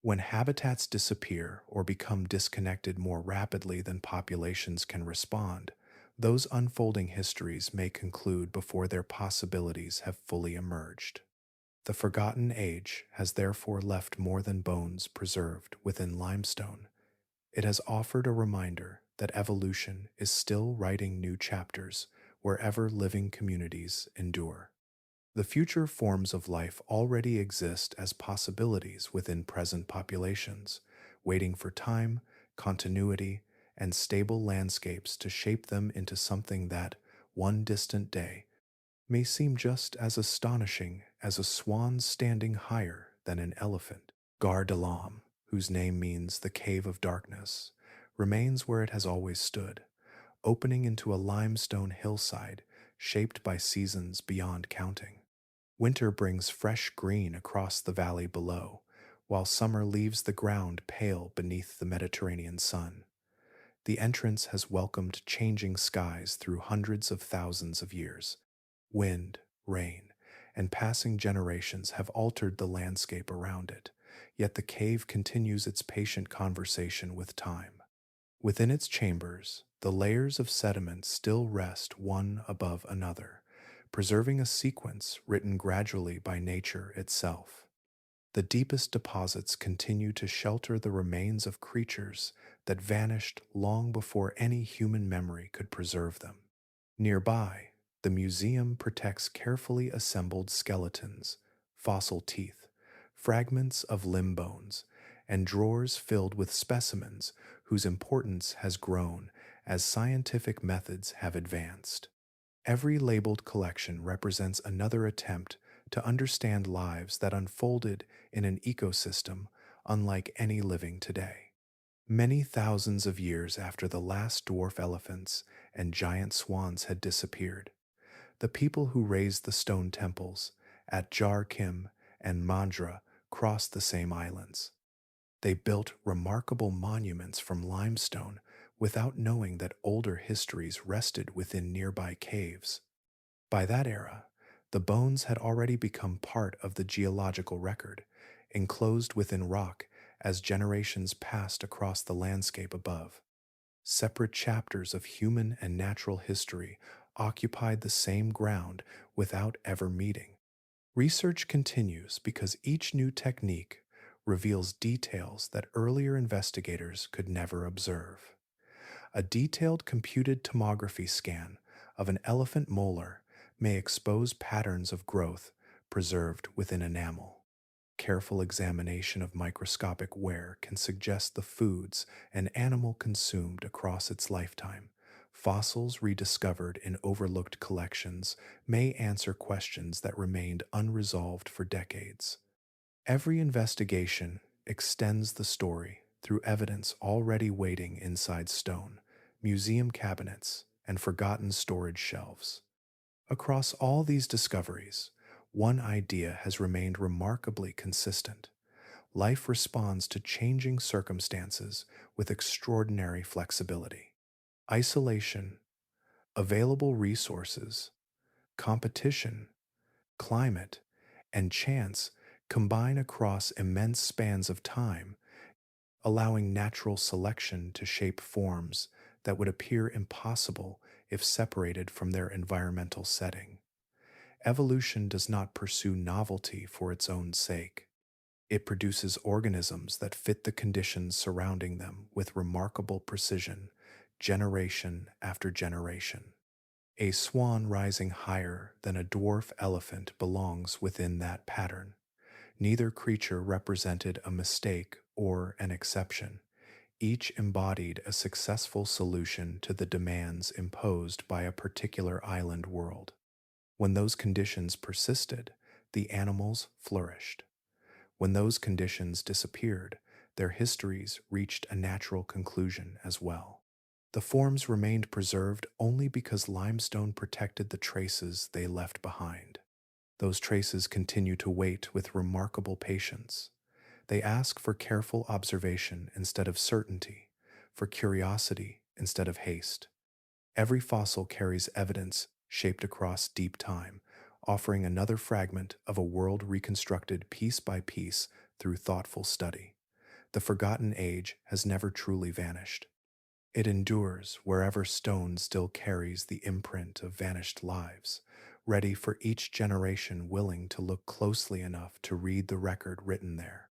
When habitats disappear or become disconnected more rapidly than populations can respond, those unfolding histories may conclude before their possibilities have fully emerged. The forgotten age has therefore left more than bones preserved within limestone. It has offered a reminder that evolution is still writing new chapters wherever living communities endure. The future forms of life already exist as possibilities within present populations, waiting for time, continuity, and stable landscapes to shape them into something that, one distant day, may seem just as astonishing as a swan standing higher than an elephant. Gar Dalam, whose name means the cave of darkness, remains where it has always stood, opening into a limestone hillside shaped by seasons beyond counting. Winter brings fresh green across the valley below, while summer leaves the ground pale beneath the Mediterranean sun. The entrance has welcomed changing skies through hundreds of thousands of years. Wind, rain, and passing generations have altered the landscape around it, yet the cave continues its patient conversation with time. Within its chambers, the layers of sediment still rest one above another, preserving a sequence written gradually by nature itself. The deepest deposits continue to shelter the remains of creatures that vanished long before any human memory could preserve them. Nearby, the museum protects carefully assembled skeletons, fossil teeth, fragments of limb bones, and drawers filled with specimens whose importance has grown as scientific methods have advanced. Every labeled collection represents another attempt to understand lives that unfolded in an ecosystem unlike any living today. Many thousands of years after the last dwarf elephants and giant swans had disappeared, the people who raised the stone temples at Jar Kim and Mandra crossed the same islands. They built remarkable monuments from limestone without knowing that older histories rested within nearby caves. By that era, the bones had already become part of the geological record, enclosed within rock as generations passed across the landscape above. Separate chapters of human and natural history occupied the same ground without ever meeting. Research continues because each new technique reveals details that earlier investigators could never observe. A detailed computed tomography scan of an elephant molar may expose patterns of growth preserved within enamel. Careful examination of microscopic wear can suggest the foods an animal consumed across its lifetime. Fossils rediscovered in overlooked collections may answer questions that remained unresolved for decades. Every investigation extends the story through evidence already waiting inside stone, museum cabinets, and forgotten storage shelves. Across all these discoveries, one idea has remained remarkably consistent. Life responds to changing circumstances with extraordinary flexibility. Isolation, available resources, competition, climate, and chance combine across immense spans of time, allowing natural selection to shape forms that would appear impossible if separated from their environmental setting. Evolution does not pursue novelty for its own sake. It produces organisms that fit the conditions surrounding them with remarkable precision, generation after generation. A swan rising higher than a dwarf elephant belongs within that pattern. Neither creature represented a mistake or an exception. Each embodied a successful solution to the demands imposed by a particular island world. When those conditions persisted, the animals flourished. When those conditions disappeared, their histories reached a natural conclusion as well. The forms remained preserved only because limestone protected the traces they left behind. Those traces continue to wait with remarkable patience. They ask for careful observation instead of certainty, for curiosity instead of haste. Every fossil carries evidence shaped across deep time, offering another fragment of a world reconstructed piece by piece through thoughtful study. The forgotten age has never truly vanished. It endures wherever stone still carries the imprint of vanished lives, ready for each generation willing to look closely enough to read the record written there.